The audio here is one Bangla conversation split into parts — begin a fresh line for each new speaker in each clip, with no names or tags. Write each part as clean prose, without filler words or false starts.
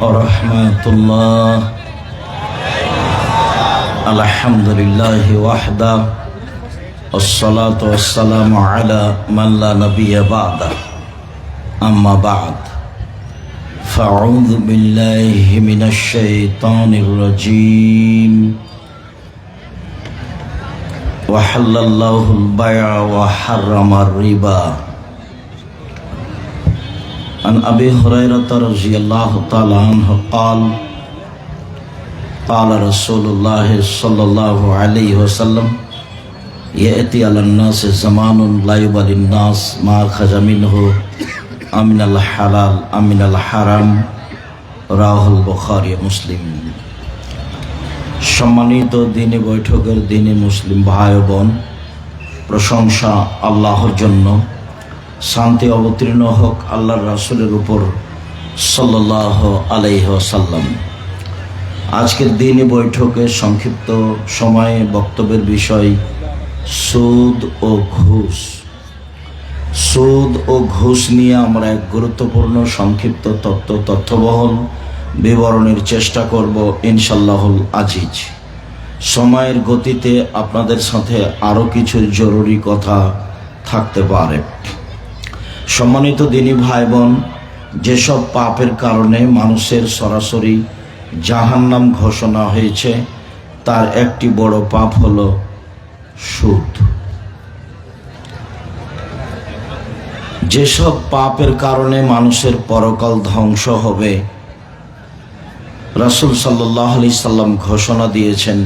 ওরহমাতুল্লাহ। আলহামদুলিল্লাহি ওয়াহদা ওয়াসসালাতু ওয়াসসালামু আলা মান লা নাবিয়্যা বা'দা, আম্মা বা'দ। ফাআউযু বিল্লাহি মিনাশ শাইতানির রাজীম। ওয়া হাল্লাল্লাহুল বাই'a ওয়া হাররামার রিবা। عن أبي هريرة رضي الله تعالى عنه قال قال رسول الله صلى الله عليه وسلم يأتي على الناس زمان لا يبالي الناس ما أخذ منه أمن الحلال أمن الحرام رواه البخاري مسلم। সম্মানিত দিনী বৈঠকের দিনী মুসলিম ভাই বোন, প্রশংসা আল্লাহর জন্য। শান্তি অবতীর্ণ হোক আল্লাহর রাসূলের উপর সাল্লাল্লাহু আলাইহি ওয়াসাল্লাম। আজকের দিনই বৈঠকে সংক্ষিপ্ত সময়ে বক্তব্যের বিষয় সুদ ও ঘুষ। সুদ ও ঘুষ নিয়ে আমরা এক গুরুত্বপূর্ণ সংক্ষিপ্ত তথ্যবহল বিবরণের চেষ্টা করব ইনশাআল্লাহুল আজিজ। সময়ের গতিতে আপনাদের সাথে আরও কিছু জরুরি কথা থাকতে পারে। সম্মানিত দিনী ভাই বোন, যেসব পাপের কারণে মানুষের সরাসরি জাহান্নাম ঘোষণা হয়েছে তার একটি বড় পাপ হলো সুদ। যেসব পাপের কারণে মানুষের পরকাল ধ্বংস হবে রাসূল সাল্লাল্লাহু আলাইহি সাল্লাম ঘোষণা দিয়েছেন,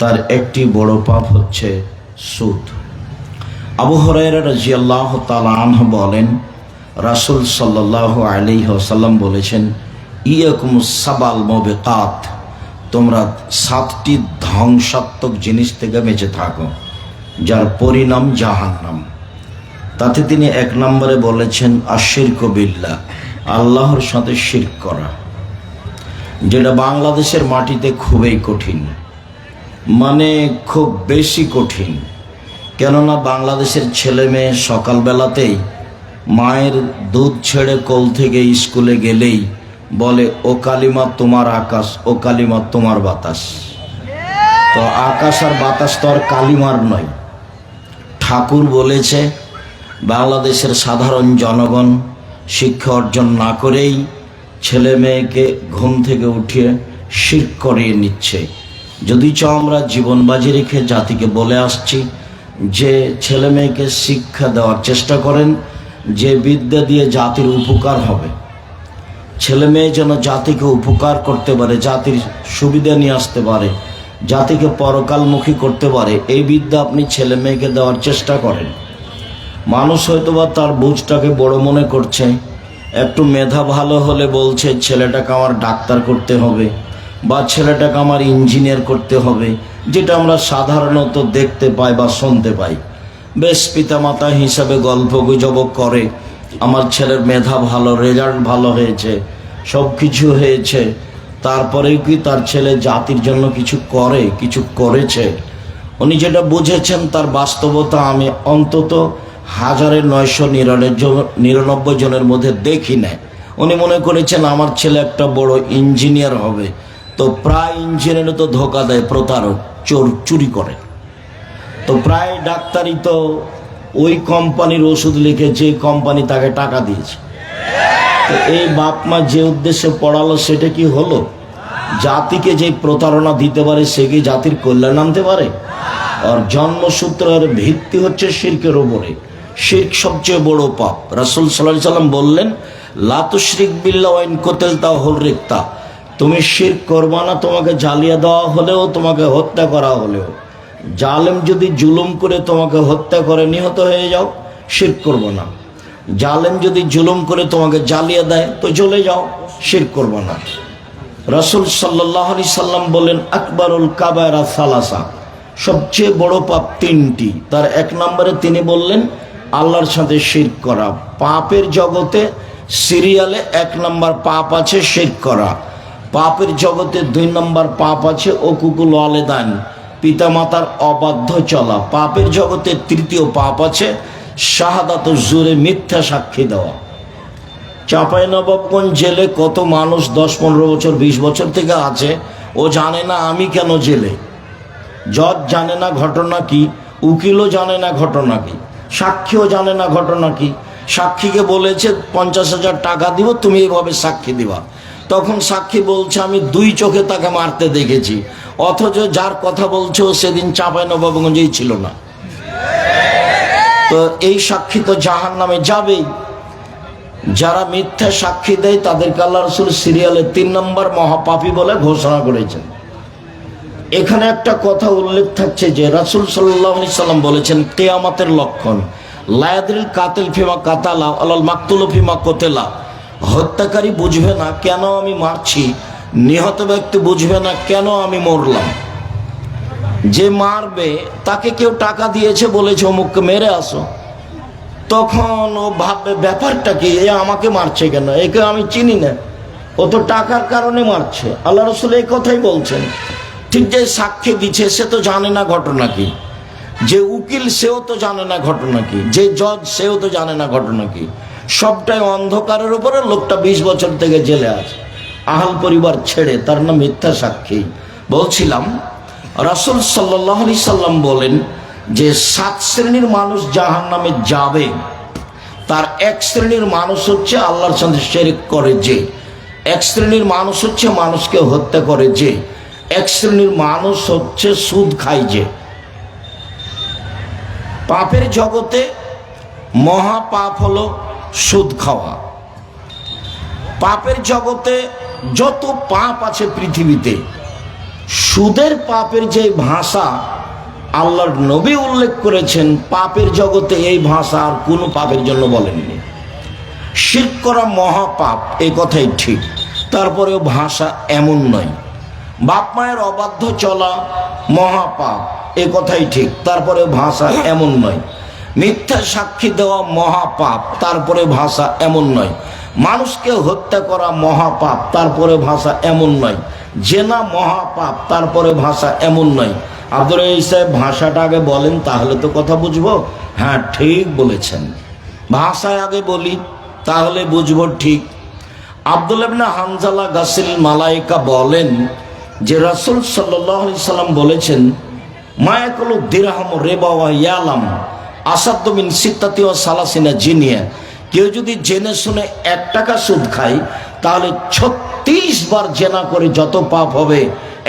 তার একটি বড় পাপ হচ্ছে সুদ। আবু হুরায়রা রাদিয়াল্লাহু তাআলা আনহু বলেন, রাসূল সাল্লাল্লাহু আলাইহি ওয়াসাল্লাম বলেছেন, ইয়াকুমুস সাবাল মুবিকাত, তোমরা 7টি ধ্বংসাত্মক জিনিস থেকে বেঁচে থাকো যার পরিণাম জাহান্নাম। তাতে তিনি 1 নম্বরে বলেছেন আশিরকু বিল্লাহ, আল্লাহর সাথে শিরক করা, যেটা বাংলাদেশের মাটিতে খুবই কঠিন, মানে খুব বেশি কঠিন। কেননা বাংলাদেশের ছেলে মেয়ে সকালবেলাতেই মায়ের দুধ ছেড়ে কোল থেকে স্কুলে গেলেই বলে ও কালিমা তোমার আকাশ, ও কালিমা তোমার বাতাস। তো আকাশ আর বাতাস তো আর কালিমার নয়। ঠাকুর বলেছে বাংলাদেশের সাধারণ জনগণ শিক্ষা অর্জন না করেই ছেলে মেয়েকে ঘুম থেকে উঠিয়ে শিরক করিয়ে নিচ্ছে। যদিচ আমরা জীবন বাজি রেখে জাতিকে বলে আসছি যে ছেলে মেয়েকে শিক্ষা দেওয়ার চেষ্টা করেন, যে বিদ্যা দিয়ে জাতির উপকার হবে, ছেলে মেয়ে যেন জাতিকে উপকার করতে পারে, জাতির সুবিধা নিয়ে আসতে পারে, জাতিকে পরকালমুখী করতে পারে, এই বিদ্যা আপনি ছেলে মেয়েকে দেওয়ার চেষ্টা করেন। মানুষ হয়তোবা তার বুঝটাকে বড় মনে করছে, একটু মেধা ভালো হলে বলছে ছেলেটাকে আমার ডাক্তার করতে হবে বা ছেলেটাকে আমার ইঞ্জিনিয়ার করতে হবে, যেটা আমরা সাধারণত দেখতে পাই বা শুনতে পাই। বেশ পিতামাতা হিসাবে গল্প গুজব করে, আমার ছেলের মেধা ভালো, রেজাল্ট ভালো হয়েছে, সব কিছু হয়েছে, তারপরেও কি তার ছেলে জাতির জন্য কিছু করে, কিছু করেছে? উনি যেটা বুঝেছেন তার বাস্তবতা আমি অন্তত 1999 জনের মধ্যে দেখি না। উনি মনে করেছেন আমার ছেলে একটা বড় ইঞ্জিনিয়ার হবে, তো প্রায় ইঞ্জিনিয়ারে তো ধোকা দেয়, প্রতারক, চোর, চুরি করে। তো প্রায় ডাক্তারই তো ওই কোম্পানির ওষুধ লিখে যে কোম্পানি তাকে টাকা দিয়েছে। তো এই বাপ মা যে উদ্দেশ্যে পড়ালো সেটা কি হলো? জাতিকে যে প্রতারণা দিতে পারে সে কি জাতির কল্যাণ আনতে পারে? আর জন্মসূত্রের ভিত্তি হচ্ছে শিরকের উপরে। শিরক সবচেয়ে বড় পাপ। রাসূল সাল্লাল্লাহু আলাইহি সাল্লাম বললেন, লা তুশরিক বিল্লাহি ওয়া ইন কুতিলতা হুররিকতা, তুমি শিরক করবা না, তোমাকে জ্বালিয়ে দেওয়া হলেও, তোমাকে হত্যা করা হলেও। জালেম যদি জুলুম করে তোমাকে হত্যা করে নিহত হয়ে যাও, শিরক করবো না। জালেম যদি জুলুম করে তোমাকে জ্বালিয়ে দেয় তো চলে যাও, শিরক করবো না। রাসূল সাল্লাল্লাহু আলাইহি সাল্লাম বলেন, আকবারুল কাবায়রা সালাসা, সবচেয়ে বড় পাপ 3টি। তার 1 নম্বরে তিনি বললেন আল্লাহর সাথে শিরক করা। পাপের জগতে সিরিয়ালে 1 নম্বর পাপ আছে শিরক করা। পাপের জগতে 2 নম্বর পাপ আছে উকুকুল ওয়ালিদাইন, পিতামাতার অবাধ্য চলা। পাপের জগতে 3য় পাপ আছে শাহাদাতুজ জুরে, মিথ্যা সাক্ষী দেওয়া। চাঁপাইনবাবগঞ্জ জেলে কত মানুষ 10-15 বছর 20 বছর থেকে আছে, ও জানে না আমি কেন জেলে। জজ জানে না ঘটনা কি, উকিলও জানে না ঘটনা কি, সাক্ষীও জানে না ঘটনা কি। সাক্ষীকে বলেছে 50,000 টাকা দিব, তুমি এইভাবে সাক্ষী দিবা। তখন সাক্ষী বলছে আমি 2 চোখে তাকে মারতে দেখেছি, অথচ যার কথা বলছে ও সেদিন চাঁপাইনবাবগঞ্জেই ছিল না। তো এই সাক্ষী তো জাহান্নামে যাবেই। যারা মিথ্যা সাক্ষী দেয় তাদেরকে আল্লাহ রাসূল সিরিয়ালে 3 নম্বর মহাপাপী বলে ঘোষণা করেছেন। এখানে একটা কথা উল্লেখ থাকছে যে রাসূল সাল্লাল্লাহু আলাইহি সাল্লাম বলেছেন কিয়ামতের লক্ষণ লা ইয়াদরিল কাতিল ফিমা কাতালা আলাল মাকতুল ফিমা কুতিলা। হত্যাকারী বুঝবে না কেন আমি মারছি, নিহত ব্যক্তি বুঝবে না কেন আমি মরলাম। যে মারবে তাকে কেউ টাকা দিয়েছে, বলেছে অমুককে মেরে আসো, তখন ও ভাববে ব্যাপারটা কি, এ আমাকে মারছে কেন, একে আমি চিনি না, ও তো টাকার কারণে মারছে। আল্লাহ রাসূল এই কথাই বলছেন। ঠিক যে সাক্ষী দিচ্ছে সে তো জানে না ঘটনা কি, যে উকিল সেও তো জানে না ঘটনা কি, যে জজ সেও তো জানে না ঘটনা কি। সবটাই অন্ধকারের উপরে। লোকটা 20 বছর থেকে জেলে আছে, আহাল পরিবার ছেড়ে, তার নাম মিথ্যা সাক্ষী। বলছিলাম রাসূল সাল্লাল্লাহু আলাইহি সাল্লাম বলেন যে 7 শ্রেণীর মানুষ জাহান্নামে যাবে। তার 1 শ্রেণীর মানুষ হচ্ছে আল্লাহর সাথে শিরক করে যে, 1 শ্রেণীর মানুষ হচ্ছে মানুষকে হত্যা করে যে, 1 শ্রেণীর মানুষ হচ্ছে সুদ খায় যে। পাপের জগতে মহা পাপ হলো সুদ খাওয়া। পাপের জগতে যত পাপ আছে পৃথিবীতে, সুদের পাপের যে ভাষা আল্লাহর নবী উল্লেখ করেছেন, পাপের জগতে এই ভাষা আর কোনো পাপের জন্য বলেননি। শিরক করা মহাপাপ, এই কথাই ঠিক, তারপরেও ভাষা এমন নয়। বাপ মায়ের অবাধ্য চলা মহাপাপ, এ কথাই ঠিক, তারপরে ভাষা এমন নয়। মিথ্যা সাক্ষী দেওয়া মহাপাপ, তারপরে ভাষা এমন নয়। মানুষকে হত্যা করা মহাপাপ, তারপরে ভাষা এমন নয়। জেনা মহাপাপ, তারপরে ভাষা এমন নয়। আব্দুল রাজ্জাক সাহেব ভাষাটা আগে বলেন, তাহলে তো কথা বুঝবো। হ্যাঁ ঠিক বলেছেন, ভাষায় আগে বলি তাহলে বুঝবো ঠিক। আব্দুল্লাহ ইবনে হানজালা গাসিল মালাইকা বলেন যে রাসূল সাল্লাল্লাহু আলাইহি সাল্লাম বলেছেন মায়াকুলু দিরহাম রিবা ওয়া ইয়ালাম আসাদ্দু মিন সিত্তাতি ওয়া সালাসিনা জিনিয়া। কেউ যদি জেনে শুনে 1 টাকা সুদ খায়, তাহলে 36 বার জেনা করে যত পাপ হবে,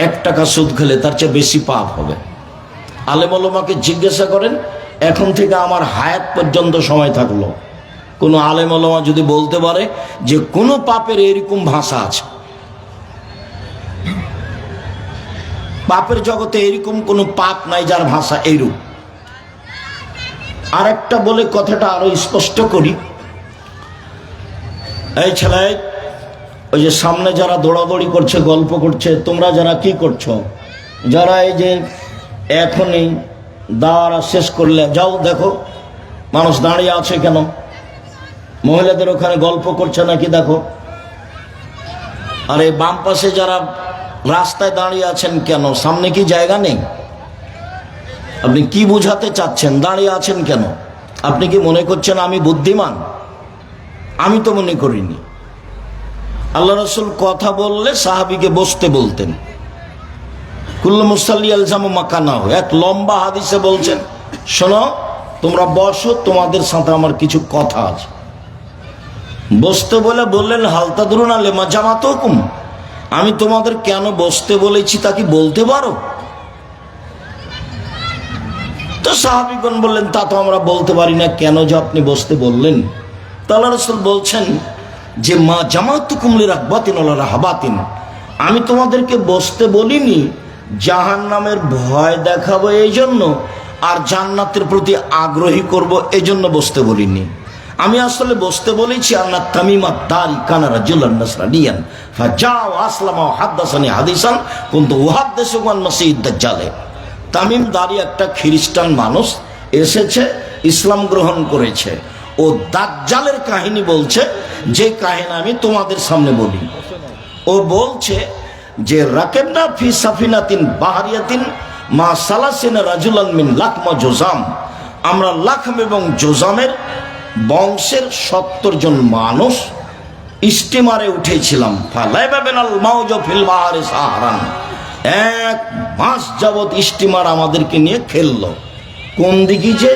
1 টাকা সুদ খেলে তার চেয়ে বেশি পাপ হবে। আলেম ওলামাকে জিজ্ঞাসা করেন, এখন থেকে আমার হায়াত পর্যন্ত সময় থাকলো, কোনো আলেম ওলামা যদি বলতে পারে যে কোনো পাপের এরকম ভাষা আছে, পাপের জগতে এরকম কোনো পাপ নাই যার ভাষা এইরূপ। আরেকটা বলে কথাটা আরো স্পষ্ট করি। এই ছেলে, ওই যে সামনে যারা দৌড়াদৌড়ি করছে, গল্প করছে, তোমরা যারা কি করছো, যারা এই যে এখনই দাওয়া শেষ করলে যাও দেখো মানুষ দাঁড়িয়ে আছে কেন, মহিলাদের ওখানে গল্প করছে নাকি দেখো। আর এই বাম পাশে যারা রাস্তায় দাঁড়িয়ে আছেন কেন, সামনে কি জায়গা নেই? আপনি কি বুঝাতে চাচ্ছেন? দাঁড়িয়ে আছেন কেন? আপনি কি মনে করছেন আমি বুদ্ধিমান? আমি তো মনে করিনি। আল্লাহ রাসূল কথা বললে সাহাবীকে বসতে বলতেন। কুল্লু মুসাল্লি আলজামু মাকানাহু, এক লম্বা হাদিসে বলছেন শোনো তোমরা বসো, তোমাদের সাথে আমার কিছু কথা আছে। বসতে বলে বললেন হালতাদরুনা লিমা জামাতুকুম, আমি তোমাদের কেন বসতে বলেছি তা কি বলতে পারো? তো সাহাবীগণ বললেন তা তো আমরা বলতে পারি না, কেন যে আপনি বসতে বললেন? তো আল্লাহ রাসূল বলছেন যে মা জামাতুকুম লিরাহবাতিন ওয়া রাহাবাতিন, আমি তোমাদেরকে বসতে বলিনি জাহান্নামের ভয় দেখাবো এই জন্য, আর জান্নাতের প্রতি আগ্রহী করব এই জন্য বসতে বলিনি। আমি আসলে বসতে বলেছি আন্না তামিমা দারি কানা রাজুলান নাসরানিয়ান ফাজাও আসলামা ওয়া হাদাসানি হাদিসান কুনতু উহাদ্দিসুকুম আন মাসিহিদ দাজ্জাল। তামিম দারি একটা খ্রিস্টান মানুষ এসেছে, ইসলাম গ্রহণ করেছে, ও দাজ্জালের কাহিনী বলছে, যে কাহিনী আমি তোমাদের সামনে বলি। ও বলছে যে রাকেবনা ফি সাফিনাতিন বাহারিয়াতিন মা সালাসিনা রাজুলান মিন লাকমা জোজাম, আমরা লাখম এবং জোজামের বংশের 70 জন মানুষ স্টিমারে উঠেছিলাম। এক মাস যাবৎ স্টিমার আমাদেরকে নিয়ে খেললো। কোন দিকে যে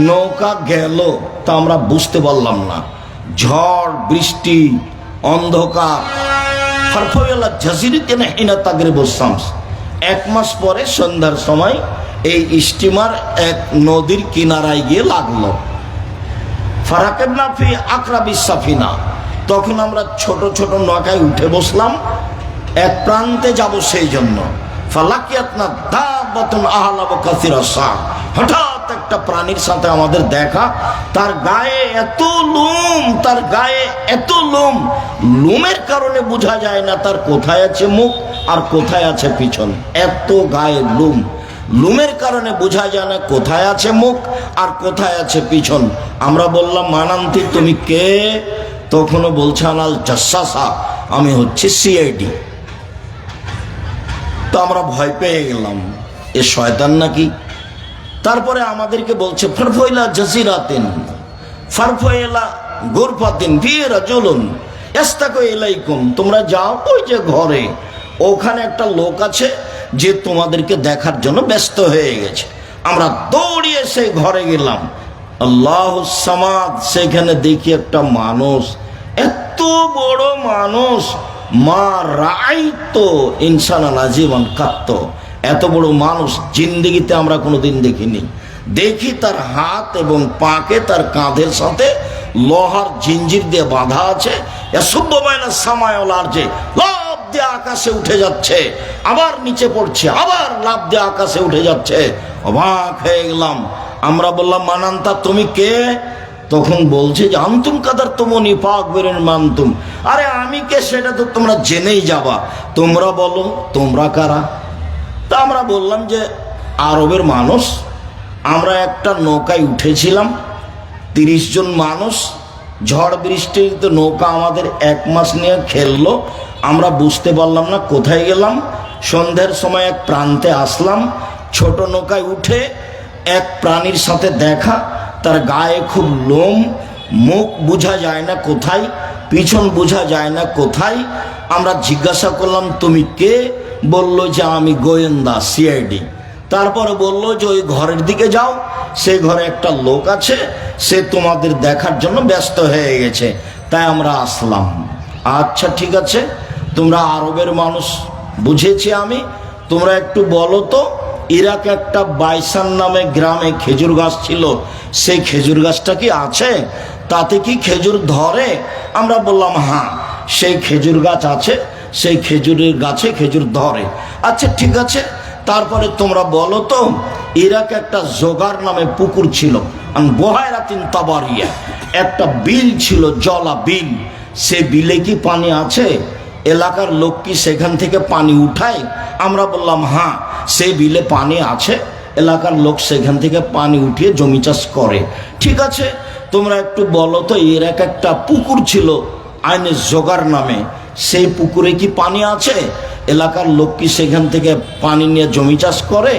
নৌকা গেল তা আমরা বুঝতে পারলাম না। ঝড় বৃষ্টি অন্ধকার। এক মাস পরে সন্ধ্যার সময় এই স্টিমার এক নদীর কিনারায় গিয়ে লাগলো। ফারাকেবনা ফি আকরাবিস সাফিনা, তখন আমরা ছোট ছোট নৌকায় উঠে বসলাম, এক প্রান্তে যাব সেই জন্য। ফালাকিয়াতনা দাবাতুন আহলাবু কাসিরাসা, হঠাৎ একটা প্রাণীর সাথে আমাদের দেখা। তার গায়ে এত লোম, তার গায়ে এত লোম, লোমের কারণে বোঝা যায় না তার কোথায় আছে মুখ আর কোথায় আছে পিছন। এত গায়ে লোম, লোমের কারণে বোঝা যায় না কোথায় আছে মুখ আর কোথায় আছে পিছন। আমরা বললাম, মানান্তি তুমি কে? তখনও বলছে, আনাল জাসাসা, আমি হচ্ছে সিআইডি। তো আমরা ভয় পেয়ে গেলাম, এ শয়তান নাকি। তারপরে আমাদেরকে বলছে, ফারফয়লা জাসিরাতিন ফারফয়লা গুরফাতিন ফি রাজুলুন ইস্তাকু ইলাইকুম, তোমরা যাও ওই যে ঘরে, ওখানে একটা লোক আছে যে তোমাদেরকে দেখার জন্য ব্যস্ত হয়ে গেছে। আমরা দৌড়িয়ে সেই ঘরে গেলাম। আল্লাহুস সামাদ, সেখানে দেখি একটা মানুষ, এত বড় মানুষ, মা রাইতো ইনসানান আজীবন কাত্ত, এত বড় মানুষ জিন্দেগিতে আমরা কোনোদিন দেখিনি। দেখি তার হাত এবং পাকে তার কাঁধের সাথে লোহার জিঞ্জির দিয়ে বাঁধা আছে। লাফ দিয়ে আকাশে উঠে যাচ্ছে, আবার নিচে পড়ছে, আবার লাফ দিয়ে আকাশে উঠে যাচ্ছে। অবাক হয়ে গেলাম। আমরা বললাম, মানান্তা তুমি কে? তখন বলছে যে আন্তুম কাদার তোমনি পাক বেরেন মানতুম, আরে আমি কে সেটা তো তোমরা জেনেই যাবা, তোমরা বলো তোমরা কারা। তা আমরা বললাম যে আরবের মানুষ, আমরা একটা নৌকায় উঠেছিলাম 30 জন মানুষ, ঝড় বৃষ্টিতে নৌকা আমাদের এক মাস নিয়ে খেললো। আমরা বুঝতে পারলাম না কোথায় গেলাম। সন্ধ্যার সময় এক প্রান্তে আসলাম, ছোট নৌকায় উঠে এক প্রাণীর সাথে দেখা, তার গায়ে খুব লোম, মুখ বোঝা যায় না কোথায়, পিছন বোঝা যায় না কোথায়। আমরা জিজ্ঞাসা করলাম, তুমি কে? বলল যে আমি গোয়েন্দা, সিআইডি। তারপরে বলল যে ওই ঘরের দিকে যাও, সেই ঘরে একটা লোক আছে, সে তোমাদের দেখার জন্য ব্যস্ত হয়ে গেছে, তাই আমরা আসলাম। আচ্ছা ঠিক আছে, তোমরা আরবের মানুষ বুঝেছি আমি, তোমরা একটু বলো তো, ইরাকে একটা বাইসান নামে গ্রামে খেজুর গাছ ছিল, সেই খেজুর গাছটা কি আছে? তাতে কি খেজুর ধরে? আমরা বললাম হ্যাঁ, সেই খেজুর গাছ আছে, সেই খেজুরের গাছে খেজুর ধরে। আচ্ছা ঠিক আছে, তারপরে তোমরা বলো তো, ইরাকে একটা জোগার নামে পুকুর ছিল, বহায়রাতিন তাবারিয়া, একটা বিল ছিল, জলা বিল, সে বিলে কি পানি আছে? এলাকার লোক কি সেখান থেকে পানি উঠায়? আমরা বললাম হ্যাঁ, সেই বিলে পানি আছে, এলাকার লোক সেখান থেকে পানি উঠিয়ে জমি চাষ করে। ঠিক আছে, তোমরা একটু বলো তো, এর একটা পুকুর ছিল আইনে জোগার নামে, সেই পুকুরে কি পানি আছে? এলাকার লোক কি সেখান থেকে পানি নিয়ে জমি চাষ করে?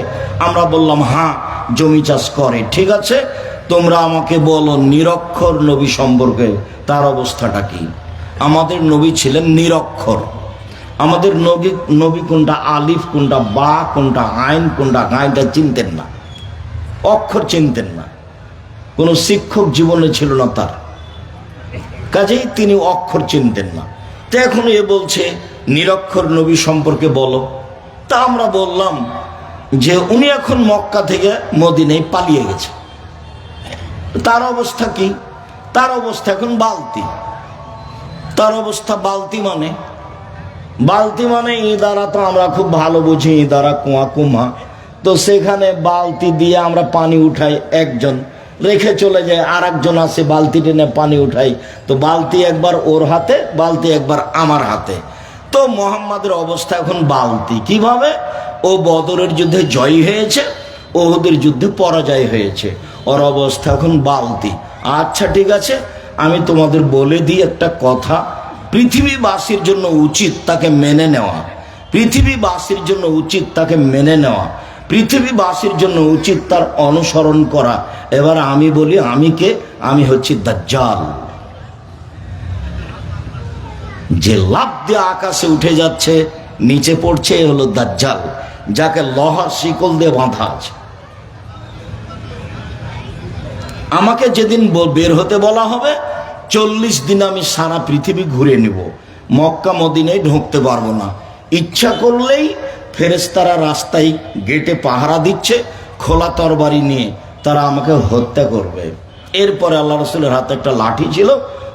আমরা বললাম হ্যাঁ, জমি চাষ করে। ঠিক আছে, তোমরা আমাকে বলো নিরক্ষর নবী সম্পর্কে তার অবস্থাটা কি। আমাদের নবী ছিলেন নিরক্ষর। আমাদের নবী কোনটা আলিফ, কোনটা বা, কোনটা আইন, কোনটা গাইনটা চিনতেন না, অক্ষর চিনতেন না, কোনো শিক্ষক জীবনে ছিল না তার, কাজেই তিনি অক্ষর চিনতেন না। তো এখন এ বলছে নিরক্ষর নবী সম্পর্কে বলো। তা আমরা বললাম যে উনি এখন মক্কা থেকে মদিনায় পালিয়ে গেছে। তার অবস্থা কি? তার অবস্থা এখন বালতি। তার অবস্থা বালতি মানে, বালতি মানে ইদারা, তো আমরা খুব ভালো বুঝি, ইদারা কুয়া কুমা, তো সেখানে বালতি দিয়ে আমরা পানি উঠাই, একজন রেখে চলে যায়, আর একজন আসে বালতি টেনে পানি উঠাই, তো বালতি একবার ওর হাতে, বালতি একবার আমার হাতে। তো মোহাম্মদের অবস্থা এখন বালতি। কিভাবে? ও বদরের যুদ্ধে জয়ী হয়েছে, ওহুদের যুদ্ধে পরাজয় হয়েছে, ওর অবস্থা এখন বালতি। আচ্ছা ঠিক আছে, আমি তোমাদের বলে দিই একটা কথা, পৃথিবীবাসীর জন্য উচিত তাকে মেনে নেওয়া, পৃথিবীবাসীর জন্য উচিত তাকে মেনে নেওয়া, পৃথিবীবাসীর জন্য উচিত তার অনুসরণ করা। এবার আমি বলি, আমি কে? আমি হচ্ছি দাজ্জাল। যে লাফ দিয়ে আকাশে উঠে যাচ্ছে, নিচে পড়ছে, এ হলো দাজ্জাল, যাকে লোহার শিকল দিয়ে বাঁধা আছে। আমাকে যেদিন বের হতে বলা হবে, 40 দিন আমি সারা পৃথিবী ঘুরে নিব, মক্কা মদিনায় ঢুকতে পারবো না। ইচ্ছা করলেই ফেরেশতারা রাস্তায় গেটে পাহারা দিচ্ছে খোলা তরবারি নিয়ে, তারা আমাকে হত্যা করবে। এরপরে আল্লাহ রসুলের হাতে একটা লাঠি ছিল,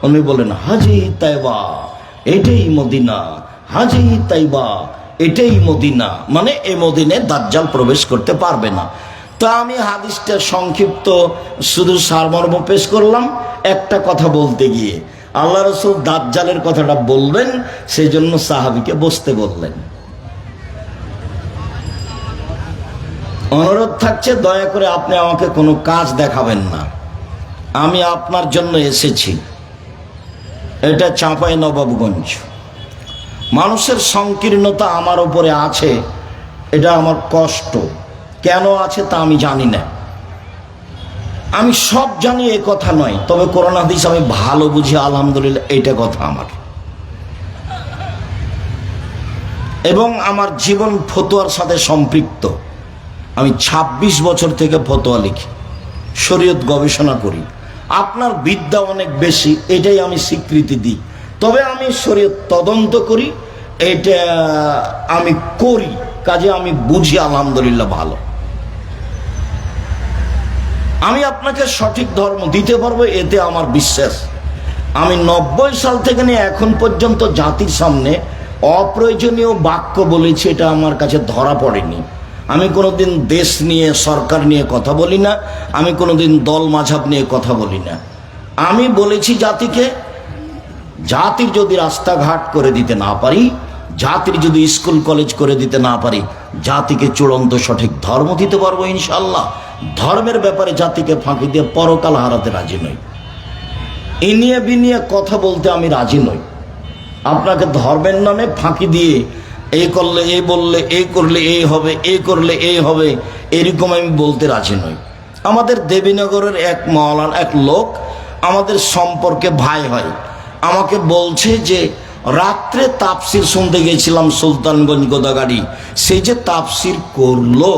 উনি বলেন হাজি তাইবা এটাই মদিনা, হাজি তাইবা এটাই মদিনা, মানে এই মদিনায় দাজ্জাল প্রবেশ করতে পারবে না। তো আমি হাদিসটা সংক্ষিপ্ত শুধু সারমর্ম পেশ করলাম। একটা কথা বলতে গিয়ে আল্লাহ রসুল দাজ্জালের কথাটা বলবেন, সেই জন্য সাহাবীকে বসতে বললেন। অনুরোধ থাকছে, দয়া করে আপনি আমাকে কোনো কাজ দেখাবেন না, আমি আপনার জন্য এসেছি। এটা চাঁপাইনবাবগঞ্জ। মানুষের সংকীর্ণতা আমার উপরে আছে, এটা আমার কষ্ট। কেন আছে তা আমি জানি না, আমি সব জানি এ কথা নয়, তবে কোরআন হাদিস আমি ভালো বুঝি, আলহামদুলিল্লাহ এটা কথা আমার। এবং আমার জীবন ফতোয়ার সাথে সম্পৃক্ত। আমি 26 বছর থেকে ফতোয়া লিখি, শরীয়ত গবেষণা করি। আপনার বিদ্যা অনেক বেশি, এটাই আমি স্বীকৃতি দিই, তবে আমি শরীয়ত তদন্ত করি, এটা আমি করি, কাজে আমি বুঝি, আলহামদুলিল্লাহ ভালো। আমি আপনাকে সঠিক ধর্ম দিতে পারবো, এতে আমার বিশ্বাস। আমি 90 সাল থেকে নিয়ে এখন পর্যন্ত জাতির সামনে অপ্রয়োজনীয় বাক্য বলেছি, এটা আমার কাছে ধরা পড়েনি। আমি কোনোদিন দেশ নিয়ে, সরকার নিয়ে কথা বলি না, আমি কোনোদিন দল মাঝাব নিয়ে কথা বলি না। আমি বলেছি জাতিকে, জাতির যদি রাস্তাঘাট করে দিতে না পারি, জাতির যদি স্কুল কলেজ করে দিতে না পারি, জাতিকে চূড়ান্ত সঠিক ধর্ম দিতে পারবো ইনশাআল্লাহ। ধর্মের ব্যাপারে জাতিকে ফাঁকি দিয়ে পরকাল হারাতে রাজি নই, ইনিয়ে বিনিয়ে কথা বলতে আমি রাজি নই। আপনাকে ধর্মের নামে ফাঁকি দিয়ে এই করলে, এই বললে, এই করলে এই হবে, এই করলে এই হবে, এরকম আমি বলতে রাজি নই। আমাদের দেবীনগরের এক মাওলানা, এক লোক আমাদের সম্পর্কে ভাই হয়, আমাকে বলছে যে রাত্রে তাফসির শুনতে গেছিলাম সুলতানগঞ্জ গোদাগাড়ি, সেই যে তাফসির করলো,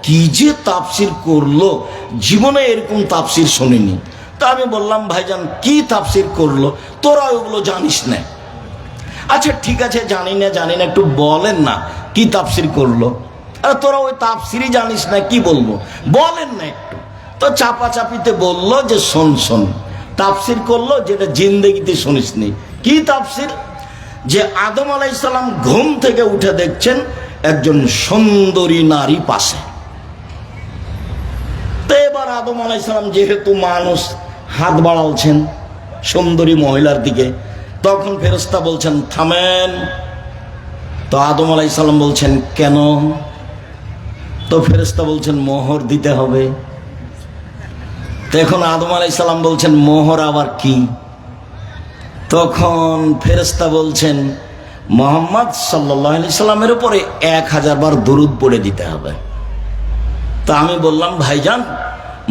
কি যে তাফসির করলো, জীবনে এরকম তাফসির শুনিনি। তা আমি বললাম, ভাইজান কি তাফসির করলো, তোরা ওগুলো জানিস না? আচ্ছা ঠিক আছে, জানি না, একটু বলেন না কি তাফসির করলো। আর তোরা ওই তাফসিরই জানিস না, কি বলবো, বলেন না একটু। তো চাপাচাপিতে বললো যে শোন, তাফসির করলো যেটা জিন্দেগিতে শুনিসনি। কি তাফসির? যে আদম আলাইহিস সালাম ঘুম থেকে উঠে দেখছেন একজন সুন্দরী নারী পাশে। তো এবার আদম আলাইহিস সালাম যেহেতু মানুষ, হাত বাড়ালছেন সুন্দরী মহিলার দিকে, তখন ফেরেশতা বলছেন থামেন। তো আদম আলাইহিস সালাম বলছেন কেন? তো ফেরেশতা বলছেন মোহর দিতে হবে। তখন আদম আলাইহিস সালাম বলছেন মোহর আবার কি? তখন ফেরেশতা বলছেন মুহাম্মদ সাল্লাল্লাহু আলাইহি সাল্লামের উপরে 1000 বার দরুদ পড়ে দিতে হবে। তা আমি বললাম, ভাইজান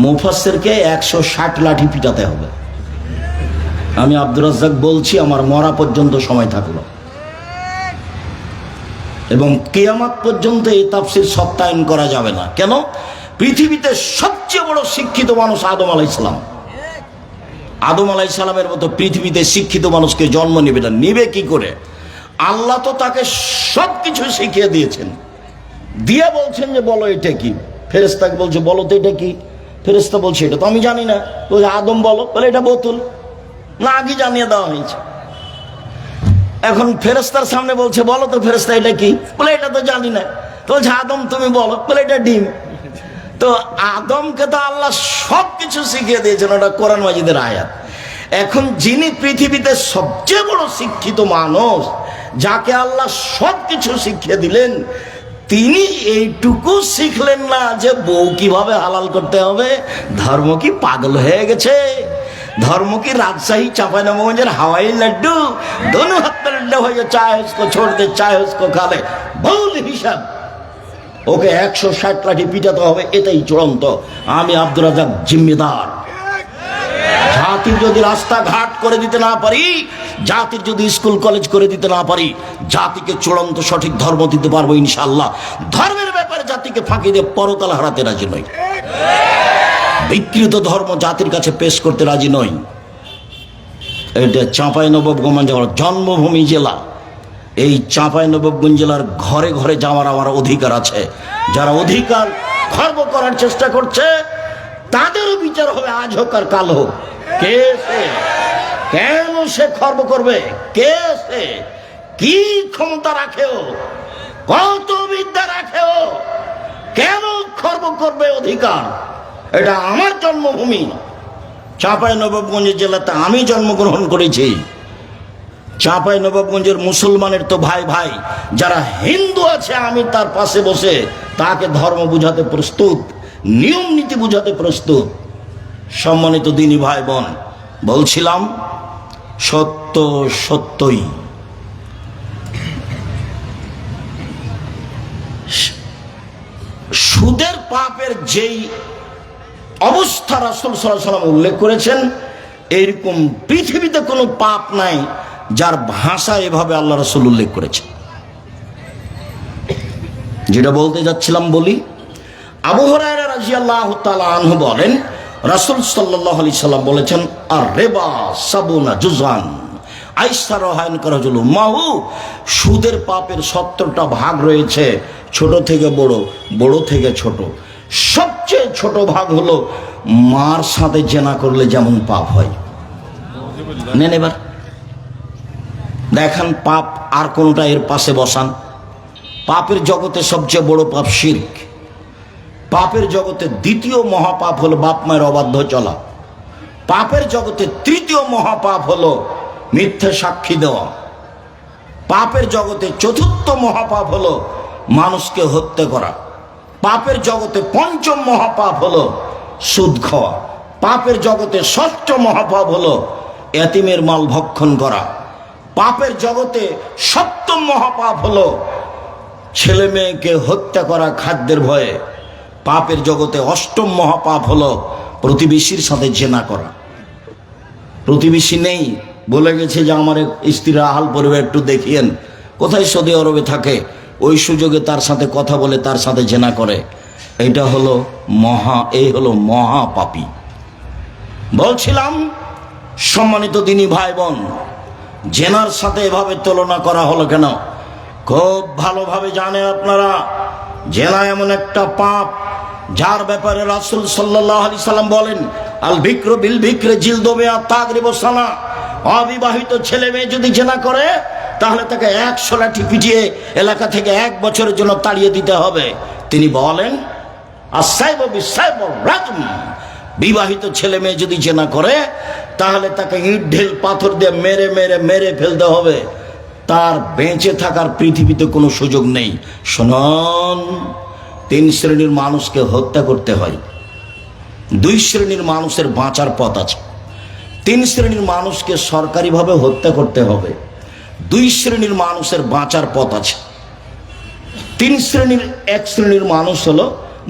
মুফাসসিরকে 160 লাঠি পিটাতে হবে। আমি আব্দুর রাজ্জাক বলছি, আমার মরা পর্যন্ত সময় থাকলো, এবং কিয়ামত পর্যন্ত এই তাফসীর সত্যায়ন করা যাবে না। কেন? পৃথিবীতে সবচেয়ে বড় শিক্ষিত মানুষ আদম আলাইহিস সালাম। আদম আলাইহিস সালামের মতো পৃথিবীতে শিক্ষিত মানুষকে জন্ম নেবে না, নিবে কি করে? আল্লাহ তো তাকে সবকিছু শিখিয়ে দিয়েছেন, দিয়ে বলছেন যে বলো এটা কি। ফেরেশতাকে বলছে বলো তো এটা কি। ফেরেশতা বলছে এটা তো আমি জানি না। বলছে আদম বলো, বলে এটা বোতল। না, আগে জানিয়ে দেওয়া হয়েছে। এখন ফেরেশতার সামনে বলছে বলো তো ফেরেশতা এটা কি, বলে এটা তো জানি না। তো বলছে আদম তুমি বলো, বলে এটা ডিম। তো আদমকে তো আল্লাহ সবকিছু শিখিয়ে দিয়েছেন, ওটা কোরআন মাজিদের আয়াত। এখন যিনি পৃথিবীতে সবচেয়ে বড় শিক্ষিত মানুষ, যাকে আল্লাহ সবকিছু শিখিয়ে দিলেন, তিনি এইটুকু শিখলেন না যে বউ কিভাবে হালাল করতে হবে। ধর্ম কি পাগল হয়ে গেছে? धर्म की राजशाही चांपाइनबाबगंज हवाई लड्डू दोनों हाथ में लड्डू हो जाए, चाहे उसको छोड़ दे चाहे उसको खा ले, ভুল হিসাব। ওকে 160 লাঠি পিটাতে হবে, এটাই চূড়ান্ত। আমি আব্দুর রাজ্জাক জিম্মেদার। জাতির যদি রাস্তাঘাট করে দিতে না পারি, জাতির যদি স্কুল কলেজ করে দিতে না পারি, জাতিকে চূড়ান্ত সঠিক ধর্ম দিতে পারবো ইনশাআল্লাহ। ধর্মের ব্যাপারে জাতিকে ফাঁকি দিয়ে পরকাল হারাতে রাজি নই। বিকৃত ধর্ম জাতির কাছে পেশ করতে রাজি নই। এটা চাঁপাইনবাবগঞ্জ আমার জন্মভূমি জেলা। এই চাঁপাইনবাবগঞ্জ জেলার ঘরে ঘরে যাওয়ার আমার অধিকার আছে। যারা অধিকার খর্ব করার চেষ্টা করছে তাদেরও বিচার হবে, আজ হোক আর কাল হোক। কে সে? কেন সে খর্ব করবে? কে সে? কি ক্ষমতা রাখেও? কত বিদ্যা রাখেও? কেন খর্ব করবে অধিকার? এটা আমার জন্মভূমি চাঁপাইনবাবগঞ্জ জেলাতে, আমি জন্মগ্রহণ করেছি। চাঁপাইনবাবগঞ্জের মুসলমানের তো ভাই ভাই, যারা হিন্দু আছে আমি তার পাশে বসে তাকে ধর্ম বুঝাতে প্রস্তুত, নিয়ম নীতি বুঝাতে প্রস্তুত। সম্মানিত দিনী ভাই বোন, বলছিলাম সত্য সত্যই। সুদের পাপের যেই অবস্থা রাসূল সাল্লাল্লাহু আলাইহি ওয়াসাল্লাম উল্লেখ করেছেন, এইরকম পৃথিবীতে কোনো পাপ নাই যার ভাষা এভাবে আল্লাহ রাসূল উল্লেখ করেছেন। যেটা বলতে যাচ্ছিলাম বলি, আবু হুরায়রা রাদিয়াল্লাহু তাআলা আনহু বলেন, রাসূল সাল্লাল্লাহু আলাইহি সাল্লাম বলেছেন, আর রিবা সাবুনা জুজান আইসারহান কারাজুল মাহু, সুদের পাপের 70টা ভাগ রয়েছে, ছোট থেকে বড়, বড় থেকে ছোট। সবচেয়ে ছোট ভাগ হলো মার সাথে জেনা করলে যেমন পাপ হয়। নেন এবার দেখান পাপ আর কোনটা এর পাশে বসান। পাপের জগতে সবচেয়ে বড় পাপ শিরক। পাপের জগতে দ্বিতীয় মহাপাপ হলো বাপ মায়ের অবাধ্য চলা। পাপের জগতে তৃতীয় মহাপাপ হলো মিথ্যে সাক্ষী দেওয়া। পাপের জগতে চতুর্থ মহাপাপ হলো মানুষকে হত্যা করা। পাপের জগতে পঞ্চম মহাপাপ হলো সুদ খাওয়া। পাপের জগতে ষষ্ঠ মহাপাপ হলো এতিমের মাল ভক্ষণ করা। পাপের জগতে সপ্তম মহাপাপ হলো ছেলে মেয়েকে হত্যা করা খাদ্যের ভয়ে। পাপের জগতে অষ্টম মহাপাপ হলো প্রতিবেশীর সাথে জেনা করা। প্রতিবেশী নেই, বলে গেছে যে আমার স্ত্রীর আহাল পরিবার একটু দেখিয়েন, কোথায় সৌদি আরবে থাকে, ওই সুযোগে তার সাথে কথা বলে তার সাথে জেনা করে। এটা হলো এই হলো মহাপাপী। বলছিলাম সম্মানিত দিনী ভাই বোন, জেনার সাথে এভাবে তুলনা করা হলো কেন? খুব ভালোভাবে জানেন আপনারা, জেনা এমন একটা পাপ যার ব্যাপারে রাসূল সাল্লাল্লাহু আলাইহি সাল্লাম বলেন, আল বিক্র বিল বিক্রে জিলদু বিহা তাগরিবু সানা। অবিবাহিত ছেলে মেয়ে যদি জেনা করে তাহলে তাকে 100 লাঠি পিটিয়ে এলাকা থেকে 1 বছরের জন্য তাড়িয়ে দিতে হবে। তিনি বলেন, আসাইবু বিসাইবু রাজম। বিবাহিত ছেলে মেয়ে যদি জেনা করে তাহলে তাকে ইট ঢেল পাথর দিয়ে মেরে মেরে মেরে ফেলতে হবে। তার বেঁচে থাকার পৃথিবীতে কোনো সুযোগ নেই। শুনুন, 3 শ্রেণীর মানুষকে হত্যা করতে হয়। 2 শ্রেণীর মানুষের বাঁচার পথ আছে। 3 শ্রেণীর মানুষকে সরকারিভাবে হত্যা করতে হবে। 2 শ্রেণীর মানুষের বাঁচার পথ আছে। 3 শ্রেণীর, 1 শ্রেণীর মানুষ হলো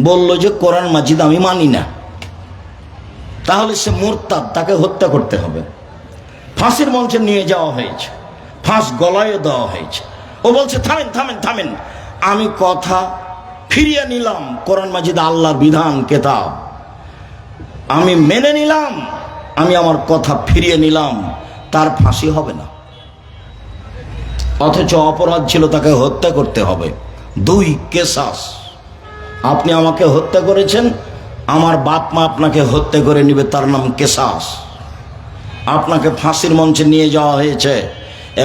বললো যে কোরআন মাজিদ আমি মানি না, তাহলে সে মুরতাদ, তাকে হত্যা করতে হবে। ফাঁসির মঞ্চে নিয়ে যাওয়া হয়েছে, ফাঁস গলায় দেওয়া হয়েছে। ও বলছে থামেন থামেন থামেন, আমি কথা ফিরিয়ে নিলাম, কোরআন মাজিদ আল্লাহর বিধান কেতাব আমি মেনে নিলাম, আমি আমার কথা ফিরিয়ে নিলাম, তার ফাঁসি হবে না। অথচ অপরাধ ছিল তাকে হত্যা করতে হবে। 2 কেসাস, আপনি আমাকে হত্যা করেছেন, আমার বাপ মা আপনাকে হত্যা করে নিবে, তার নাম কেসাস। আপনাকে ফাঁসির মঞ্চে নিয়ে যাওয়া হয়েছে,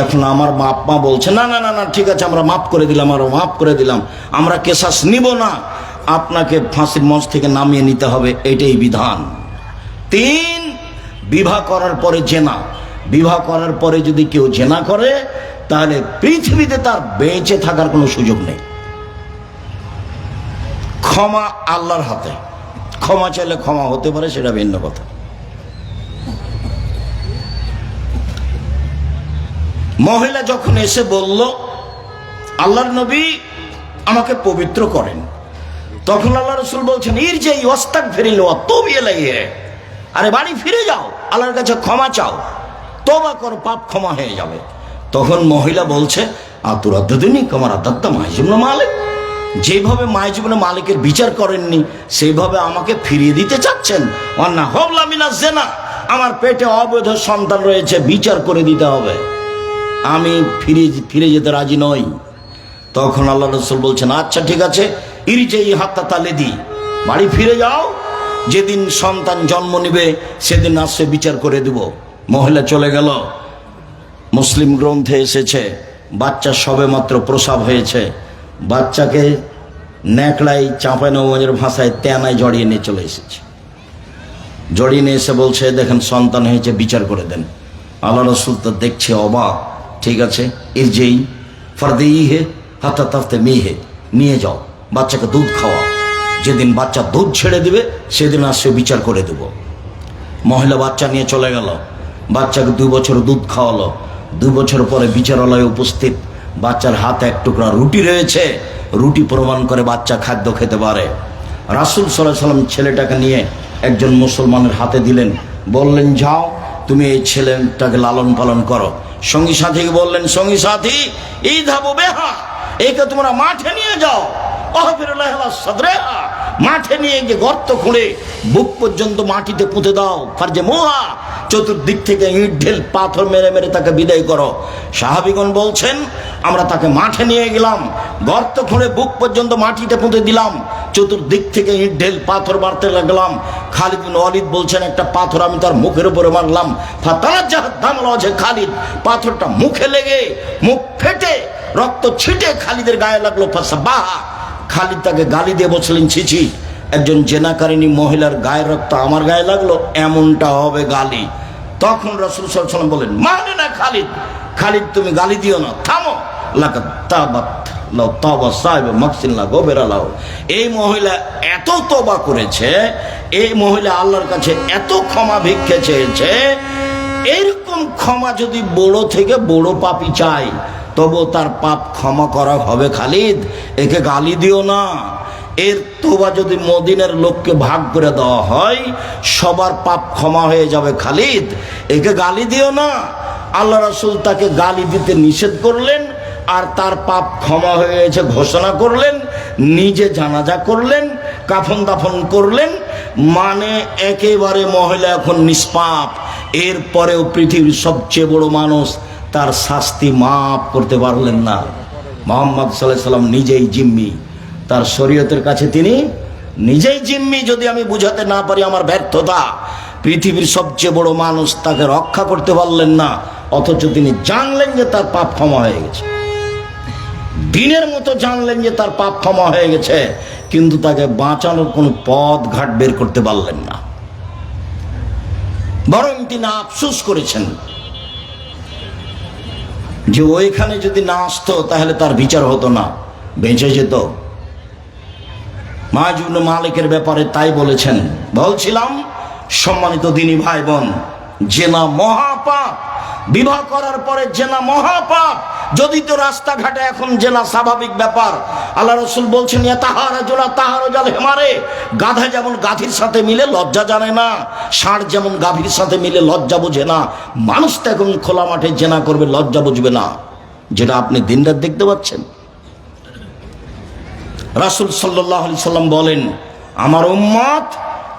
এখন আমার বাপ মা বলছে না না না না ঠিক আছে আমরা মাফ করে দিলাম, আমরা মাফ করে দিলাম, আমরা কেসাস নিব না, আপনাকে ফাঁসির মঞ্চ থেকে নামিয়ে নিতে হবে, এটাই বিধান। 3, বিবাহ করার পরে জেনা। বিবাহ করার পরে যদি কেউ জেনা করে তাহলে পৃথিবীতে তার বেঁচে থাকার কোনো সুযোগ নেই। ক্ষমা আল্লাহর হাতে, ক্ষমা চাইলে ক্ষমা হতে পারে, সেটা ভিন্ন কথা। মহিলা যখন এসে বলল আল্লাহর নবী আমাকে পবিত্র করেন, তখন আল্লাহ রাসূল বলছেন ইরজি ওয়াস্তাগফিরিল্লাহ ওয়া তুব ইলাইহি, আরে বাড়ি ফিরে যাও, আল্লাহর কাছে ক্ষমা চাও, তওবা করো, পাপ ক্ষমা হয়ে যাবে। তখন মহিলা বলছে, আতুরাদ্দুনি কামার আদাত্তা মাইজুবনে মালিক, যেভাবে মাইজুবনে মালিকের বিচার করেননি সেইভাবে আমাকে ফিরিয়ে দিতে চাচ্ছেন। অন্না হবলা মিনা জেনা, আমার পেটে অবৈধ সন্তান রয়েছে, বিচার করে দিতে হবে, আমি ফিরে যেতে রাজি নই। তখন আল্লাহ রাসূল বলছেন, আচ্ছা ঠিক আছে, ইরজিই হাত্তা তালিদি, বাড়ি ফিরে যাও, যেদিন সন্তান জন্ম নেবে সেদিন আসছে বিচার করে দেব। মহিলা চলে গেল। মুসলিম গ্রন্থে এসেছে, বাচ্চা সবে মাত্র প্রসব হয়েছে, বাচ্চাকে ন্যাকড়াই চাঁপাইনবাবগঞ্জের ভাষায় তেনায় জড়িয়ে নিয়ে চলে এসেছে। জড়িয়ে নিয়ে এসে বলছে, দেখেন সন্তান হয়েছে, বিচার করে দেন। আল্লাহ রাসূল তো দেখছে অবাক, ঠিক আছে, ইরজিই ফারদিই হে হাত্তা তাফতে মি হে, নিয়ে যাও, বাচ্চাকে দুধ খাওয়া, যেদিন বাচ্চা দুধ ছেড়ে দিবে সেদিন আসছে বিচার করে দেব। মহিলা বাচ্চা নিয়ে চলে গেল, বাচ্চাকে 2 বছর দুধ খাওয়ালো। 2 বছর পরে বিচারালয়ে উপস্থিত, বাচ্চার হাতে এক টুকরা রুটি রয়েছে, রুটি প্রমাণ করে বাচ্চা খাদ্য খেতে পারে। রাসূল সাল্লাল্লাহু আলাইহি ওয়াসাল্লাম ছেলেটাকে নিয়ে একজন মুসলমানের হাতে দিলেন, বললেন, যাও তুমি এই ছেলেটাকে লালন পালন করো। সঙ্গী সাথীকে বললেন, সঙ্গী সাথী ইযহাবু বিহা, একে তোমরা মাঠে নিয়ে যাও, মাঠে নিয়ে গিয়ে গর্ত খুঁড়ে বুক পর্যন্ত মাটিতে পুঁতে দাও, ফারজে মোহা, চতুর্দিক থেকে ইট ঢেল পাথর মেরে মেরে তাকে বিদায় করো। সাহাবীগণ বলছেন, আমরা তাকে মাঠে নিয়ে গেলাম, গর্ত খুঁড়ে বুক পর্যন্ত মাটিতে পুঁতে দিলাম, চতুর্দিক থেকে ইট ঢেল পাথর মারতে লাগলাম। খালিদ বিন ওয়ালিদ বলছেন, একটা পাথর আমি তার মুখের উপরে মারলাম, খালিদ, পাথরটা মুখে লেগে মুখ ফেটে রক্ত ছিটে খালিদের গায়ে লাগলো। খালিদ তাকে গালি দিয়ে বলছিলেন, ছিছি, একজন জেনাকারিনী মহিলার গায়ের রক্ত আমার গায়ে লাগলো, এমনটা হবে গালি। তখন রাসূল সাল্লাল্লাহু আলাইহি ওয়াসাল্লাম বলেন, মানে না খালিদ, খালিদ তুমি গালি দিও না, থামো, লাকাত তাবাত লাউ তাওবা সাহেব মাকসিল্লা গোবেরালাহ। এই মহিলা এত তওবা করেছে, এই মহিলা আল্লাহর কাছে এত ক্ষমা ভিক্ষে চেয়েছে, এরকম ক্ষমা যদি বড় থেকে বড় পাপী চাই তবু তার পাপ ক্ষমা করা হবে। খালিদ, একে গালি দিও না, এর তোবা যদি মদিনার লোককে ভাগ করে দেওয়া হয় সবার পাপ ক্ষমা হয়ে যাবে। খালিদ, একে গালি দিও না। আল্লাহ রাসূল তাকে গালি দিতে নিষেধ করলেন, আর তার পাপ ক্ষমা হয়ে গেছে ঘোষণা করলেন, নিজে জানাজা করলেন, কাফন দাফন করলেন, মানে একেবারে মহিলা এখন নিষ্পাপ। এরপরেও পৃথিবীর সবচেয়ে বড় মানুষ তার শাস্তি মাফ করতে পারলেন না। মুহাম্মদ সাল্লাল্লাহু আলাইহি ওয়াসাল্লাম নিজেই জিম্মি, তার শরীয়তের কাছে তিনি নিজেই জিম্মি। যদি আমি বুঝাতে না পারি আমার ব্যর্থতা। পৃথিবীর সবচেয়ে বড় মানুষ তাকে রক্ষা করতে পারলেন না, অথচ তিনি জানলেন যে তার পাপ ক্ষমা হয়ে গেছে, দিনের মতো জানলেন যে তার পাপ ক্ষমা হয়ে গেছে, কিন্তু তাকে বাঁচানোর কোনো পথ ঘাট বের করতে পারলেন না। বরং তিনি আফসোস করেছেন যে ওইখানে যদি না আসতো তাহলে তার বিচার হতো না, বেঁচে যেত। মাইজুবনে মালিকের ব্যাপারে তাই বলেছেন, বলছিলাম সম্মানিত দিনী ভাই বোন, জেনা মহাপাপ, বিবাহ করার পরে জেনা মহাপাপ। যদি তো রাস্তাঘাটে এখন জেনা স্বাভাবিক ব্যাপার, আল্লাহ রাসূল বলছেন, তাহারজাল হেমারে, গাধা যেমন গাধীর সাথে মিলে লজ্জা জানে না, ষাঁড় যেমন গাভীর সাথে মিলে লজ্জা বোঝে না, মানুষ তো এখন খোলা মাঠে জেনা করবে, লজ্জা বুঝবে না, যেটা আপনি দিনরাত দেখতে পাচ্ছেন। রাসূল সাল্লাল্লাহু আলাইহি সাল্লাম বলেন, আমার উম্মত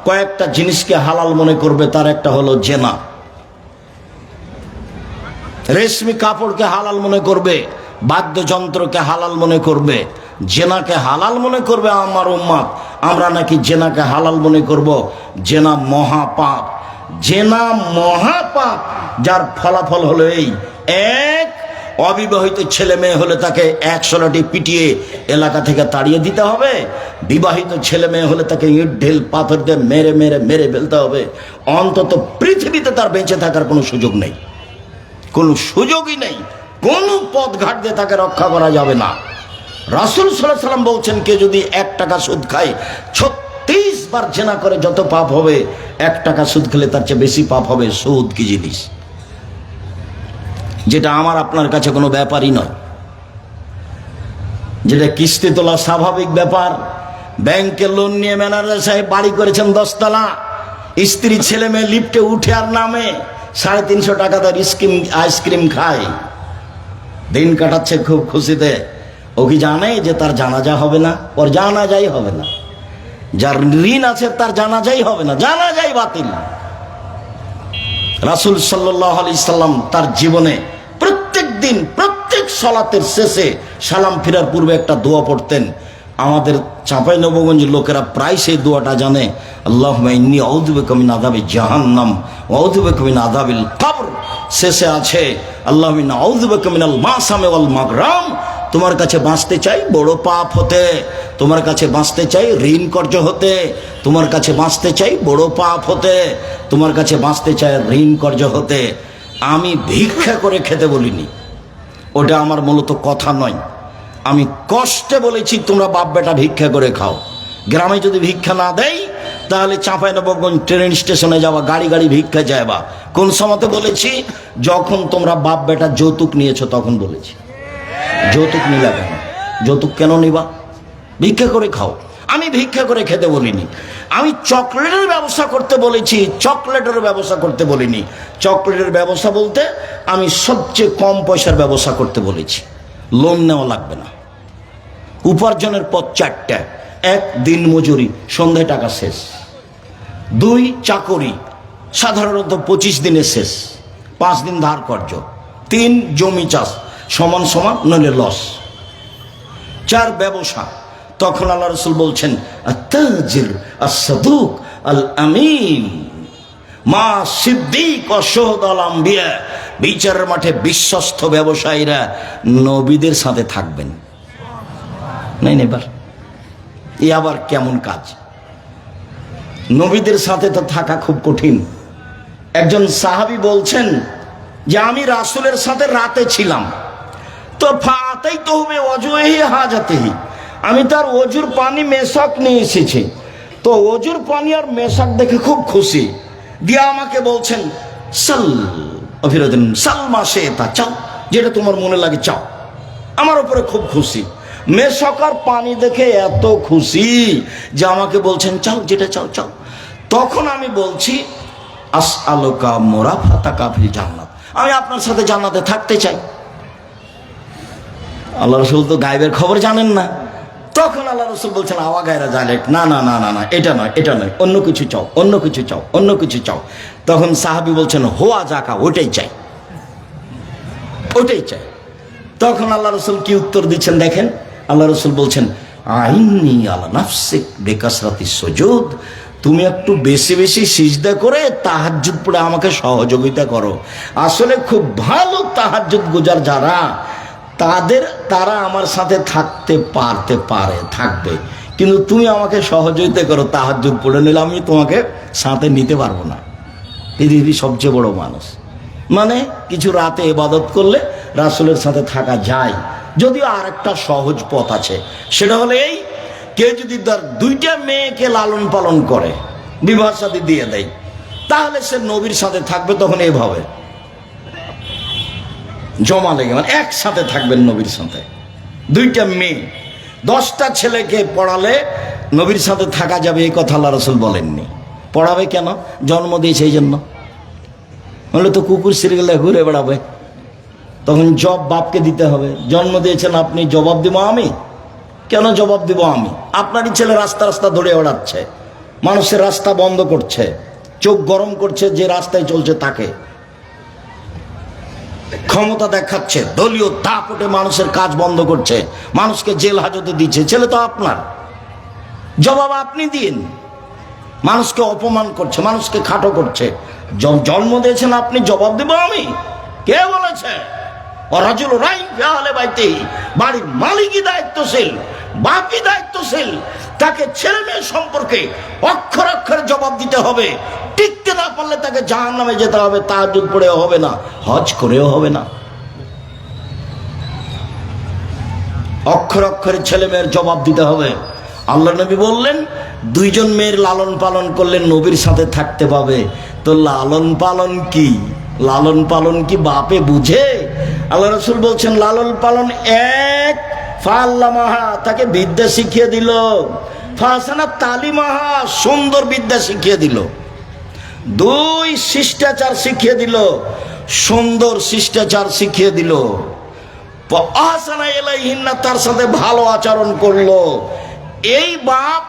কয়েকটা জিনিসকে হালাল মনে করবে, তার একটা হলো জেনা। রেশমি কাপড়কে হালাল মনে করবে, বাদ্যযন্ত্রকে হালাল মনে করবে, জেনাকে হালাল মনে করবে আমার উম্মত। আমরা নাকি জেনাকে হালাল মনে করব? জেনা মহাপাপ, জেনা মহাপাপ, যার ফলাফল হলো এই, এক, অবিবাহিত ছেলে মেয়ে হলে তাকে 100 লাঠি পিটিয়ে এলাকা থেকে তাড়িয়ে দিতে হবে, বিবাহিত ছেলে মেয়ে হলে তাকে ইট ঢেল পাথর দিয়ে মেরে মেরে মেরে ফেলতে হবে, অন্তত পৃথিবীতে তার বেঁচে থাকার কোনো সুযোগ নেই, কোনো সুযোগই নেই, কোনো পথ ঘাট দিয়ে তাকে রক্ষা করা যাবে না। রাসূল সাল্লাল্লাহু আলাইহি সাল্লাম বলছেন, কে যদি 1 টাকা সুদ খায় 36 বার জেনা করে যত পাপ হবে, 1 টাকা সুদ খেলে তার চেয়ে বেশি পাপ হবে। সুদ কি জিনিস, যেটা আমার আপনার কাছে কোনো ব্যাপারই নয়, যেটা কিস্তি তোলা স্বাভাবিক ব্যাপার। ব্যাংকে লোন নিয়ে ম্যানেজার সাহেব বাড়ি করেছেন 10 তলা, স্ত্রী ছেলে মেয়ে লিফটে উঠে আর নামে, 350 টাকা তার আইসক্রিম খায়, দিন কাটাচ্ছে খুব খুশিতে। ও কি জানে যে তার জানাজা হবে না? ওর জানাজাই হবে না। যার ঋণ আছে তার জানাজাই হবে না, জানাজাই বাতিল। রাসূল সাল্লাল্লাহু আলাইহি সাল্লাম তার জীবনে প্রত্যেক দিন প্রত্যেক সালাতের শেষে সালাম ফিরার পূর্বে একটা দোয়া পড়তেন। আমাদের চাঁপাইনবাবগঞ্জের লোকেরা প্রায় সেই দোয়াটা জানে, আল্লাহুম্মা ইন্নী আউযু বিকা মিন আযাবি জাহান্নাম ওয়া আউযু বিকা মিন আযাবিল কবর। শেষে আছে আল্লাহুম্মা ইন্নী আউযু বিকা মিনাল মাসামি ওয়াল মাগরাম। তোমার কাছে বাঁচতে চাই বড় পাপ হতে, তোমার কাছে বাঁচতে চাই ঋণ কর্য হতে, তোমার কাছে বাঁচতে চাই বড় পাপ হতে, তোমার কাছে বাঁচতে চাই ঋণ কর্য হতে। আমি ভিক্ষা করে খেতে বলিনি, ওটা আমার মূলত কথা নয়। আমি কষ্টে বলেছি তোমরা বাপ বেটা ভিক্ষা করে খাও। গ্রামে যদি ভিক্ষা না দেয় তাহলে চাঁপাইনবাবগঞ্জ ট্রেন স্টেশনে যাওয়া, গাড়ি গাড়ি ভিক্ষা যাবা। কোন সময়তে বলেছি? যখন তোমরা বাপ বেটা যৌতুক নিয়েছো তখন বলেছি। যৌতুক নিলা কেন? যৌতুক কেন নিবা? ভিক্ষা করে খাও। আমি ভিক্ষা করে খেতে বলিনি। আমি চকলেটের ব্যবসা করতে বলেছি, চকলেটের ব্যবসা করতে বলিনি। চকলেটের ব্যবসা বলতে আমি সবচেয়ে কম পয়সার ব্যবসা করতে বলেছি। লোন নেওয়া লাগবে না। উপার্জনের পথ 4টা। 1 দিন মজুরি, সন্ধ্যায় টাকা শেষ। 2 চাকরি, সাধারণত 25 দিনে শেষ, 5 দিন ধার কর্য। 3 জমি চাষ, সমান সমান নইলে লস। 4 ব্যবসা। তখন আল্লাহ রাসূল বলছেন আত-তাজির আস-সাদুক আল-আমিন মা সিদ্দিক ও শুহাদাল আম্বিয়া। বিচারের মাঠে বিশ্বস্ত ব্যবসায়ীরা নবীদের সাথে থাকবেন। নাই এবার এ আবার কেমন কাজ? নবীদের সাথে তো থাকা খুব কঠিন। একজন সাহাবী বলছেন যে আমি রাসূলের সাথে রাতে ছিলাম, তো ফাতাই তো হবে ওয়াজুহি হাজাতিহি, আমি তার ওজুর পানি মেশাক নিয়ে এসেছি। তো ওজুর পানি আর মেশাক দেখে খুব খুশি, দিয়া আমাকে বলছেন সাল অভিরদিন সালমা শেতা, চাও যেটা তোমার মনে লাগে চাও। আমার উপরে খুব খুশি। মেশাক আর পানি দেখে এত খুশি যে আমাকে বলছেন চাও যেটা চাও চাও। তখন আমি বলছি আসআলুকা মুরাফাতাকা ফিল জান্নাত, আমি আপনার সাথে জান্নাতে থাকতে চাই। আল্লাহ রাসূল তো গায়েবের খবর জানেন না। তখন আল্লাহ রাসূল বলছেন আওয়া গায়রা জালেক, না না না না না, এটা নয় এটা নয়, অন্য কিছু চাও, অন্য কিছু চাও, অন্য কিছু চাও। তখন সাহাবী বলছেন হোয়া জাকা, ওটাই চাই, ওটাই চাই। তখন আল্লাহ রাসূল কি উত্তর দিচ্ছেন দেখেন। আল্লাহ রাসূল বলছেন আইন্নী আলা নাফসিক বিকাসরাতিস সুজুদ, তুমি একটু বেশি বেশি সিজদা করে তাহাজ্জুদ পড়ে আমাকে সহযোগিতা করো। আসলে খুব ভালো তাহাজ্জুদ গুজার যারা, তারা আমার সাথে থাকতে পারে, থাকবে। কিন্তু তুমি আমাকে সহযোগিতা করো তাহাজ্জুদ পড়ে, নিলে আমি তোমাকে সাথে নিতে পারবো না। পৃথিবীর সবচেয়ে বড় মানুষ। মানে কিছু রাতে ইবাদত করলে রাসূলের সাথে থাকা যায়। যদিও আর একটা সহজ পথ আছে, সেটা হলো এই, কেউ যদি তার 2টা মেয়েকে লালন পালন করে, বিবাহ শাদী দিয়ে দেয়, তাহলে সে নবীর সাথে থাকবে। তখন এইভাবে জমা লেগে, মানে একসাথে থাকবেন নবীর সাথে। 2টা মেয়ে 10টা ছেলেকে পড়ালে নবীর সাথে থাকা যাবে, এই কথা আল্লাহ রাসূল বলেননি। পড়াবে কেন? জন্ম দিয়েছে এই জন্য। বলে তো কুকুর সিরিয়ালে ঘুরে বেড়াবে, তখন জব বাপকে দিতে হবে। জন্ম দিয়েছেন আপনি, জবাব দিব আমি? কেন জবাব দিব আমি? আপনারই ছেলে রাস্তা রাস্তা ধরে ওড়াচ্ছে, মানুষের রাস্তা বন্ধ করছে, চোখ গরম করছে যে রাস্তায় চলছে তাকে, ক্ষমতা দেখাচ্ছে, দলীয় দাপটে মানুষের কাজ বন্ধ করছে, মানুষকে জেল হাজতে দিচ্ছে। ছেলে তো আপনার, জবাব আপনি দিন। মানুষকে অপমান করছে, মানুষকে খাটো করছে, জন্ম দিয়েছেন আপনি, জবাব দেব আমি? কে বলেছে? রাজুল রাইন ফি আহলি বাইতি, বাড়ির মালিকই দায়িত্বশীল, বাপই দায়িত্বশীল। তাকে ছেলে মেয়ে সম্পর্কে অক্ষর অক্ষরে জবাব দিতে হবে। টিকতে না পারলে তাকে জাহান্নামে যেতে হবে, তাহাজ্জুদ পড়েও হবে না, হজ করেও হবে না। অক্ষর অক্ষরে ছেলে মেয়ের জবাব দিতে হবে। আল্লাহ নবী বললেন 2জন মেয়ের লালন পালন করলে নবীর সাথে থাকতে পাবে। তো লালন পালন কি? লালন পালন কি বাপে বুঝে? আল্লাহ রাসূল বলছেন লালন পালন 1, ফাল্লামাহা, তাকে বিদ্যা শিখিয়ে দিল, ফাসানা তালিমাহা, সুন্দর বিদ্যা শিখিয়ে দিল। দুই, শিষ্টাচার শিখিয়ে দিল, সুন্দর শিষ্টাচার শিখিয়ে দিল। আহসানা ইলাইহিন্না, তার সাথে ভালো আচরণ করলো। এই বাপ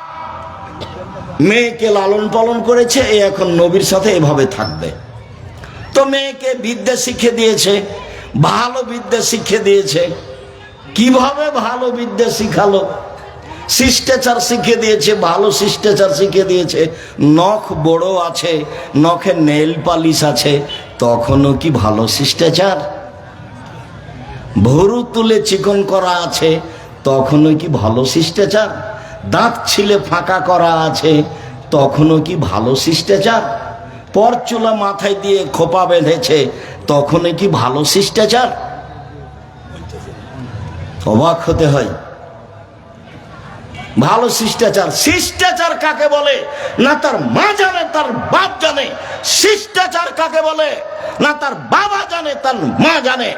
মেয়েকে লালন পালন করেছে, এই এখন নবীর সাথে এভাবে থাকবে। তো মেয়েকে বিদ্যা শিখিয়ে দিয়েছে, ভালো বিদ্যা শিখিয়ে দিয়েছে। কিভাবে ভালো বিদ্যা শিখালো? শিষ্টাচার শিখিয়ে দিয়েছে, ভালো শিষ্টাচার শিখিয়ে দিয়েছে। নখ বড় আছে, নখে নেল পালিশ আছে, তখনও কি ভালো শিষ্টাচার? ভরু তুলে চিকন করা আছে, তখনও কি ভালো শিষ্টাচার? দাঁত ছিলে ফাঁকা করা আছে, তখনও কি ভালো শিষ্টাচার? পরচুলা মাথায় দিয়ে খোপা বেঁধেছে, তখনও কি ভালো শিষ্টাচার? অবাক হতে হয়। ভালো শিষ্টাচার, শিষ্টাচার কাকে বলে না তার মা জানে, তার বাপ জানে। শিষ্টাচার কাকে বলে না তার বাবা জানে, তার মা জানে।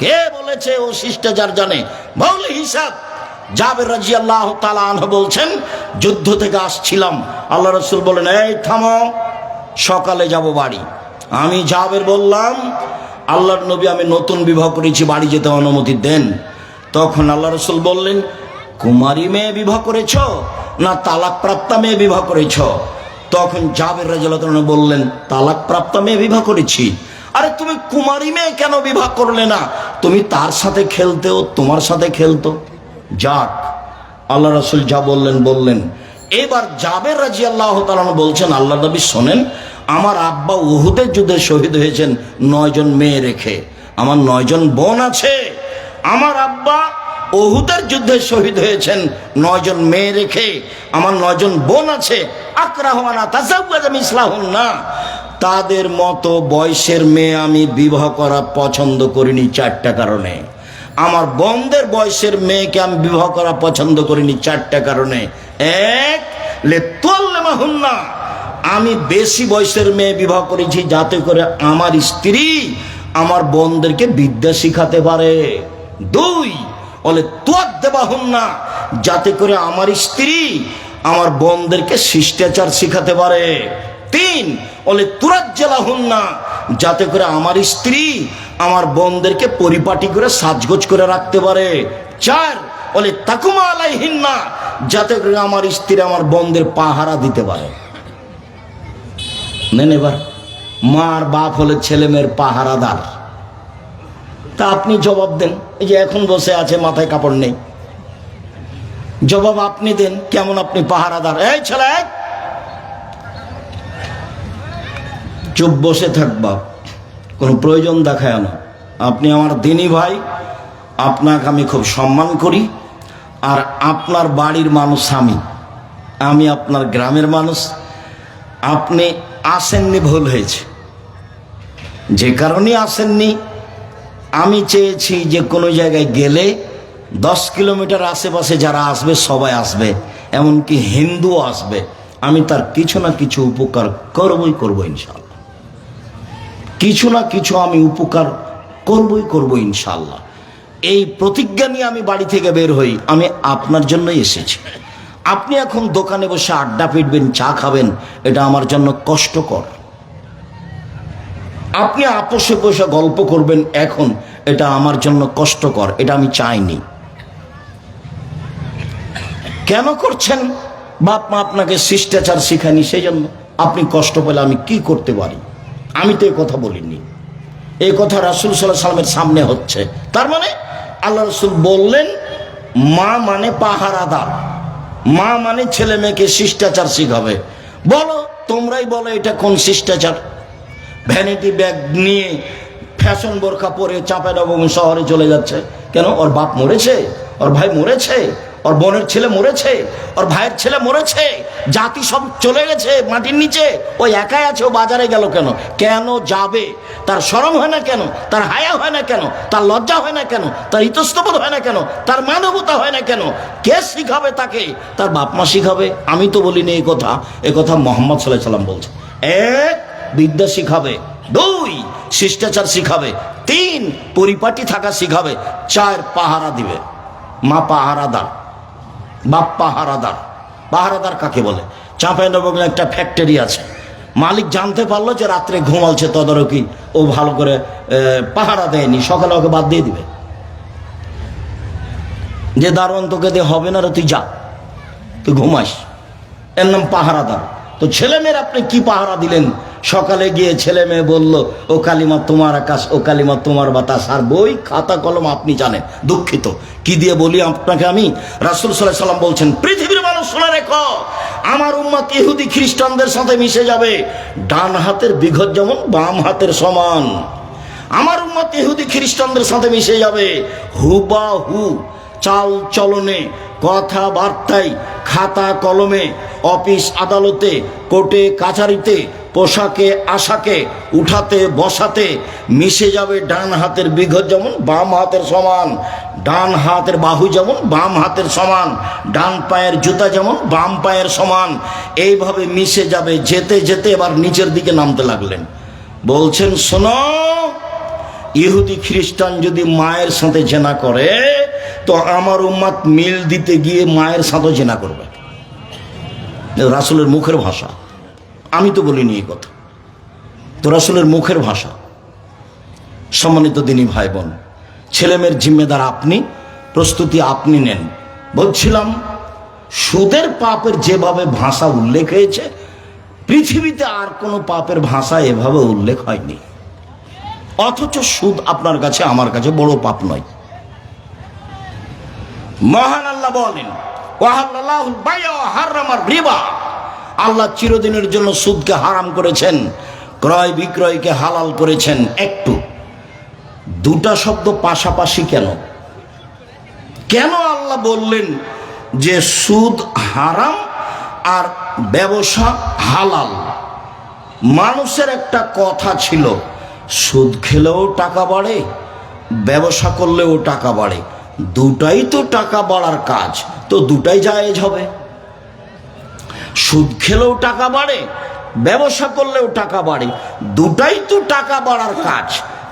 কে বলেছে ও শিষ্টাচার জানে? মৌলি হিসাব জাবের রাদিয়াল্লাহু তাআলা আনহু বলছেন, যুদ্ধ থেকে আসছিলাম, আল্লাহ রাসূল বলেন, এই থামো, সকালে যাব বাড়ি। আমি জাবের বললাম, আল্লাহর নবী, আমি নতুন বিবাহ করেছি, বাড়ি যেতে অনুমতি দেন। তখন আল্লাহ রাসূল বললেন, কুমারী মেয়ে বিবাহ করেছ না তালাক প্রাপ্তা মেয়ে বিবাহ করেছ? তখন জাবের রাদিয়াল্লাহু তাআলা বললেন, তালাক প্রাপ্তা মেয়ে বিবাহ করেছি। আরে তুমি কুমারী মেয়ে কেন বিবাহ করলে না? তুমি তার সাথে খেলতেও, তোমার সাথে খেলতো। যাক, আল্লাহ রাসূল যা বললেন বললেন। এবার জাবের রাদিয়াল্লাহু তাআলা বলছেন, আল্লাহ নবী শোনেন, আমার আব্বা উহুদের যুদ্ধে শহীদ হয়েছেন 9 জন মেয়ে রেখে। আমার 9 জন বোন আছে। আমার আব্বা উহুদের যুদ্ধে শহীদ হয়েছেন 9 জন মেয়ে রেখে। আমার 9 জন বোন আছে। আকরাহু আন আতাযাওয়াজা মিসলাহুন্না, তাদের মতো বয়সের মেয়ে আমি বিবাহ করা পছন্দ করিনি 4টা কারণে। আমার বোনদের বয়সের মেয়েকে আমি বিবাহ করা পছন্দ করিনি 4টা কারণে। এক, লিতুল্লামাহুন্না, আমি বেশি বয়সের মেয়ে বিবাহ করেছি যাতে করে আমার স্ত্রী আমার বোনদেরকে বিদ্যা শিখাতে পারে। 2, বলে তুয়াদ্দাবাহুন্না, যাতে করে আমার স্ত্রী আমার বোনদেরকে শিষ্টাচার শিখাতে পারে। 3, বলে তুরাজ্জালাহুন্না, যাতে করে আমার স্ত্রী আমার বোনদেরকে পরিপাটি করে সাজগোজ করে রাখতে পারে। 4, বলে তাকুমা আলাইহিন্না, যাতে করে আমার স্ত্রী আমার বোনদের পাহারা দিতে পারে। নেন এবার, মার বাপ হলে ছেলে মেয়ের পাহারাদার। তা আপনি জবাব দেন। এই যে এখন বসে আছে, মাথায় কাপড় নেই, জবাব আপনি দেন, কেমন আপনি পাহারাদার? এই ছেলে, চুপ বসে থাকবা, কোনো প্রয়োজন দেখায় না। আপনি আমার দিনী ভাই, আপনাকে আমি খুব সম্মান করি, আর আপনার বাড়ির মানুষ আমি আপনার গ্রামের মানুষ। আপনি আসেননি, ভুল হয়েছে। যে কারণে আসেননি, আমি চেয়েছি যে কোনো জায়গায় গেলে 10 কিলোমিটার আশেপাশে যারা আসবে সবাই আসবে, এমনকি হিন্দুও আসবে। আমি তার কিছু না কিছু উপকার করবো ইনশাল্লাহ। কিছু না কিছু আমি উপকার করবই ইনশাল্লাহ। এই প্রতিজ্ঞা নিয়ে আমি বাড়ি থেকে বের হই। আমি আপনার জন্যই এসেছি। আপনি এখন দোকানে বসে আড্ডা পিটবেন, চা খাবেন, এটা আমার জন্য কষ্টকর। আপনি আপোষে বসে গল্প করবেন এখন, এটা আমার জন্য কষ্টকর, এটা আমি চাইনি। কেন করছেন? বাপ মা আপনাকে শিষ্টাচার শিখায়নি, সেই জন্য আপনি কষ্ট পেলে আমি কি করতে পারি? আমি তো এই কথা বলিনি, এই কথা রাসূল সাল্লাল্লাহু আলাইহি ওয়াসাল্লামের সামনে হচ্ছে। তার মানে আল্লাহ রাসূল বললেন, মা মানে পাহারাদার, মা মানে ছেলে মেয়েকে শিষ্টাচার শিখাবে। বলো, তোমরাই বলো, এটা কোন শিষ্টাচার? ভ্যানিটি ব্যাগ নিয়ে ফ্যাশন বোরখা পরে চাঁপাইনবাবগঞ্জ শহরে চলে যাচ্ছে কেন? ওর বাপ মরেছে, ওর ভাই মরেছে, ওর বোনের ছেলে মরেছে, ওর ভাইয়ের ছেলে মরেছে, জাতি সব চলে গেছে মাটির নিচে, ওই একাই আছে। ও বাজারে গেল কেন? কেন যাবে? তার শরম হয় না কেন? তার হায়া হয় না কেন? তার লজ্জা হয় না কেন? তার ইতস্তবোধ হয় না কেন? তার মানবতা হয় না কেন? কে শিখাবে তাকে? তার বাপ মা শিখাবে। আমি তো বলিনি এই কথা, এ কথা মুহাম্মদ সাল্লাল্লাহু আলাইহি ওয়াসাল্লাম বলছে। 1, বিদ্যা শিখাবে। 2, শিষ্টাচার শিখাবে। 3, পরিপাটি থাকা শিখাবে। 4, পাহারা দিবে। মা পাহারাদার, বাপ পাহারাদার। পাহারাদার কাকে বলে? চাঁপাইনবাবগঞ্জে একটা ফ্যাক্টরি আছে, মালিক জানতে পারলো যে রাত্রে ঘুমালছে, তদারকি ও ভালো করে পাহারা দেয়নি, সকালে ওকে বাদ দিয়ে দিবে, যে দারোয়ান তোকে দিয়ে হবে না রে, তুই যা, তুই ঘুমাস, এর নাম পাহারাদার। তো ছেলে মেয়ের আপনি কি পাহারা দিলেন? সকালে গিয়ে ছেলে মেয়ে বললো ও কালিমা তোমার আকাশ, ও কালিমা তোমার বাতাস, আর বই খাতা কলম আপনি জানেন। দুঃখিত, কি দিয়ে বলি আপনাকে আমি? রাসূল সাল্লাল্লাহু আলাইহি ওয়াসাল্লাম বলছেন, পৃথিবীর মানুষ শুনে রেখো, আমার উম্মত ইহুদি খ্রিস্টানদের সাথে মিশে যাবে, ডান হাতের বিঘত যেমন বাম হাতের সমান। আমার উম্মত ইহুদি খ্রিস্টানদের সাথে মিশে যাবে, হুবাহু চাল চলনে, কথাবার্তায়, খাতা কলমে, অফিস আদালতে, কোর্টে কাছারিতে, পোশাকে আশাকে, উঠাতে বসাতে মিশে যাবে। ডান হাতের বিঘত যেমন বাম হাতের সমান, ডান হাতের বাহু যেমন বাম হাতের সমান, ডান পায়ের জুতা যেমন বাম পায়ের সমান, এইভাবে মিশে যাবে। যেতে যেতে এবার নিচের দিকে নামতে লাগলেন, বলছেন শোনো, ইহুদি খ্রিস্টান যদি মায়ের সাথে জেনা করে তো আমার উম্মত মিল দিতে গিয়ে মায়ের সাথে জেনা করবে। রাসূলের মুখের ভাষা, আমি তো বলিনি এই কথা, তো রাসূলের মুখের ভাষা। সম্মানিত দিনী ভাই বোন, ছেলেমেয়ের জিম্মেদার আপনি, প্রস্তুতি আপনি নেন। বলছিলাম সুদের পাপের যেভাবে ভাষা উল্লেখ হয়েছে, পৃথিবীতে আর কোনো পাপের ভাষা এভাবে উল্লেখ হয়নি। অথচ সুদ আপনার কাছে আমার কাছে বড় পাপ নয়। মহান আল্লাহ বলেন, ওয়াহাল্লাল্লাহুল বাই'a ওয়া হাররামার রিবা, আল্লাহ চিরদিনের জন্য সুদকে হারাম করেছেন, ক্রয় বিক্রয়কে হালাল করেছেন। একটু দুটা শব্দ পাশাপাশি কেন? কেন আল্লাহ বললেন যে সুদ হারাম আর ব্যবসা হালাল? মানুষের একটা কথা ছিল, সুদ খেলেও টাকা বাড়ে, ব্যবসা করলেও টাকা বাড়ে, দুটাই তো টাকা বাড়ার কাজ, তো দুটাই জায়েজ হবে। সুদ খেলেও টাকা বাড়ে, ব্যবসা করলেও টাকা বাড়ে, দুটাই তো টাকা বাড়ার কাজ,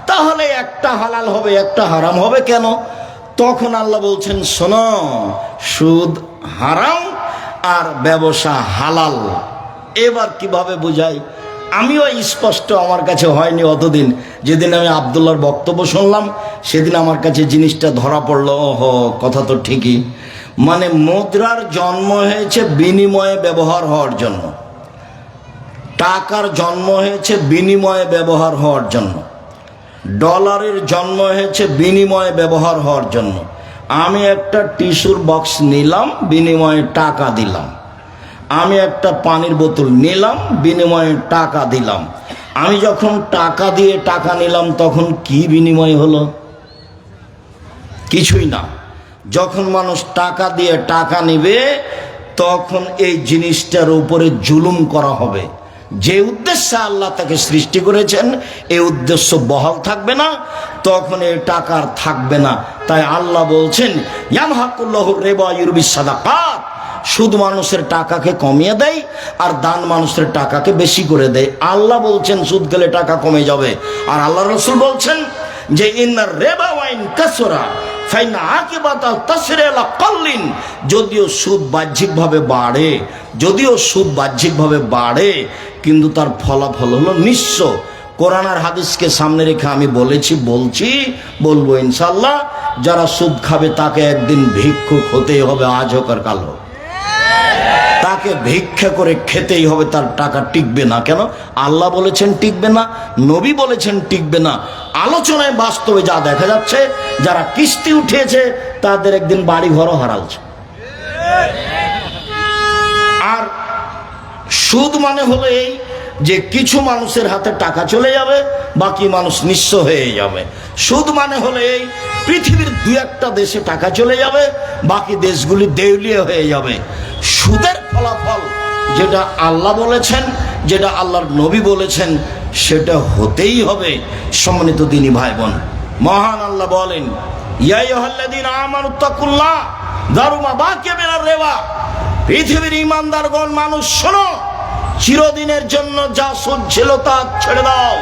তাহলে একটা হালাল হবে একটা হারাম হবে কেন? তখন আল্লাহ বলছেন, শোনো, সুদ হারাম আর ব্যবসা হালাল। এবার কিভাবে বুঝাই? আমিও স্পষ্ট আমার কাছে হয়নি অতদিন। যেদিন আমি আব্দুল্লাহর বক্তব্য শুনলাম সেদিন আমার কাছে জিনিসটা ধরা পড়লো, ওহো, কথা তো ঠিকই। মানে মুদ্রার জন্ম হয়েছে বিনিময়ে ব্যবহার হওয়ার জন্য, টাকার জন্ম হয়েছে বিনিময়ে ব্যবহার হওয়ার জন্য, ডলারের জন্ম হয়েছে বিনিময়ে ব্যবহার হওয়ার জন্য। আমি একটা টিস্যুর বক্স নিলাম, বিনিময়ে টাকা দিলাম। আমি একটা পানির বোতল নিলাম, বিনিময়ে টাকা দিলাম। আমি যখন টাকা দিয়ে টাকা নিলাম তখন কি বিনিময় হলো? কিছুই না। যখন মানুষ টাকা দিয়ে টাকা নেবে তখন এই জিনিসটার উপরে জুলুম করা হবে। যে উদ্দেশ্যে আল্লাহ তাকে সৃষ্টি করেছেন এই উদ্দেশ্য বহাল থাকবে না, তখন এই টাকার থাকবে না। তাই আল্লাহ বলছেন, ইয়ামহাকুল্লাহু রিবা ইউরবিস সাদাকাত, সুদ মানুষের টাকাকে কমিয়ে দেয় আর দান মানুষের টাকাকে বেশি করে দেয়। আল্লাহ বলছেন সুদ খেলে টাকা কমে যাবে, আর আল্লাহ রাসূল বলছেন যে ইন্নার রিবা ওয়াইন কাসরা ফাইন আকিবাতা তাসরিলা কাল্লিন, যদিও সুদ বাহ্যিকভাবে বাড়ে, যদিও সুদ বাহ্যিকভাবে বাড়ে, কিন্তু তার ফলাফল হলো নিঃস্ব। কোরআন আর হাদিসকে সামনে রেখে আমি বলবো ইনশাআল্লাহ, যারা সুদ খাবে তাকে একদিন ভিক্ষুক হতেই হবে, আজ হোক আর কাল হোক। তাকে ভিক্ষা করে খেতেই হবে, তার টাকা টিকবে না। কেন? আল্লাহ বলেছেন টিকবে না, নবী বলেছেন টিকবে না। আলোচনায় বাস্তবে যা দেখা যাচ্ছে, যারা কিস্তি উঠিয়েছে তাদের একদিন বাড়ি ঘরও হারালছে। আর সুদ মানে হলো এই যে কিছু মানুষের হাতে টাকা চলে যাবে, বাকি মানুষ নিঃস্ব হয়ে যাবে। সুদ মানে হলো এই পৃথিবীর দু একটা দেশে টাকা চলে যাবে, বাকি দেশগুলি দেউলিয়া হয়ে যাবে। সুদের ফলাফল যেটা আল্লাহ বলেছেন, যেটা আল্লাহর নবী বলেছেন, সেটা হতেই হবে। সম্মানিত দিনী ভাই বোন, মহান আল্লাহ বলেন, ইয়া আইয়ুহাল্লাযীনা আমানুত্তাকুল্লাহ যারু মা বাকিয়া মিনার রিবা, পৃথিবীর ঈমানদারগণ মানুষ শোনো, চিরদিনের জন্য যা সুদ ছিল তা ছেড়ে দাও।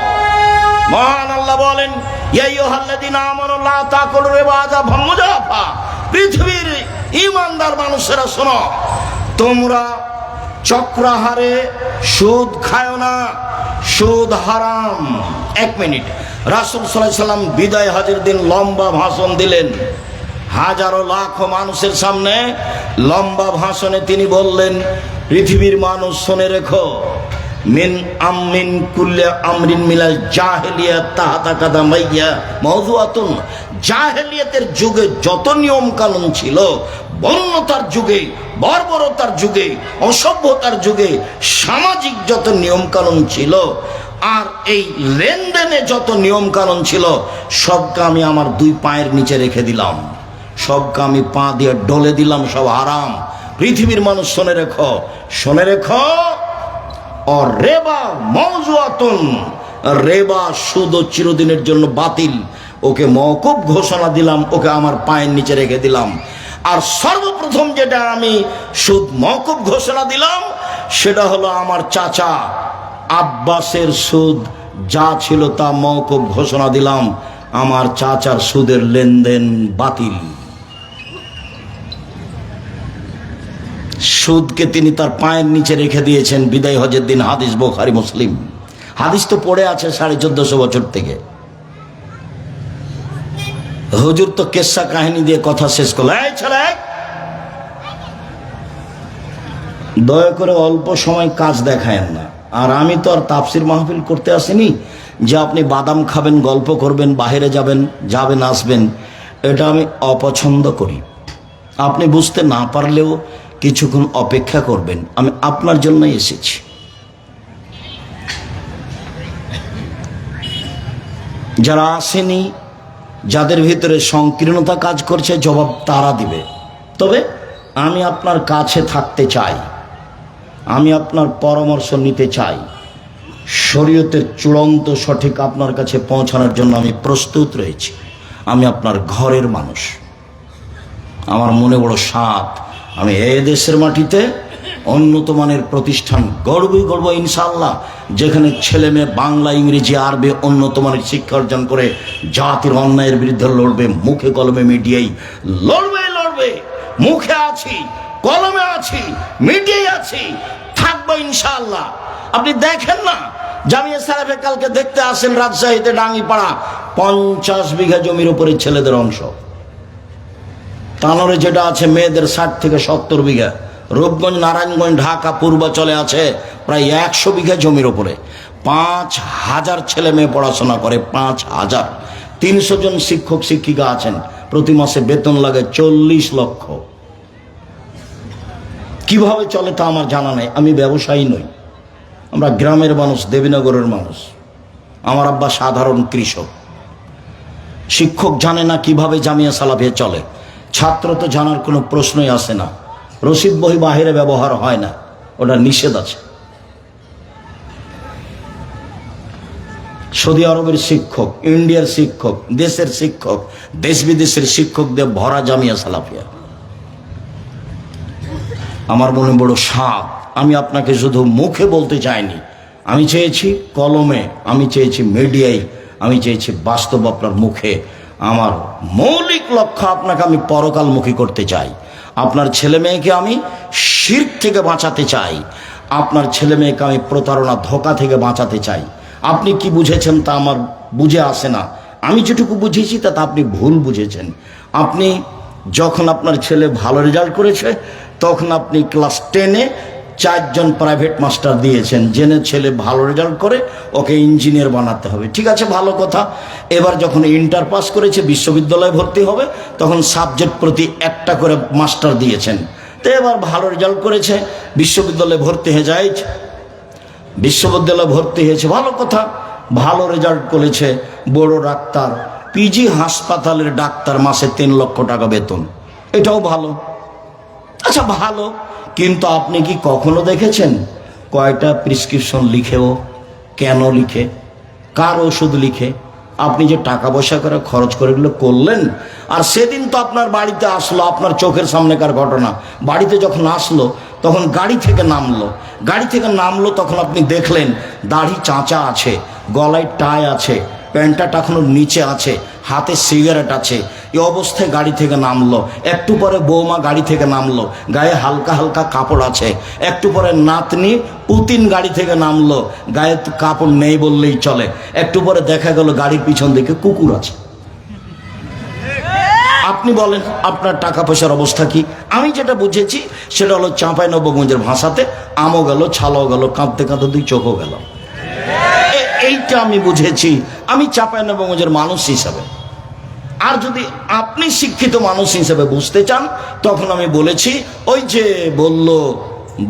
মহান আল্লাহ বলেন, ইয়া আইয়ুহাল্লাযীনা আমানু লা তাকুলু রিবা আযাফাম মুযাফা, পৃথিবীর ঈমানদার মানুষেরা শোনো, তোমরা চক্রাহারে সুদ খায় না, সুদ হারাম। 1 মিনিট। রাসূল সাল্লাল্লাহু আলাইহি সাল্লাম বিদায় হজের দিন লম্বা ভাষণ দিলেন, হাজারো লাখো মানুষের সামনে লম্বা ভাষণে তিনি বললেন, পৃথিবীর মানুষ শুনে রেখো, মিন আমমিন কুল্লে আমরিন মিলাল জাহেলিয়াত তাহাতা কাদামাইয়া মাওযুআতুন। জাহেলিয়াতের যুগে যত নিয়ম কানুন ছিল, বন্যতার যুগে, বর্বরতার যুগে, অসভ্যতার যুগে সামাজিক যত নিয়ম কানুন ছিল, আর এই লেনদেনে যত নিয়ম কানুন ছিল, সবকে আমি আমার 2 পায়ের নিচে রেখে দিলাম, সবকে আমি পা দিয়ে ডলে দিলাম, সব হারাম। পৃথিবীর মানুষ শুনে রেখো, শুনে রেখো, আর রেবা মাওযুআতুন, রেবা সুদ চিরদিনের জন্য বাতিল, ওকে মওকুফ ঘোষণা দিলাম, ওকে আমার পায়ের নিচে রেখে দিলাম। আর সর্বপ্রথম যেটা আমি সুদ মওকুফ ঘোষণা দিলাম, সেটা হলো আমার চাচা আব্বাসের সুদ যা ছিল তা মওকুফ ঘোষণা দিলাম, আমার চাচার সুদের লেনদেন বাতিল। সুদকে তিনি তার পায়ের নিচে রেখে দিয়েছেন বিদায় হজের দিন। হাদিস বুখারী মুসলিম। হাদিস তো পড়ে আছে 1450 বছর থেকে। হুজুর তো কেসা কাহিনী দিয়ে কথা শেষ করলো। এই ছেলে, দয়া করে অল্প সময় কাজ দেখায়েন না। আর আমি তো আর তাফসির মাহফিল করতে আসিনি যে আপনি বাদাম খাবেন, গল্প করবেন, বাইরে যাবেন আসবেন। এটা আমি অপছন্দ করি। আপনি বুঝতে না পারলেও কিছুক্ষণ অপেক্ষা করবেন, আমি আপনার জন্যই এসেছি। যারা আসেনি, যাদের ভিতরে সংকীর্ণতা কাজ করছে, জবাব তারা দিবে। তবে আমি আপনার কাছে থাকতে চাই, আমি আপনার পরামর্শ নিতে চাই, শরীয়তের চূড়ান্ত সঠিক আপনার কাছে পৌঁছানোর জন্য আমি প্রস্তুত রয়েছি। আমি আপনার ঘরের মানুষ। আমার মনে বড় সাধ, আমি এই দেশের মাটিতে উন্নত মানের প্রতিষ্ঠান গড়ব ইনশাআল্লাহ, যেখানে ছেলে মেয়ে বাংলা, ইংরেজি, আরবি উন্নত মানের শিক্ষা অর্জন করে জাতির অন্যায়ের বিরুদ্ধে লড়বে। মুখে কলমে মিডিয়াই লড়বে। মুখে আছি, কলমে আছি, মিডিয়াই আছি, থাকবো ইনশাআল্লাহ। আপনি দেখেন না, জামিয়া সালাফে কালকে দেখতে আসেন রাজশাহীতে ডাঙ্গিপাড়া, 50 বিঘা জমির উপরে ছেলেদের অংশ। তানোরে যেটা আছে মেয়েদের 60 থেকে 70 বিঘা। রূপগঞ্জ, নারায়ণগঞ্জ, ঢাকা, পূর্বাচলে আছে প্রায় 100 বিঘা জমির উপরে। 5000 ছেলে মেয়ে পড়াশোনা করে, 5000। 300 জন শিক্ষক শিক্ষিকা আছেন, প্রতি মাসে বেতন লাগে 40 লক্ষ। কিভাবে চলে তা আমার জানা নেই। আমি ব্যবসায়ী নই, আমরা গ্রামের মানুষ, দেবীনগরের মানুষ। আমার আব্বা সাধারণ কৃষক। শিক্ষক জানে না কিভাবে জামিয়া সালাফিয়া চলে, ছাত্র তো জানার কোনো প্রশ্নই আসে না। রসিদ বই বাহিরে ব্যবহার হয় না, ওটা নিষেধ আছে। সৌদি আরবের শিক্ষক, ইন্ডিয়ার শিক্ষক, দেশের শিক্ষক, দেশ বিদেশের শিক্ষকদের ভরা জামিয়া সালাফিয়া। আমার মনে বড় সাধ। আমি আপনাকে শুধু মুখে বলতে চাইনি, আমি চেয়েছি কলমে, আমি চেয়েছি মিডিয়ায়, আমি চেয়েছি বাস্তব আপনার মুখে। আমার মৌলিক লক্ষ্য, আপনাকে আমি পরকালমুখী করতে চাই। আপনার ছেলে মেয়েকে আমি শিরক থেকে বাঁচাতে চাই, আপনার ছেলে মেয়েকে আমি প্রতারণা, ধোঁকা থেকে বাঁচাতে চাই। আপনি কি বুঝেছেন তা আমার বুঝে আসে না। আমি যেটুকু বুঝেছি তা আপনি ভুল বুঝেছেন। আপনি যখন আপনার ছেলে ভালো রেজাল্ট করেছে, তখন আপনি ক্লাস 10-এ 4 জন প্রাইভেট মাস্টার দিয়েছেন, জেনে ছেলে ভালো রেজাল্ট করে ওকে ইঞ্জিনিয়ার বানাতে হবে। ঠিক আছে, ভালো কথা। এবার যখন ইন্টার পাস করেছে, বিশ্ববিদ্যালয়ে ভর্তি হবে, তখন সাবজেক্ট প্রতি 1টা করে মাস্টার দিয়েছেন। তো এবার ভালো রেজাল্ট করেছে, বিশ্ববিদ্যালয়ে ভর্তি হয়ে যায়, বিশ্ববিদ্যালয়ে ভর্তি হয়েছে, ভালো কথা। ভালো রেজাল্ট করেছে, বড় ডাক্তার, পিজি হাসপাতালের ডাক্তার, মাসে 3 লক্ষ টাকা বেতন, এটাও ভালো। আচ্ছা ভালো, কিন্তু আপনি কি কখনো দেখেছেন কয়টা প্রেসক্রিপশন লিখেও, কেন লিখে, কার ওষুধ লিখে? আপনি যে টাকা পয়সা করে খরচ করে এগুলো করলেন, আর সেদিন তো আপনার বাড়িতে আসলো, আপনার চোখের সামনেকার ঘটনা। বাড়িতে যখন আসলো, তখন গাড়ি থেকে নামলো, তখন আপনি দেখলেন দাড়ি চাঁচা আছে, গলায় টাই আছে, প্যান্টটা এখনো নিচে আছে, হাতে সিগারেট আছে, এই অবস্থায় গাড়ি থেকে নামলো। একটু পরে বৌমা গাড়ি থেকে নামলো, গায়ে হালকা হালকা কাপড় আছে। একটু পরে নাতনি পুতিন গাড়ি থেকে নামলো, গায়ে কাপড় নেই বললেই চলে। একটু পরে দেখা গেল গাড়ির পিছন দিকে কুকুর আছে। আপনি বলেন আপনার টাকা পয়সার অবস্থা কি? আমি যেটা বুঝেছি সেটা হলো চাঁপাইনবাবগঞ্জের ভাষাতে আমও গেল, ছালাও গেল, কাঁদতে কাঁদতে দুই চোখও গেল। এইটা আমি বুঝেছি আমি চাঁপাইনবাবগঞ্জের মানুষ হিসাবে। আর যদি আপনি শিক্ষিত মানুষ হিসেবে বুঝতে চান, তখন আমি বলেছি ওই যে বলল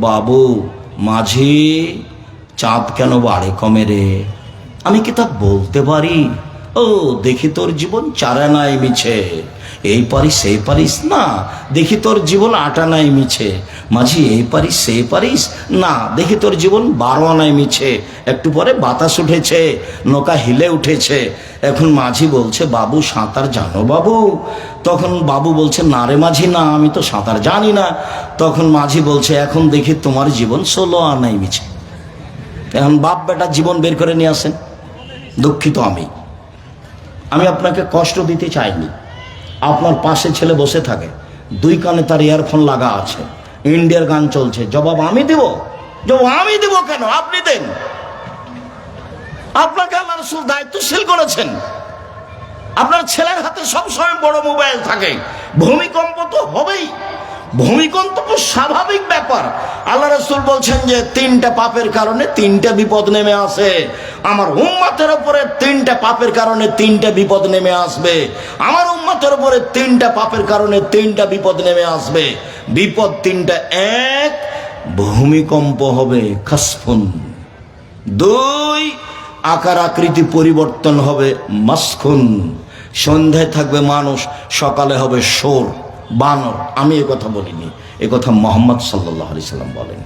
বাবু মাঝি চাঁদ কেন বাড়ে কমে রে, আমি কি তা বলতে পারি? ও দেখি তোর জীবন চারা নাই মিছে, এই পারিস সেই পারিস না, দেখি তোর জীবন আটা নাই মিছে। মাঝি এই পারিস সেই পারিস না, দেখি তোর জীবন 12 আনায় মিছে। একটু পরে বাতাস উঠেছে, নৌকা হিলে উঠেছে। এখন মাঝি বলছে বাবু সাঁতার জানো বাবু? তখন বাবু বলছে না রে মাঝি, না আমি তো সাঁতার জানি না। তখন মাঝি বলছে এখন দেখি তোমার জীবন 16 আনায় মিছে। এখন বাপ বেটা জীবন বের করে নিয়ে আসেন। দুঃখিত আমি আপনাকে কষ্ট দিতে চাইনি। আপনার পাশে ছেলে বসে থাকে, দুই কানে তার ইয়ারফোন লাগা আছে, ইন্ডিয়ার গান চলছে, জবাব আমি দেব? জবাব আমি দেব কেন? আপনি দেন। আপনাকে আল্লাহ রাসূল দায়িত্বশীল করেছেন। আপনার ছেলের হাতে সবসময় বড় মোবাইল থাকে, ভূমিকম্প তো হবেই। ভূমিকম্প তো স্বাভাবিক ব্যাপার। আল্লাহ রাসূল বলছেন যে 3টা পাপের কারণে 3টা বিপদ নেমে আসে। আমার উম্মতের উপরে 3টা পাপের কারণে 3টা বিপদ নেমে আসবে। আমার উম্মতের উপরে 3টা পাপের কারণে 3টা বিপদ নেমে আসবে। বিপদ 3টা। 1, ভূমিকম্প হবে, খাসফুন। 2, আকার আকৃতি পরিবর্তন হবে, মাসখুন। সন্ধ্যায় থাকবে মানুষ, সকালে হবে শোর, বানর। আমি এ কথা বলিনি, এ কথা মুহাম্মদ সাল্লাল্লাহু আলাইহি সাল্লাম বলেন।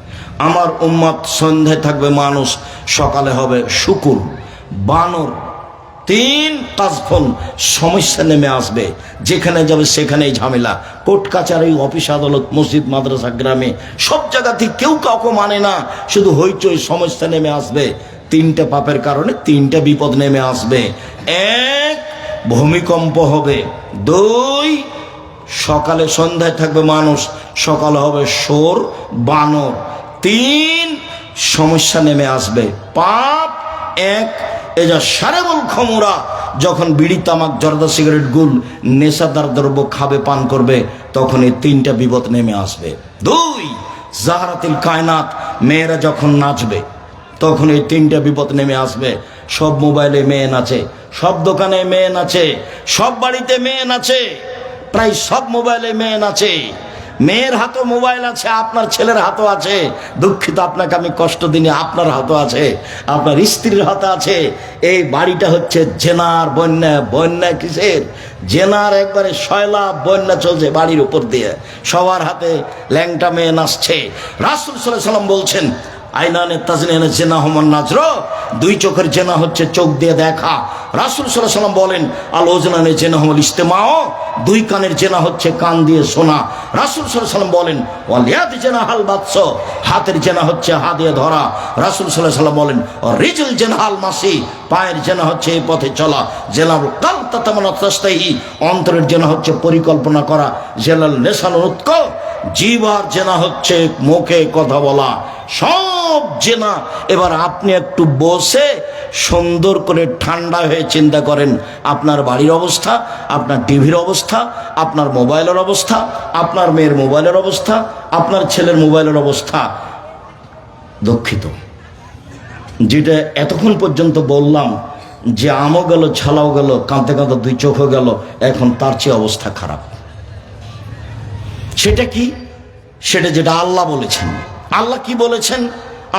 আমার উম্মত সন্ধ্যায় থাকবে মানুষ, সকালে হবে শুকুর, বানর। 3, কাজফুন, সমস্যা নেমে আসবে। যেখানে যাবে সেখানেই ঝামেলা। কোর্ট কাচারি, অফিস আদালত, মসজিদ মাদ্রাসা, গ্রামে সব জায়গাতে কেউ কাউকে মানে না, শুধু হইচই, সমস্যা নেমে আসবে। 3টা পাপের কারণে 3টা বিপদ নেমে আসবে। 1, ভূমিকম্প হবে। 2, সকালে সন্ধ্যায় থাকবে মানুষ, সকালে হবে শোর, বানর। 3, সমস্যা নেমে আসবে। পাপ 1, এজা সারেবুল খমুরা, যখন বিড়ি তামাক জর্দা সিগারেট গুল নেশাদার দ্রব্য খাবে, পান করবে, তখন এই 3টা বিপদ নেমে আসবে। 2, জাহারাতিল কায়নাত, মেয়েরা যখন নাচবে, তখন এই 3টা বিপদ নেমে আসবে। সব মোবাইলে মেয়ে নাচে, সব দোকানে মেয়ে নাচে, সব বাড়িতে মেয়ে নাচে, প্রায় সব মোবাইলে মেয়ে নাচে। মেয়ের হাতে মোবাইল আছে, আপনার ছেলের হাতও আছে। দুঃখিত, আপনাকে আমি কষ্ট দিনে, আপনার হাতও আছে, আপনার স্ত্রীর হাতে আছে। এই বাড়িটা হচ্ছে জেনার বন্যা। বন্যা কিসের? জেনার একবারে শয়লা বন্যা চলছে বাড়ির উপর দিয়ে। সবার হাতে ল্যাংটা মেয়ে নাচছে। রাসূল সাল্লাল্লাহু আলাইহি সাল্লাম বলছেন আইনানে তাজনিয়ানে জেনা হমান নাজর, 2 চোখের জেনা হচ্ছে চোখ দিয়ে দেখা। রাসূল সাল্লাল্লাহু আলাইহি সাল্লাম বলেন আল ওজনানে জেনা হল ইস্তেমাও, 2 কানের জেনা হচ্ছে কান দিয়ে শোনা। রাসূল সাল্লাল্লাহু আলাইহি সাল্লাম বলেন ওয়াল ইয়াদ জেনা হাল বাতস, হাতের জেনা হচ্ছে হাত দিয়ে ধরা। রাসূল সাল্লাল্লাহু আলাইহি সাল্লাম বলেন রিজল জেনা হাল মাসি, পায়ের জেনা হচ্ছে এই পথে চলা। জেনাল কাল তাতামানা তাস্তাহি, অন্তরের জেনা হচ্ছে পরিকল্পনা করা। জেলাল লিসান উৎক, জিহ্বার জেনা হচ্ছে মুখে কথা বলা। সব জেনা। এবার আপনি একটু বসে সুন্দর করে ঠান্ডা হয়ে চিন্তা করেন, আপনার বাড়ির অবস্থা, আপনার টিভির অবস্থা, আপনার মোবাইলের অবস্থা, আপনার মেয়ের মোবাইলের অবস্থা, আপনার ছেলের মোবাইলের অবস্থা। দুঃখিত, যেটা এতক্ষণ পর্যন্ত বললাম যে আমও গেল, ছালাও গেল, কাঁদতে কাঁদতে 2 চোখও গেল, এখন তার চেয়ে অবস্থা খারাপ। সেটা কি? সেটা যেটা আল্লাহ বলেছেন। আল্লাহ কি বলেছেন?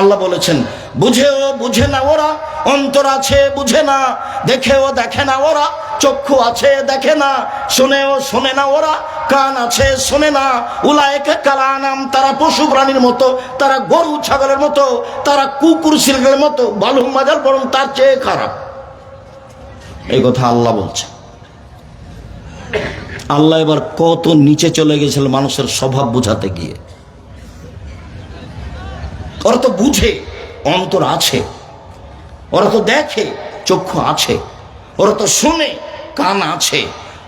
আল্লাহ বলেছেন বুঝেও বুঝে না ওরা, অন্তর আছে বুঝে না, দেখেও দেখে না ওরা, চক্ষু আছে দেখে না, শুনেও শোনে না ওরা, কান আছে শোনে না। উলায়েকা কালানাম, তারা পশু প্রাণীর মতো, তারা গরু ছাগলের মতো, তারা কুকুর শিল্পের মতো, বালুম মাজার, বরং তার চেয়ে খারাপ। এই কথা আল্লাহ বলছে। আল্লাহ এবার কত নিচে চলে গেছিল মানুষের স্বভাব বুঝাতে গিয়ে। ওরা তো বুঝে, অন্তর আছে, ওরা তো দেখে, চক্ষু আছে, ওরা তো শুনে, কান আছে,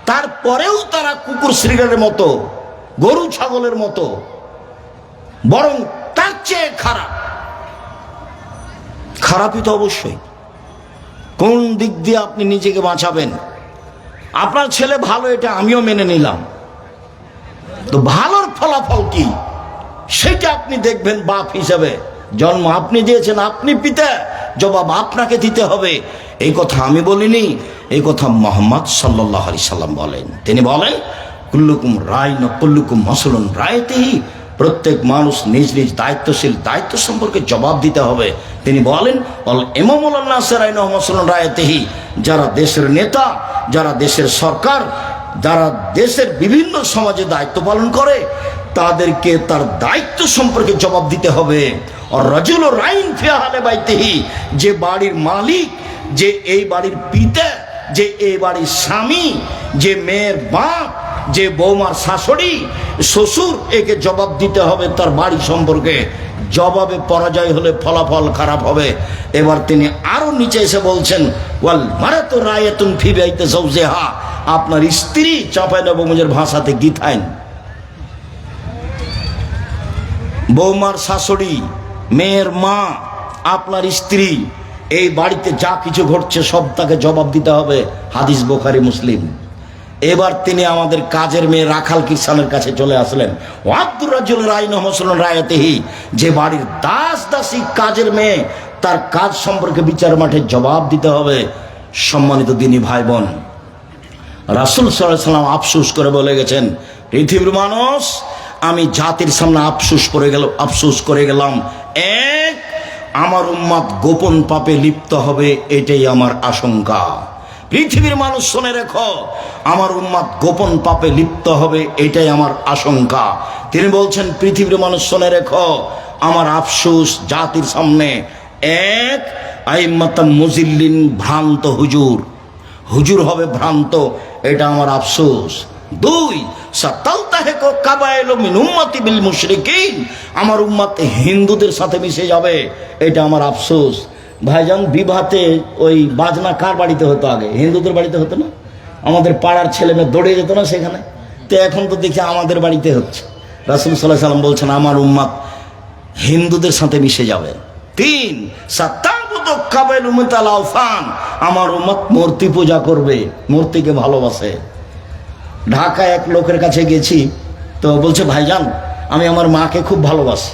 তারপরেও তারা কুকুর শ্রীগারের মতো, গরু ছাগলের মতো, বরং তার চেয়ে খারাপ। খারাপই তো অবশ্যই। কোন দিক দিয়ে আপনি নিজেকে বাঁচাবেন? আপনার ছেলে ভালো, এটা আমিও মেনে নিলাম, তো ভালোর ফলাফল কি সেটা আপনি দেখবেন। বাপ হিসাবে জন্ম আপনি দিয়েছেন, আপনি পিতা, জবাব আপনাকে দিতে হবে। এই কথা আমি বলিনি, এই কথা মুহাম্মদ সাল্লাল্লাহু আলাইহি সাল্লাম বলেন। তিনি বলেন, কুল্লুকুম রাইন কুল্লুকুম মাসউলুন রাইতিহি, প্রত্যেক মানুষ নিজ নিজ দায়িত্বশীল, দায়িত্ব সম্পর্কে জবাব দিতে হবে। তিনি বলেন, অল ইমামুল নাস রাইন মাসউলুন রাইতিহি, যারা দেশের নেতা, যারা দেশের সরকার, যারা দেশের বিভিন্ন সমাজে দায়িত্ব পালন করে, তাদেরকে তার দায়িত্ব সম্পর্কে জবাব দিতে হবে। আর রাজুল রাইন ফি আহলি বাইতিহি, যে বাড়ির মালিক, যে এই বাড়ির পিতা, যে এই বাড়ির স্বামী, যে মেয়ের বাপ, যে বৌমার শাশুড়ি, শ্বশুর, একে জবাব দিতে হবে তার বাড়ি সম্পর্কে। জবাবে পরাজয় হলে ফলাফল খারাপ হবে। এবার তিনি আরো নিচে এসে বলছেন, ওয়াল মারাতু রায়াতুন ফি বাইতি যাওজিহা, আপনার স্ত্রী, চাঁপাইনবাবগঞ্জের ভাষাতে গীতাইন, বৌমার শাশুড়ি, মেয়ের মা, আপনার স্ত্রী, এই বাড়িতে যা কিছু ঘটছে সব তাকে জবাব দিতে হবে। হাদিস বুখারী মুসলিম। এবার তিনি আমাদের কাজের মেয়ে রাখাল কিষানের কাছে চলে আসলেন। ওয়াব্দুর রাজুল রাইন মাসউলুন রায়াতিহি, যে বাড়ির দাস দাসী কাজের মেয়ে, তার কাজ সম্পর্কে বিচার মাঠে জবাব দিতে হবে। সম্মানিত দিনী ভাই বোন, রাসূল সাল্লাল্লাহু আলাইহি সাল্লাম আফসোস করে বলে গেছেন, পৃথিবীর মানুষ, আমি জাতির সামনে আফসোস করে গেলাম। এক, আমার উম্মত গোপন পাপে লিপ্ত হবে, এটাই আমার আশঙ্কা। পৃথিবীর মানুষ শুনে রেখো, আমার উম্মত গোপন পাপে লিপ্ত হবে, এটাই আমার আশঙ্কা। তিনি বলছেন, পৃথিবীর মানুষ শুনে রেখো, আমার আফসোস জাতির সামনে। এক, আইম্মাতাম মুজিল্লিন, ভ্রান্ত হুজুর, হুজুর হবে ভ্রান্ত, এটা আমার আফসোস। দুই, সাতালতাহিকু কাবাইলু মিন উম্মতি বিল মুশরিকিন, আমার উম্মত হিন্দুদের সাথে মিশে যাবে, এটা আমার আফসোস। ভাইজান, বিবাহতে ওই বাজনা কার বাড়িতে হতো আগে? হিন্দুদের বাড়িতে হতো না? আমাদের পাড়ার ছেলে মেয়ে দৌড়ে যেত না সেখানে? তো এখন তো দেখি আমাদের বাড়িতে হচ্ছে। রাসূল সাল্লাল্লাহু আলাইহি সাল্লাম বলছেন, আমার উম্মত হিন্দুদের সাথে মিশে যাবে। তিন, সাতাবুদু কাবাইলু মিনাল আওসান, আমার উম্মত মূর্তি পূজা করবে, মূর্তিকে ভালোবাসে। ঢাকায় এক লোকের কাছে গেছি, তো বলছে, ভাইজান, আমি আমার মাকে খুব ভালোবাসি,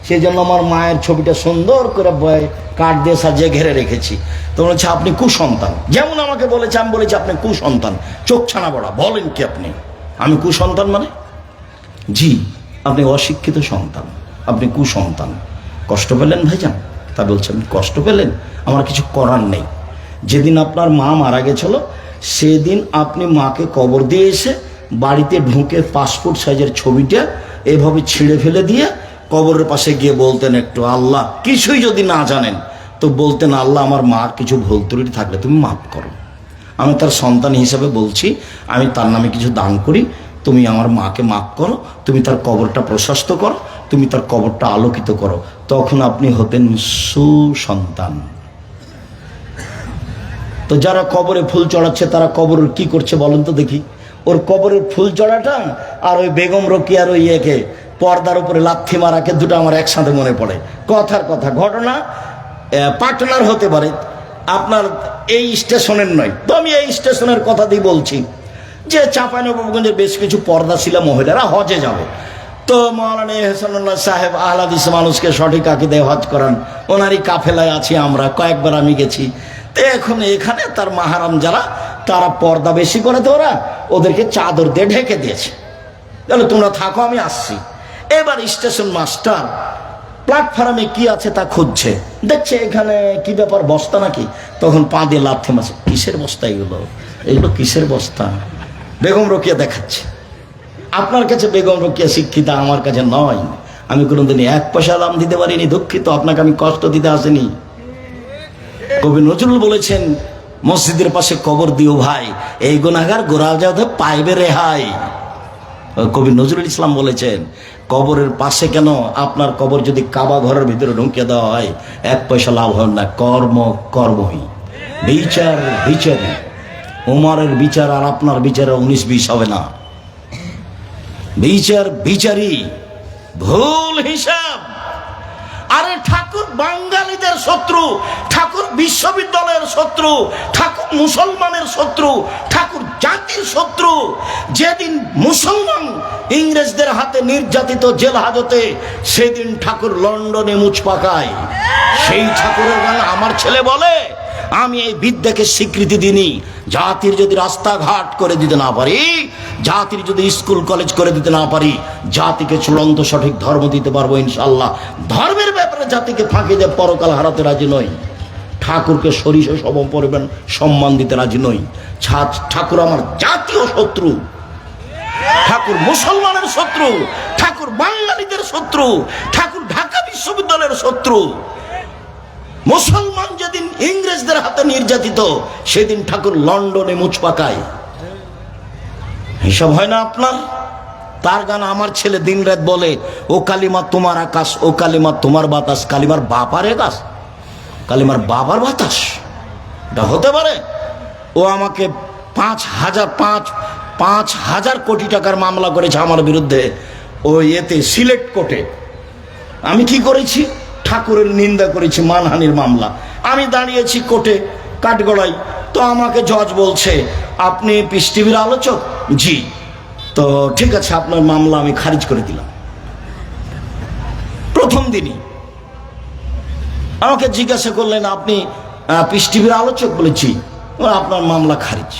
সেই জন্য আমার মায়ের ছবিটা সুন্দর করে কাঠ দিয়ে সাজিয়ে ঘিরে রেখেছি। তো বলছে, আপনি কুসন্তান। যেমন আমাকে বলেছে, আমি বলেছি আপনি কুসন্তান। চোখ ছানা বড়া, বলেন কি আপনি? আমি কুসন্তান মানে? জি, আপনি অশিক্ষিত সন্তান, আপনি কুসন্তান। কষ্ট পেলেন ভাইজান? তা বলছেন, কষ্ট পেলেন? আমার কিছু করার নেই। যেদিন আপনার মা মারা গেছিল, সেদিন আপনি মাকে কবর দিয়ে এসে বাড়িতে ঢুকে পাসপোর্ট সাইজের ছবিটা এভাবে ছিঁড়ে ফেলে দিয়ে কবরের পাশে গিয়ে বলতেন একটু, আল্লাহ, কিছুই যদি না জানেন তো বলতেন, আল্লাহ, আমার মার কিছু ভুল ত্রুটি থাকলে তুমি মাফ করো। আমি তার সন্তান হিসাবে বলছি, আমি তার নামে কিছু দান করি, তুমি আমার মাকে মাফ করো, তুমি তার কবরটা প্রশস্ত করো, তুমি তার কবরটা আলোকিত করো। তখন আপনি হতেন সুসন্তান। তো যারা কবরে ফুল চড়াচ্ছে, তারা কবরের কি করছে বলেন তো দেখি? ওর কবরের ফুল চড়াটা আর ওই বেগম রোকেয়ার ওই একে পর্দার উপরে লাথি মারাকে, দুটো আমার একসাথে মনে পড়ে। কথার কথা, ঘটনা পাটনার হতে পারে, আপনার এই স্টেশনের নয়। তো আমি এই স্টেশনের কথা দিয়ে বলছি যে চাঁপাইনবাবগঞ্জের বেশ কিছু পর্দাশীলা মহিলারা হজে যাবে। তো মাওলানা ইহসানুল্লাহ সাহেব আহলাদিস মানুষকে সঠিক আকীদায় হজ করান, ওনারই কাফেলায় আছি আমরা, কয়েকবার আমি গেছি। তো এখন এখানে তার মাহারাম যারা, তারা পর্দা বেশি করে, তো ওদেরকে চাদর দিয়ে ঢেকে দিয়েছে। তাহলে তোমরা থাকো, আমি আসছি। এবার স্টেশন মাস্টার প্ল্যাটফর্মে কি আছে তা খুঁজছে, দেখছে এখানে কি ব্যাপার, বস্তা নাকি? তখন পা দিয়ে লাথি মারছে, কিসের বস্তা এগুলো? এগুলো কিসের বস্তা? বেগম রোকেয়া দেখাচ্ছে। আপনার কাছে বেগম রোকেয়া শিক্ষিতা, আমার কাছে নয়। আমি কোনোদিন এক পয়সা দাম দিতে পারিনি, দুঃখিত, আপনাকে আমি কষ্ট দিতে আসিনি। কবি নজরুল বলেছেন, মসজিদের পাশে কবর দিও ভাই, এই গুনাহগার গোরা যাতে পাইবে রেহাই। কবি নজরুল ইসলাম বলেছেন, কবরের পাশে কেন? আপনার কবর যদি কাবা ঘরের ভিতরে ঢুকিয়ে দেওয়া হয়, এক পয়সা লাভ হয় না। কর্ম কর্মই, বিচার বিচারই। উমরের বিচার আর আপনার বিচারে 19-20 হবে না। বিচার বিচারই, ভুল হিসাব। আরে ঠাকুর বাঙালিদের শত্রু, ঠাকুর বিশ্ববিদ্যালয়ের শত্রু, ঠাকুর মুসলমানের শত্রু, ঠাকুর জাতির শত্রু। যেদিন মুসলমান ইংরেজদের হাতে নির্যাতিত জেল হাজতে, সেদিন ঠাকুর লন্ডনে মুচ পাকায়। সেই ঠাকুরের গান আমার ছেলে বলে, আমি এই বিদ্যাকে স্বীকৃতি দিইনি। জাতির যদি রাস্তাঘাট করে দিতে না পারি, জাতির যদি স্কুল কলেজ করে দিতে না পারি, জাতিকে চূড়ান্ত সঠিক ধর্ম দিতে পারবো ইনশাআল্লাহ। ধর্মের ব্যাপারে জাতিকে ফাঁকি দিয়ে পরকাল হারাতে রাজি নই। ঠাকুরকে সরিষা সম পরিমাণ সম্মান দিতে রাজি নই। ঠাকুর আমার জাতীয় শত্রু, ঠাকুর মুসলমানের শত্রু, ঠাকুর বাঙালিদের শত্রু, ঠাকুর ঢাকা বিশ্ববিদ্যালয়ের শত্রু। মুসলমান যেদিন ইংরেজদের হাতে নির্যাতিত, সেদিন ঠাকুর লন্ডনে মুচ পাকায়। এসব হয় না আপনার? তার গান আমার ছেলে দিন রাত বলে, ও কালিমা তোমার আকাশ, ও কালিমা তোমার বাতাস। কালিমার বাবার আকাশ, কালিমার বাবার বাতাস, এটা হতে পারে? ও আমাকে 5,000 কোটি টাকার মামলা করেছে আমার বিরুদ্ধে, ওই এতে সিলেট কোর্টে। আমি কি করেছি? ঠাকুরের নিন্দা করেছি, মানহানির মামলা। আমি দাঁড়িয়েছি কোর্টে কাঠগড়াই, তো আমাকে জজ বলছে, আপনি পিস টিভির আলোচক? জি। তো ঠিক আছে, আপনার মামলা আমি খারিজ করে দিলাম। প্রথম দিনই আমাকে জিজ্ঞাসা করলেন, আপনি পিস টিভির আলোচক? বলেছি, আপনার মামলা খারিজ।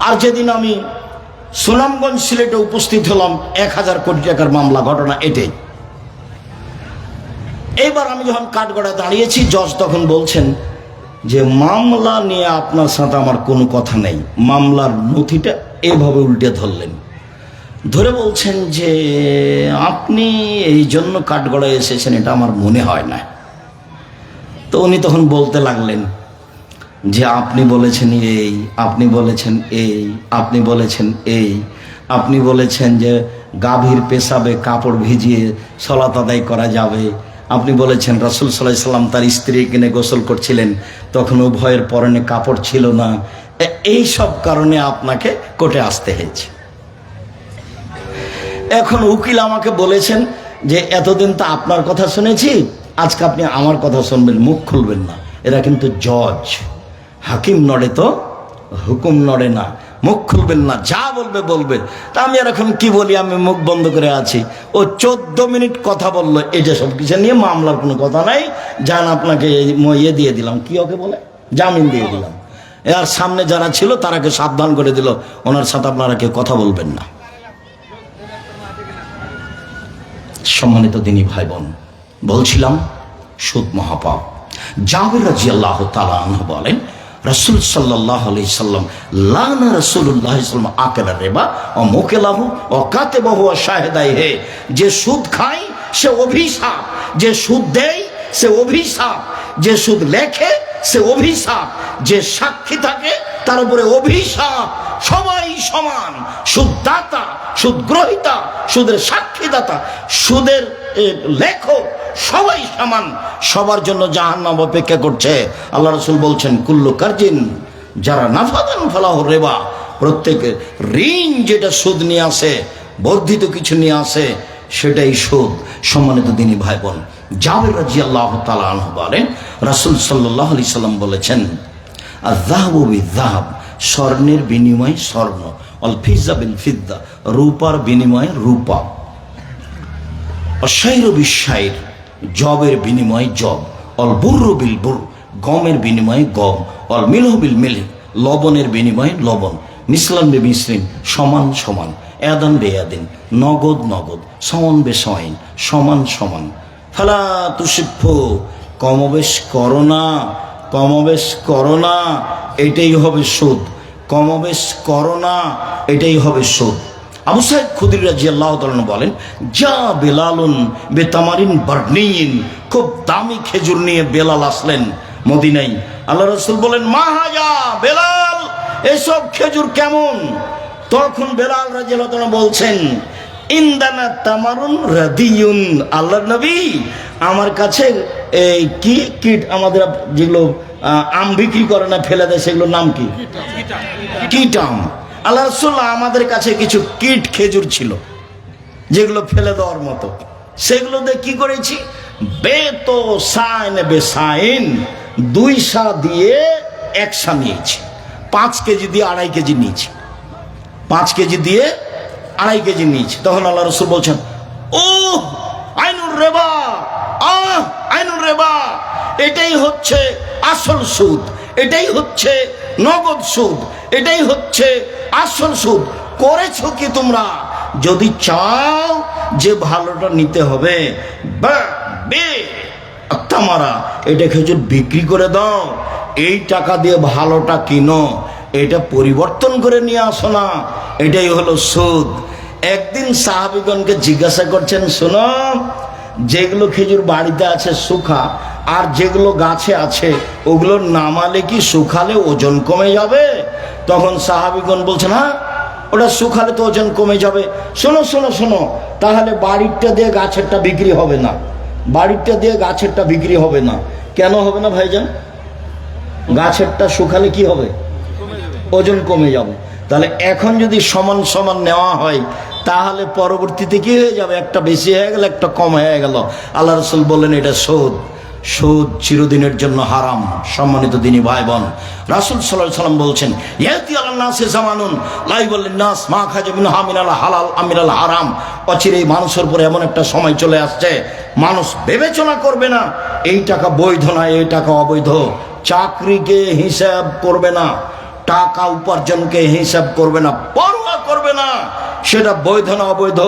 আর যেদিন আমি সুনামগঞ্জ সিলেটে উপস্থিত হলাম, 1,000 কোটি টাকার মামলা, ঘটনা এটাই। এইবার আমি যখন কাঠগড়ায় দাঁড়িয়েছি, জজ তখন বলছেন যে মামলা নিয়ে আপনার সাথে আমার কোনো কথা নেই। মামলার নথিটা এইভাবে উল্টে ধরলেন, ধরে বলছেন যে আপনি এই জন্য কাঠগড়ায় এসেছেন এটা আমার মনে হয় না। তো উনি তখন বলতে লাগলেন যে আপনি বলেছেন এই, আপনি বলেছেন এই, আপনি বলেছেন এই, আপনি বলেছেন যে গাভীর পেশাবে কাপড় ভিজিয়ে সলাত আদায় করা যাবে, আপনি বলেছেন রাসূল সাল্লাল্লাহু আলাইহি ওয়াসাল্লাম তার স্ত্রী কিনে গোসল করছিলেন, তখন উভয়ের পরনে কাপড় ছিল না। এই সব কারণে আপনাকে কোর্টে আসতে হয়েছে। এখন উকিল আমাকে বলেছেন যে এতদিন তো আপনার কথা শুনেছি, আজকে আপনি আমার কথা শুনবেন, মুখ খুলবেন না। এরা কিন্তু জজ, হাকিম নড়ে তো হুকুম নড়ে না, মুখ খুলবেন না, যা বলবে বলবে। তা আমি আর এখন কি বলি, আমি মুখ বন্ধ করে আছি। ও 14 মিনিট কথা বললো, এটা সব কিছু নিয়ে মামলার কোনো কথা নাই, যান আপনাকে ইয়ে দিয়ে দিলাম, কি ওকে বলে, জামিন দিয়ে দিলাম। এর সামনে যারা ছিল তারাকে সাবধান করে দিল, ওনার সাথে আপনারা কেউ কথা বলবেন না। সম্মানিত দিনী ভাই বোন, বলছিলাম সুদ মহাপাপ। জাবের রাদিয়াল্লাহু তাআলা আনহু বলেন, রাসূল সাল্লাল্লাহু আলাইহি সাল্লাম লানা রাসূলুল্লাহ সাল্লাল্লাহু আকালা রিবা ও মুকিলাহু ও কাতিবাহু ও শাহিদাইহি। যে সুদ খায় সে অভিশাপ, যে সুদ দেয় সে অভিশাপ, যে সুদ লেখে সে অভিশাপ, যে সাক্ষী থাকে তার উপরে অভিশাপ। সবাই সমান, সুদদাতা, সুদ গ্রহীতা, সুদের সাক্ষীদাতা, সুদের লেখক, সবাই সমান। সবার জন্য জাহান্নাম অপেক্ষা করছে। আল্লাহ রাসূল বলছেন, কুল্লু কারজিন যারা নাফাদান ফালাহু রিবা, প্রত্যেক ঋণ যেটা সুদ নিয়ে আসে, বর্ধিত কিছু নিয়ে আসে, সেটাই সুদ। সম্মানিত দিনী ভাই বোন, জাবের রাদিয়াল্লাহু তাআলা আনহু বলেন, রাসূল সাল্লাল্লাহু আলাইহি সাল্লাম বলেছেন, আয-যাহাবু বিয-যাহাব, স্বর্ণের বিনিময়ে স্বর্ণ, অল ফিজ্জা বিল ফিজ্জা, রূপার বিনিময়ে রূপা, অশাইর বিশাইর, জবের বিনিময়ে জব, অল বুররু বিল বুর, গমের বিনিময়ে গম, অল মিলহু বিল মিলহ, লবণের বিনিময়ে লবণ, মিসলান বে মিসলিন, সমান সমান, এদান বে এদিন, নগদ নগদ, সমান বে সমান, সমান সমান। ফালা তুসিফু, কমবেশ করো না, কমবেশ করো না, এটাই হবে সুদ। কমবেশ করো না, এটাই হবে সুদ। আবু সাঈদ খুদরি রাদিয়াল্লাহু তাআলা বলেন, যা বেলালুন বেতামারিন বারনিন, খুব দামি খেজুর নিয়ে বেলাল আসলেন মদিনায়। আল্লাহ রাসূল বলেন, মা হাজা বেলাল, এসব খেজুর কেমন? তখন বেলাল রাদিয়াল্লাহু তাআলা বলছেন, ইনদানা তামারুন রাদিয়ুন, আল্লাহর নবী আমার কাছে এই কি কিট, আমাদের যেগুলো আম বিক্রি করে না, ফেলে দেয়, সেগুলোর নাম কি? কিট আম। আল্লাহ রাসূল আমাদের কাছে কিছু কিট খেজুর ছিল যেগুলো ফেলে দেওয়ার মতো, সেগুলো দিয়ে কি করেছি, বেতো সাইন বেসাইন, 2 সা দিয়ে 1 সা নিয়েছি, 5 কেজি দিয়ে 2.5 কেজি নিয়েছি, 5 কেজি দিয়ে 2.5 কেজি নিয়েছি। তখন আল্লাহ রাসূল বলছেন, ও আইনুর রেবা, আইনুর রেবা, এটাই হচ্ছে আসল সুদ, এটাই হচ্ছে নগদ সুদ, এটাই হচ্ছে আসল সুদ। করেছো কি তোমরা? যদি চাও যে ভালোটা নিতে হবে, তামারা এটা খেজুর বিক্রি করে দাও, এই টাকা দিয়ে ভালোটা কিনো, এটা পরিবর্তন করে নিয়ে আসো না, এটাই হলো সুদ। একদিন সাহাবীগণকে জিজ্ঞাসা করছেন, শোনো, যেগুলো খেজুর বাড়িতে আছে শুকা, আর যেগুলো গাছে আছে ওগুলো নামালে কি শুকালে ওজন কমে যাবে? তখন সাহাবীগণ বলছেন, হ্যাঁ, ওটা শুকালে তো ওজন কমে যাবে। শোনো শোনো শোনো, তাহলে বাড়িরটা দিয়ে গাছেরটা বিক্রি হবে না, বাড়িরটা দিয়ে গাছেরটা বিক্রি হবে না। কেন হবে না ভাইজান? গাছেরটা শুকালে কি হবে? ওজন কমে যাবে। তাহলে এখন যদি সমান সমান নেওয়া হয় তাহলে পরবর্তীতে কি হয়ে যাবে? একটা বেশি হয়ে গেল, একটা কম হয়ে গেল। আল্লাহ রাসূল বললেন এটা সুদ, সুদ চিরদিনের জন্য হারাম। সম্মানিত দিনী ভাই বোন, রাসূল সাল্লাল্লাহু আলাইহি সাল্লাম বলছেন, ইয়াতি আলান নাসে জামানুন লা ইয়াবুলিন নাস মা খাজা মিনহা মিনাল হালাল আমিরাল হারাম। অচিরেই মানুষের উপরে এমন একটা সময় চলে আসছে, মানুষ বিবেচনা করবে না এই টাকা বৈধ না, এই টাকা অবৈধ, চাকরিকে হিসাব করবে না, টাকা উপার্জনকে হিসাব করবে না, পরোয়া করবে না সেটা বৈধ না অবৈধ,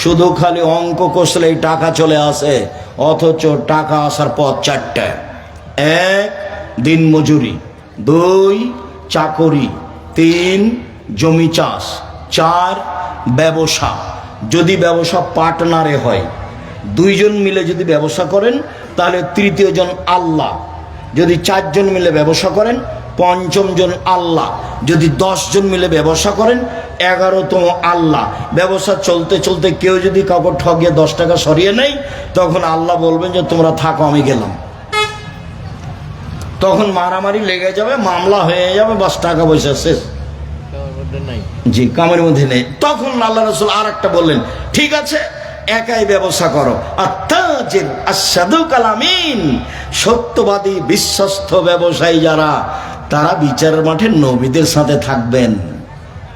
শুধু খালি অঙ্ক কষলেই টাকা চলে আসে। অথচ টাকা আসার পথ 4টা: 1 দিন মজুরি, 2 চাকরি, 3 জমি চাষ, 4 ব্যবসা। যদি ব্যবসা পার্টনারে হয়, 2 জন মিলে যদি ব্যবসা করেন তাহলে তৃতীয় জন আল্লাহ, যদি 4 জন মিলে ব্যবসা করেন 5ম জন আল্লাহ, যদি 10 জন মিলে ব্যবসা করেন 11তম আল্লাহ। ব্যবসা চলতে চলতে কেউ যদি কাউকে ঠগিয়ে 10 টাকা সরিয়ে নেয়, তখন আল্লাহ বলবেন যে তোমরা থাকো, আমি গেলাম। তখন মারামারি লেগে যাবে, মামলা হয়ে যাবে, বাস টাকা পয়সা শেষ। জি, কামের মধ্যে নেই। তখন আল্লাহ রাসূল আর একটা বললেন, ঠিক আছে একাই ব্যবসা করো। আত্তাজির আসাদুকাল আমিন, সত্যবাদী বিশ্বস্ত ব্যবসায়ী যারা, তারা বিচারের মাঠে নবীদের সাথে থাকবেন,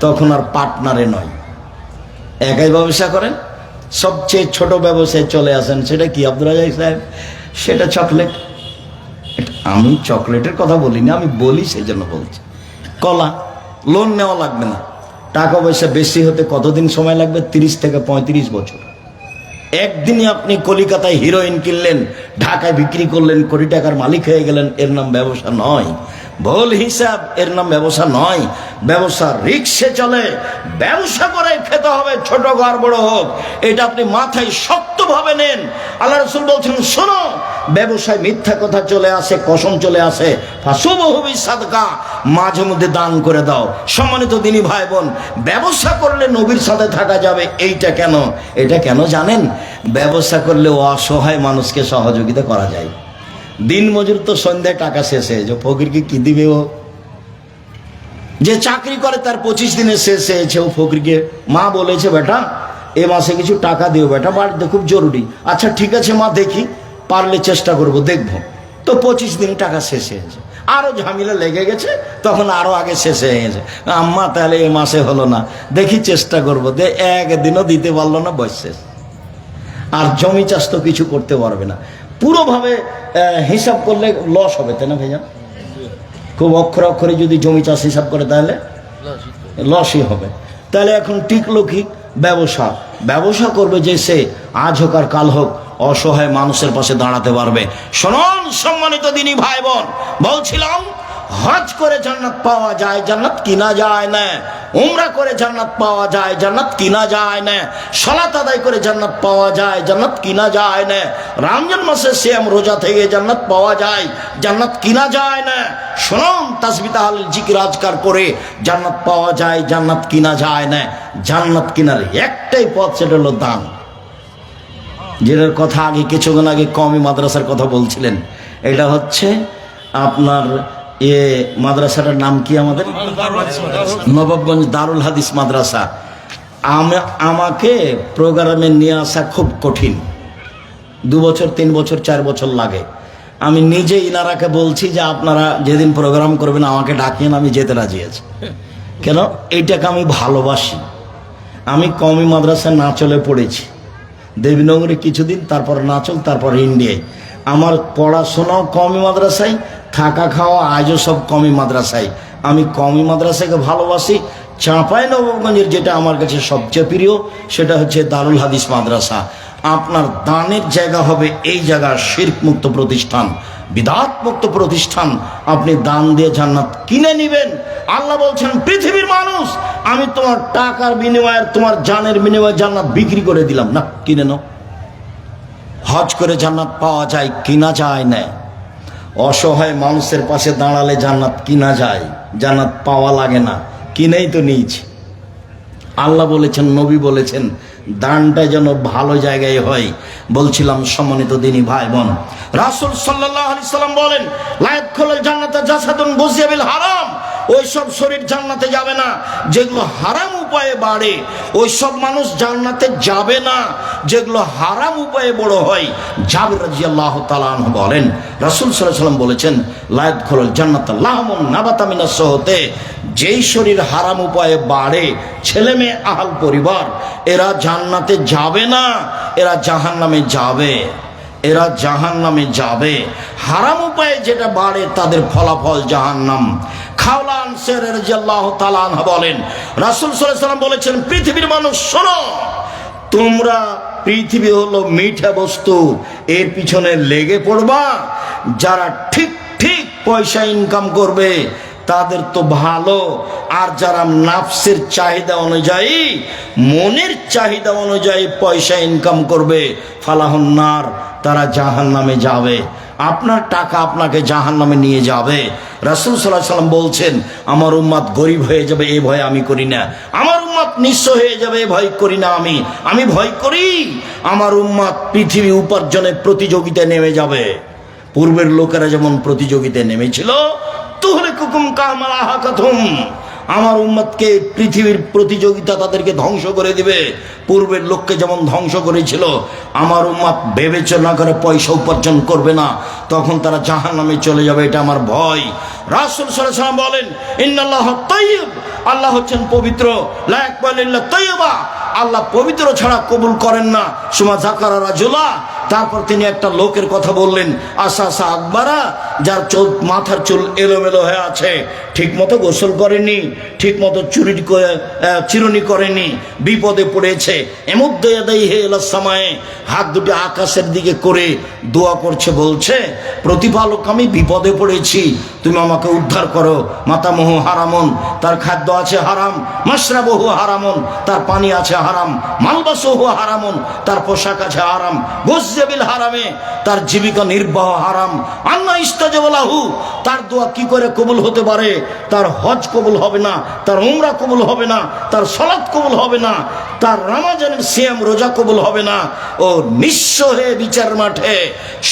তখন আর পার্টনারে নয়। একাই ব্যবসা করেন, সবচেয়ে ছোট ব্যবসায় চলে আসেন, সেটা কি আব্দুল রাজ্জাক সাহেব? সেটা চকলেট। আমি চকলেটের কথা বলিনি, আমি বলি সেই জন্য বলছি। কলা, লোন নেওয়া লাগবে না, টাকা পয়সা বেশি হতে কতদিন সময় লাগবে? 30 থেকে 35 বছর। একদিনই আপনি কলিকাতায় হিরোইন কিনলেন, ঢাকায় বিক্রি করলেন, কোটি টাকার মালিক হয়ে গেলেন, এর নাম ব্যবসা নয়। ভুল হিসাব, এর নাম ব্যবসা নয়। ব্যবসা রিক্সে চলে, ব্যবসা করে খেতে হবে, ছোট ঘর বড় হোক, এটা আপনি মাথায় শক্তভাবে নেন। আল্লাহ রাসূল বলছেন, শোনো, ব্যবসায় মিথ্যা কথা চলে আসে, কসম চলে আসে, ফাসুবহুবি সাদকা, মাঝে মধ্যে দান করে দাও। সম্মানিত দিনী ভাই বোন, ব্যবসা করলে নবীর সাথে থাকা যাবে। এইটা কেন? এটা কেন জানেন? ব্যবসা করলে অসহায় মানুষকে সহযোগিতা করা যায়। দিন মজুর তো সন্ধ্যায় টাকা শেষ হয়ে যায়, ফকিরকে কি দিবে? ও যে চাকরি করে তার 25 দিনে শেষ হয়েছে, ও ফকিরকে মা বলেছে, বেটা এ মাসে কিছু টাকা দিও, বেটা বাড়িতে খুব জরুরি। আচ্ছা ঠিক আছে মা, দেখি, পারলে চেষ্টা করব, দেখবো। তো 25 দিন টাকা শেষ হয়েছে, আরো ঝামেলা লেগে গেছে, তখন আরো আগে শেষ হয়ে গেছে। আম্মা তাহলে এ মাসে হলো না, দেখি চেষ্টা করবো, একদিনও দিতে পারলো না, বয়স শেষ। আর জমি চাষ তো কিছু করতে পারবে না, পুরোভাবে হিসাব করলে লস হবে, তাই না ভাইয়া? খুব অক্ষরে অক্ষরে যদি জমি চাষ হিসাব করে তাহলে লসই হবে। তাহলে এখন টিকলো কি? ব্যবসা। ব্যবসা করবে যে সে আজ হোক আর কাল হোক অসহায় মানুষের পাশে দাঁড়াতে পারবে। শুনুন সম্মানিত দিনী ভাই বোন, বলছিলাম হজ করে জান্নাত পাওয়া যায়, জান্নাত কিনা যায় না। উমরা করে জান্নাত পাওয়া যায়, জান্নাত কিনা যায় না। সালাত আদায় করে জান্নাত পাওয়া যায়, জান্নাত কিনা যায় না। রমজান মাসে সিয়াম রোজা থেকে জান্নাত পাওয়া যায়, জান্নাত কিনা যায় না। শুনুন, তাসবিহ তাহলিল জিকির আজকার করে জান্নাত পাওয়া যায়, জান্নাত কিনা যায় না। জান্নাত কিনার একটাই পথ, সেটা হলো দান। যেটার কথা আগে কিছুক্ষণ আগে কওমি মাদ্রাসার কথা বলছিলেন, এটা হচ্ছে আপনার মাদ্রাসাটার নাম কি আমাদের? নবাবগঞ্জ দারুল হাদিস মাদ্রাসা। আমাকে প্রোগ্রামে নিয়ে আসা খুব কঠিন, 2 বছর 3 বছর 4 বছর লাগে। আমি নিজে ইনারাকে বলছি যে আপনারা যেদিন প্রোগ্রাম করবেন আমাকে ডাকিয়েন, আমি যেতে রাজি আছি। কেন? এইটাকে আমি ভালোবাসি। আমি কওমি মাদ্রাসায় নাচলে পড়েছি, দেবীনগরে কিছুদিন, তারপর নাচল, তারপর ইন্ডিয়ায়। আমার পড়াশোনাও কওমি মাদ্রাসায়, থাকা খাওয়া আজও সব কওমি মাদ্রাসায়। আমি কওমি মাদ্রাসাকে ভালোবাসি। চাঁপাইনবাবগঞ্জের যেটা আমার কাছে সবচেয়ে প্রিয় সেটা হচ্ছে দারুল হাদিস মাদ্রাসা। আপনার দানের জায়গা হবে এই জায়গা শিরক মুক্ত প্রতিষ্ঠান, বিদআত মুক্ত প্রতিষ্ঠান। আপনি দান দিয়ে জান্নাত কিনে নেবেন। আল্লাহ বলছেন, পৃথিবীর মানুষ, আমি তোমার টাকার বিনিময়ে, তোমার জানের বিনিময়ে জান্নাত বিক্রি করে দিলাম না, কিনে নাও। হজ করে জান্নাত পাওয়া যায়, কিনা যায় না। অসহায় মানুষের পাশে দাঁড়ালে জান্নাত কিনা যায়, জান্নাত পাওয়া লাগে না, কিনেই তো নিয়েছি। আল্লাহ বলেছেন, নবী বলেছেন, দানটা যেন ভালো জায়গায় হয়। বলছিলাম সম্মানিত দিনী ভাই বোন, রাসূল সাল্লাল্লাহু আলাইহি সাল্লাম বলেন, লা ইয়াদখুলুল জান্নাতা জাসাদুন গুযিয়া বিল হারাম। ওইসব শরীর জান্নাতে যাবে না যেগুলো হারাম উপায়ে বাড়ে। ওইসব মানুষ জান্নাতে যাবে না যেগুলো হারাম উপায়ে বড় হয়। জাবির রাদিয়াল্লাহু তাআলা আনহু বলেন, রাসূল সাল্লাল্লাহু আলাইহি সাল্লাম বলেছেন, লা ইয়াদখুলুল জান্নাতা লাহমুন নাবাতা মিনাস সুহতে। যেই শরীর হারাম উপায়ে বাড়ে, ছেলে মেয়ে আহাল পরিবার, এরা জান্নাতে যাবে না, এরা জাহান্নামে যাবে, এরা জাহান্নামে যাবে। হারাম উপায়ে যেটা বাড়ে তাদের ফলাফল জাহান্নাম। খাওলা আনসারী রাদিয়াল্লাহু তাআলা আনহা বলেন, রাসূল সাল্লাল্লাহু আলাইহি সাল্লাম বলেছেন, পৃথিবীর মানুষ শোনো, তোমরা পৃথিবী হলো মিঠা বস্তু, এর পিছনে লেগে পড়বা। যারা ঠিক ঠিক পয়সা ইনকাম করবে তাদের তো ভালো, আর যারা নাফসের চাহিদা অনুযায়ী, মনের চাহিদা অনুযায়ী পয়সা ইনকাম করবে, ফালাহুন্নার, তারা জাহান্নামে যাবে। আপনার টাকা আপনাকে জাহান্নামে নিয়ে যাবে। রাসূল সাল্লাল্লাহু আলাইহি সাল্লাম বলছেন, আমার উম্মত গরিব হয়ে যাবে এই ভয় আমি করি না, আমার উম্মত নিঃস্ব হয়ে যাবে এই ভয় করি না। আমি ভয় করি আমার উম্মত পৃথিবী উপার্জনের প্রতিযোগিতায় নেমে যাবে। পূর্বের লোকেরা যেমন প্রতিযোগিতায় নেমেছিল, তুহলিকুকুম কামা আহাকাতুম, আমার উম্মতকে পৃথিবীর প্রতিযোগিতা তাদেরকে ধ্বংস করে দিবে। পূর্বের লোককে যেমন ধ্বংস করেছিল, আমার উম্মত বিবেচনা করে পয়সা উপার্জন করবে না, তখন তারা জাহান্নামে চলে যাবে। এটা আমার ভয়। রাসূল সাল্লাল্লাহু আলাইহি ওয়াসাল্লাম বলেন, ইন্নাল্লাহা তাইয়্যিব, আল্লাহ হচ্ছেন পবিত্র, লা ইয়াকবালু ইল্লা তাইয়্যিবা, আল্লাহ পবিত্র ছাড়া কবুল করেন না। সুমা যাকারা রাজুলা, তারপর তিনি একটা লোকের কথা বললেন, আসাসা আকবারা, যার মাথার চুল এলোমেলো হয়ে আছে, ঠিক মতো গোসল করেনি, ঠিক মতো চিরুনি করেনি, বিপদে পড়েছে। এমুদ্দে ইয়াদাইহি ইলাস সামায়ে, হাত দুটি আকাশের দিকে করে দোয়া করছে, বলছে, প্রতিপালক, আমি বিপদে পড়েছি, তুমি আমাকে উদ্ধার করো। মাতামুহু হারামুন, তার খাদ্য আছে হারাম, মাশরাবুহু হারামুন, তার পানি আছে হারাম, মালবাসুহু হারামুন, তার পোশাক আছে হারাম, গুযিবিল হারামে, তার জীবিকা নির্বাহ হারাম। আন্না ইস্তাজাবা লাহু, তার দোয়া কি করে কবুল হতে পারে? তার হজ কবুল হবে না, তার উমরা কবুল হবে না, তার সালাত কবুল হবে না, তার রমজানের সিয়াম রোজা কবুল হবে না। ও নিঃস্ব হয়ে বিচার মাঠে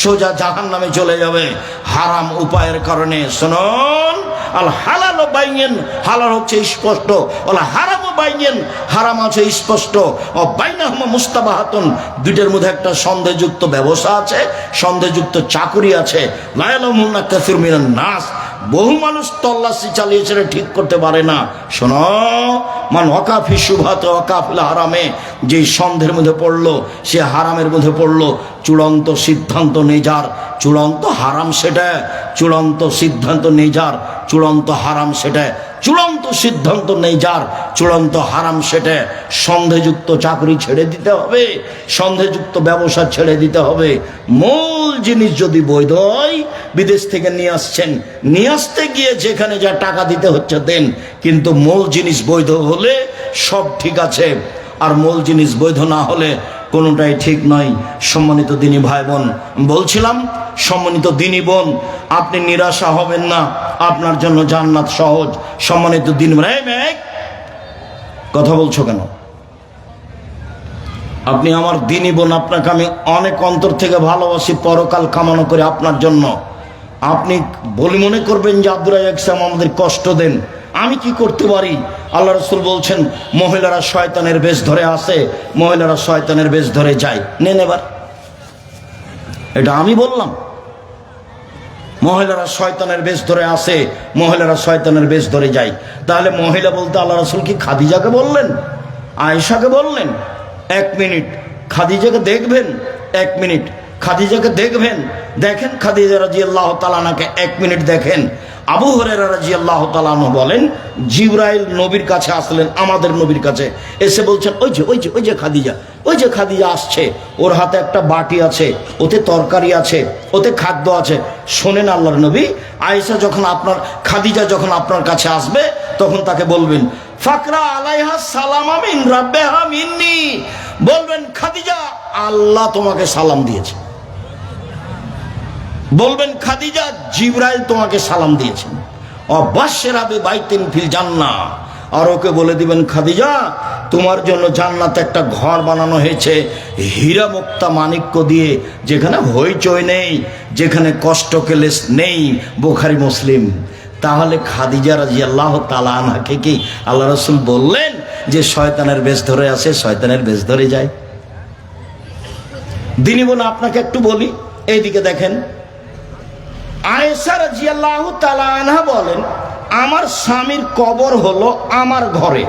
সোজা জাহান্নামে চলে যাবে হারাম উপায়ের কারণে। শুনুন, আল হালাল বাইয়িন, হালাল হচ্ছে স্পষ্ট, আল হারাম বাইয়িন, হারাম আছে স্পষ্ট। ও বাইনাহুমা মুস্তাবাহাতুন, দুইটার মধ্যে একটা সন্দেহযুক্ত ব্যবসা আছে, সন্দেহযুক্ত চাকরি আছে। লা ইয়ালামুনা কাসীরুম মিনান নাস, বহু মানুষ তল্লাশি চালিয়েছে, ঠিক করতে পারে না। শোনো, মান ওয়াকাফি শুবহাত ওয়াকাফিল হারামে, যে সন্দেহের মধ্যে পড়লো সে হারামের মধ্যে পড়লো। চূড়ান্ত সিদ্ধান্ত নেজার, চূড়ান্ত হারাম সেটা, চূড়ান্ত সিদ্ধান্ত নেজার, চূড়ান্ত হারাম সেটা, চূড়ান্ত সিদ্ধান্ত নেই যার, চূড়ান্ত হারাম সেটা। সন্দেহযুক্ত চাকরি ছেড়ে দিতে হবে, সন্দেহযুক্ত ব্যবসা ছেড়ে দিতে হবে। মূল জিনিস যদি বৈধ হয়, বিদেশ থেকে নিয়ে আসছেন, নিয়ে আসতে গিয়ে যেখানে যা টাকা দিতে হচ্ছে দেন, কিন্তু মূল জিনিস বৈধ হলে সব ঠিক আছে, আর মূল জিনিস বৈধ না হলে কোনোটাই ঠিক নয়। সম্মানিত দিনী ভাই বোন, বলছিলাম, সম্মানিত দিনী বোন, আপনি নিরাশা হবেন না, আপনার জন্য জান্নাত সহজ। সম্মানিত দিনী বোন, কথা বলছো কেন? আপনি আমার দিনী বোন, আপনাকে আমি অনেক অন্তর থেকে ভালোবাসি, পরকাল কামনা করে আপনার জন্য। আপনি বলে মনে করবেন যে আব্দুর রাজ্জাক সাহেব আমাদের কষ্ট দেন, আমি কি করতে পারি? আল্লাহ রসুল বলছেন মহিলারা শয়তানের বেশ ধরে আসে, মহিলারা শয়তানের বেশ ধরে যায়। নেন এবার, এটা আমি বললাম। মহিলারা শয়তানের বেশ ধরে আসে, মহিলারা শয়তানের বেশ ধরে যায়। তাহলে মহিলা বলতে আল্লাহ রসুল কি খাদিজাকে বললেন, আয়েশাকে বললেন? এক মিনিট খাদিজাকে দেখবেন, এক মিনিট খাদিজাকে দেখবেন। দেখেন খাদিজা রাদিয়াল্লাহু তাআলা আনহাকে এক মিনিট দেখেন। আবু হুরায়রা রাদিয়াল্লাহু তাআলা আনহু বলেন জিবরাইল নবীর কাছে আসলেন, আমাদের নবীর কাছে এসে বলছেন ওই যে খাদিজা, ওই যে খাদিজা আসছে, ওর হাতে একটা বাটি আছে, ওতে তরকারি আছে, ওতে খাদ্য আছে। শোনেন আল্লাহর নবী, আয়েশা যখন খাদিজা যখন আপনার কাছে আসবে তখন তাকে বলবেন ফাকরা আলাইহা সালামা মিন রাব্বিহা মিন্নি, বলবেন খাদিজা আল্লাহ তোমাকে সালাম দিয়েছে। বলবেন খাদিজা জিবরাইল তোমাকে সালাম দিয়েছেন। অবাশশিরা বিবাইতিন ফিল জান্নাহ, আর ওকে বলে দিবেন খাদিজা তোমার জন্য জান্নাতে একটা ঘর বানানো হয়েছে হীরা মুক্তা মাণিক্য দিয়ে, যেখানে হইচই নেই, যেখানে কষ্ট ক্লেশ নেই। বুখারী মুসলিম। তাহলে খাদিজা রাদিয়াল্লাহু তাআলা আনহাকে কি আল্লাহ রাসূল বললেন যে শয়তানের বেশ ধরে আসে, শয়তানের বেশ ধরে যায়? দিনই বলে আপনাকে একটু বলি, এইদিকে দেখেন। আয়েশা রাদিয়াল্লাহু তাআলা আনহা বলেন আমার স্বামীর কবর হলো আমার ঘরে,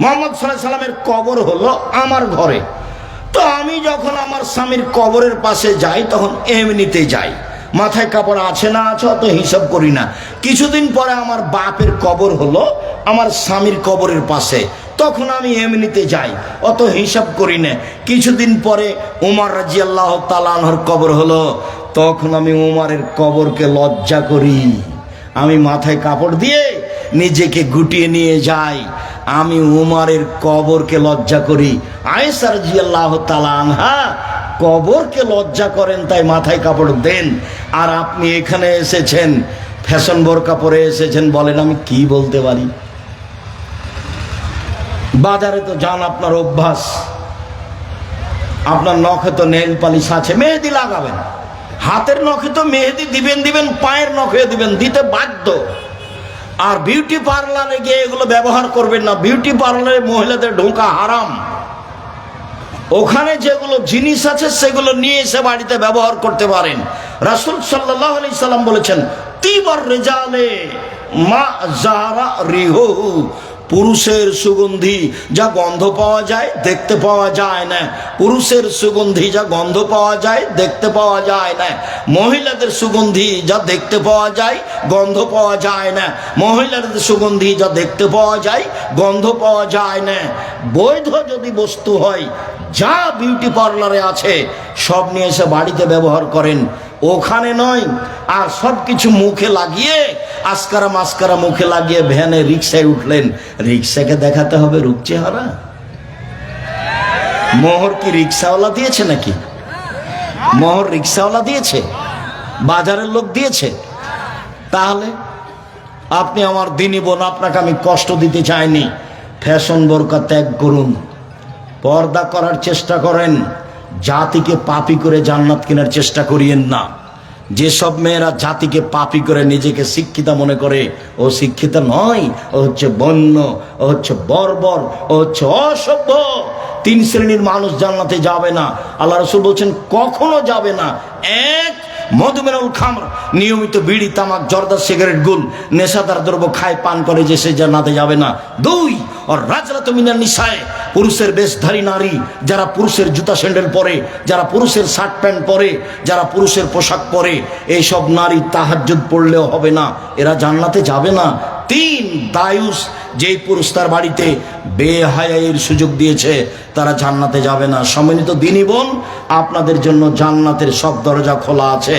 মুহাম্মদ সাল্লাল্লাহু আলাইহি সাল্লামের কবর হলো আমার ঘরে। তো আমি যখন আমার স্বামীর কবরের পাশে যাই তখন এমনিতে যাই, মাথায় কাপড় আছে না আছে অত হিসাব করি না। কিছুদিন পরে আমার বাপের কবর হলো আমার স্বামীর কবরের পাশে, তখন আমি এমনিতে যাই, অত হিসাব করি না। কিছুদিন পরে উমর রাদিয়াল্লাহু তাআলা আনহুর কবর হলো, তখন আমি উমরের কবরকে লজ্জা করি, আমি মাথায় কাপড় দিয়ে নিজেকে গুটিয়ে নিয়ে যাই, আমি উমরের কবরকে লজ্জা করি। আয়েশা রাদিয়াল্লাহু তাআলা আনহা কবরকে লজ্জা করেন তাই মাথায় কাপড় দেন, আর আপনি এখানে এসেছেন ফ্যাশন বোরকা পরে এসেছেন, বলেন আমি কি বলতে পারি? বাজারে তো যান, আপনার অভ্যাস, আপনার নখে তো নেল পালিশ আছে, মেহেদি লাগাবেন, হাতের নখে তো মেহেদি দিবেন, পায়ের নখে দিবেন, দিতে বাধ্য। আর বিউটি পার্লারে গিয়ে এগুলো ব্যবহার করবেন না, বিউটি পার্লারে মহিলাদের ঢোকা হারাম। ওখানে যেগুলো জিনিস আছে সেগুলো নিয়ে এসে বাড়িতে ব্যবহার করতে পারেন। রাসূল সাল্লাল্লাহু আলাইহি সাল্লাম বলেছেন তিবার রিজালে মা জারা রিহুহু, পুরুষের সুগন্ধি যা গন্ধ পাওয়া যায় দেখতে পাওয়া যায় না, পুরুষের সুগন্ধি যা গন্ধ পাওয়া যায় দেখতে পাওয়া যায় না, মহিলাদের সুগন্ধি যা দেখতে পাওয়া যায় গন্ধ পাওয়া যায় না, মহিলাদের সুগন্ধি যা দেখতে পাওয়া যায় গন্ধ পাওয়া যায় না। বৈধ যদি বস্তু হয় যা বিউটি পার্লারে আছে সব নিয়ে এসে বাড়িতে ব্যবহার করেন, ওখানে নয়। আর সব কিছু মুখে লাগিয়ে আস্কারা মাস্কারা মুখে লাগিয়ে ভ্যানে রিক্সায় উঠলেন, রিক্সাকে দেখাতে হবে রূপ চেহারা? মোহর কি রিক্সাওয়ালা দিয়েছে নাকি? মোহর রিক্সাওয়ালা দিয়েছে? বাজারের লোক দিয়েছে? তাহলে আপনি আমার দিনী বোন, আপনাকে আমি কষ্ট দিতে চাইনি। ফ্যাশন বোরকা ত্যাগ করুন, পর্দা করার চেষ্টা করেন, জাতিকে পাপী করে জান্নাত কেনার চেষ্টা করিয়েন না। যেসব মেয়েরা জাতিকে পাপী করে নিজেকে শিক্ষিতা মনে করে, ও শিক্ষিতা নয়, ও হচ্ছে বন্য, ও হচ্ছে বর্বর, ও হচ্ছে অসভ্য। 3 শ্রেণীর মানুষ জান্নাতে যাবে না, আল্লাহ রাসূল বলছেন কখনো যাবে না। এক, মধুমেনুল খামর, নিয়মিত বিড়ি তামাক জর্দা সিগারেট গুল নেশাদার দ্রব্য খায় পান করে, যে সে জান্নাতে যাবে না। 2, আর রাজরাতু মিনান নিসায়ে, পুরুষের বেশধারী নারী, যারা পুরুষের জুতা স্যান্ডেল পরে, যারা পুরুষের শার্ট প্যান্ট পরে, যারা পুরুষের পোশাক পরে, এইসব নারী তাহাজ্জুদ পড়লেও হবে না, এরা জান্নাতে যাবে না। 3, দায়ুস, যেই পুরুষ তার বাড়িতে বেহায়াইয়ের সুযোগ দিয়েছে তারা জান্নাতে যাবে না। সম্মানিত দিনী বোন, আপনাদের জন্য জান্নাতের সব দরজা খোলা আছে।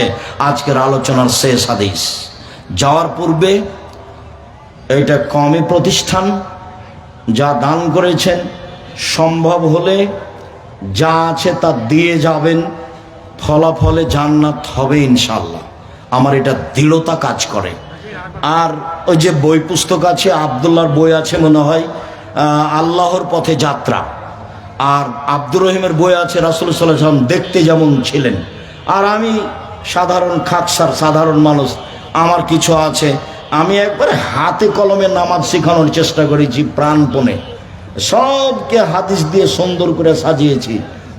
আজকের আলোচনার শেষ হাদিস। যাওয়ার পূর্বে এইটা কমই প্রতিষ্ঠান, যা দান করেছেন সম্ভব হলে যা আছে তা দিয়ে যাবেন, ফলাফলে জান্নাত হবে ইনশাল্লাহ। আমার এটা দৃঢ়তা কাজ করে। আর ওই যে বই পুস্তক আছে, আব্দুল্লাহর বই আছে মনে হয়, আল্লাহর পথে যাত্রা, আর আব্দুর রহিমের বই আছে রাসূল সাল্লাল্লাহু আলাইহি ওয়াসাল্লাম দেখতে যেমন ছিলেন। আর আমি সাধারণ খাকসার সাধারণ মানুষ, আমার কিছু আছে, আমি একবারে হাতে কলমে নামাজ শেখানোর চেষ্টা করেছি প্রাণপণে, সবকে হাদিস দিয়ে সুন্দর করে সাজিয়েছি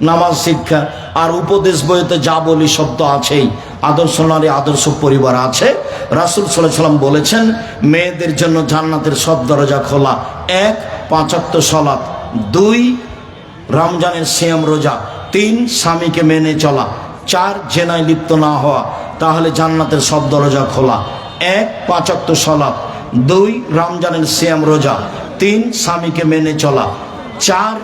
নামাজ শিক্ষা। আর উপদেশ বইতে যা বলি সব তো আছেই, আদর্শ নারী আদর্শ পরিবার আছে। রাসূল সাল্লাল্লাহু আলাইহি ওয়াসাল্লাম বলেছেন মেয়েদের জন্য জান্নাতের সব দরজা খোলা। 1 5 ওয়াক্ত সালাত, 2 রমজানের সিয়াম রোজা, 3 স্বামীকে মেনে চলা, 4 জেনায় লিপ্ত না হওয়া, তাহলে জান্নাতের সব দরজা খোলা। 1 5 ওয়াক্ত সালাত, 2 রমজানের সিয়াম রোজা, 3 স্বামীকে মেনে চলা, 4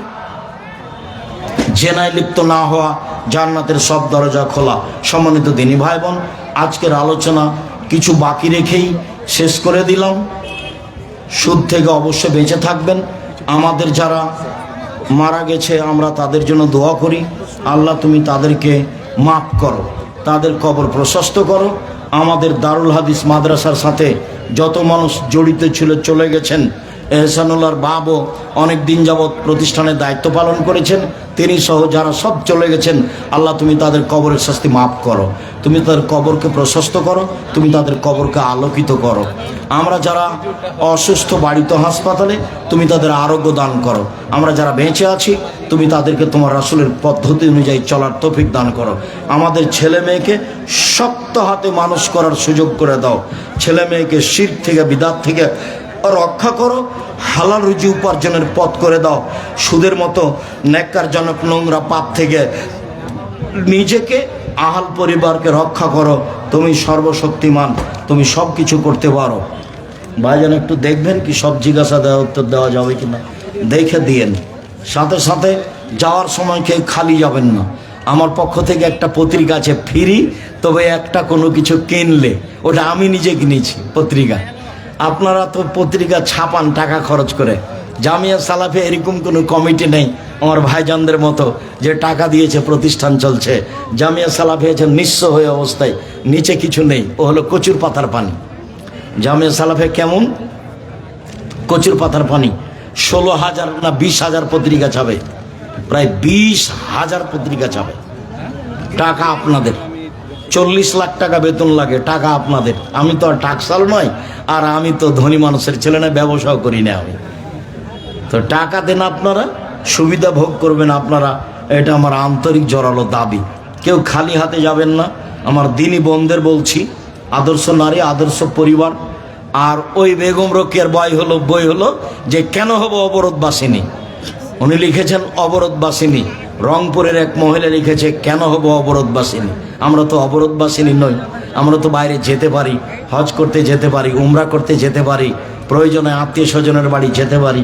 জেনায় লিপ্ত না হওয়া, জান্নাতের সব দরজা খোলা। সম্মানিত দিনী ভাই বোন, আজকের আলোচনা কিছু বাকি রেখেই শেষ করে দিলাম। সুদ থেকে অবশ্যই বেঁচে থাকবেন। আমাদের যারা মারা গেছে আমরা তাদের জন্য দোয়া করি, আল্লাহ তুমি তাদেরকে মাফ করো, তাদের কবর প্রশস্ত করো। আমাদের দারুল হাদিস মাদ্রাসার সাথে যত মানুষ জড়িত ছিল চলে গেছেন, এহসানুল্লাহর বাবও অনেক দিন যাবৎ প্রতিষ্ঠানের দায়িত্ব পালন করেছেন, তিনি সহ যারা সব চলে গেছেন, আল্লাহ তুমি তাদের কবরের শাস্তি মাফ করো, তুমি তাদের কবরকে প্রশস্ত করো, তুমি তাদের কবরকে আলোকিত করো। আমরা যারা অসুস্থ বাড়িতে হাসপাতালে, তুমি তাদের আরোগ্য দান করো। আমরা যারা বেঁচে আছি, তুমি তাদেরকে তোমার রাসূলের পদ্ধতি অনুযায়ী চলার তৌফিক দান করো। আমাদের ছেলে মেয়েকে শক্ত হাতে মানুষ করার সুযোগ করে দাও। ছেলে মেয়েকে শিরক থেকে বিদআত থেকে রক্ষা করো, হালাল রুজি উপার্জনের পথ করে দাও। সুদের মতো নেককারজনক নোংরা পাপ থেকে নিজেকে আহাল পরিবারকে রক্ষা করো। তুমি সর্বশক্তিমান, তুমি সব কিছু করতে পারো। ভাইজান একটু দেখবেন কি সব জিজ্ঞাসা দেওয়া উত্তর দেওয়া যাবে কিনা দেখে দিয়েন। সাথে সাথে যাওয়ার সময় কেউ খালি যাবেন না। আমার পক্ষ থেকে একটা পত্রিকা আছে ফ্রি, তবে একটা কোনো কিছু কিনলে ওটা আমি নিজে কিনেছি পত্রিকা। আপনারা তো পত্রিকা ছাপান টাকা খরচ করে। জামিয়া সালাফে এরকম কোনো কমিটি নেই আমার ভাইজানদের মতো যে টাকা দিয়েছে প্রতিষ্ঠান চলছে। জামিয়া সালাফে আছে নিঃস্ব হয়ে অবস্থায়, নিচে কিছু নেই, ও হলো কচুর পাতার পানি। জামিয়া সালাফে কেমন? কচুর পাতার পানি। 16,000 না 20,000 পত্রিকা ছাপে, প্রায় 20,000 পত্রিকা ছাপে। টাকা আপনাদের, 40 লাখ টাকা বেতন লাগে, টাকা আপনাদের। আমি তো আর টাকসাল নয়, আর আমি তো ধনী মানুষের ছেলে না, ব্যবসাও করি না আমি। তো টাকা দেন আপনারা, সুবিধা ভোগ করবেন আপনারা, এটা আমার আন্তরিক জোরালো দাবি। কেউ খালি হাতে যাবেন না। আমার দিনী বোনদের বলছি, আদর্শ নারী আদর্শ পরিবার। আর ওই বেগম রোকেয়ার বই হলো যে কেন হব অবরোধবাসিনী। উনি লিখেছেন অবরোধবাসিনী। রংপুরের এক মহিলা লিখেছে কেন হব অবরোধবাসিনী। আমরা তো অবরোধবাসিনী নই, আমরা তো বাইরে যেতে পারি, হজ করতে যেতে পারি, উমরা করতে যেতে পারি, প্রয়োজনে আত্মীয় স্বজনের বাড়ি যেতে পারি।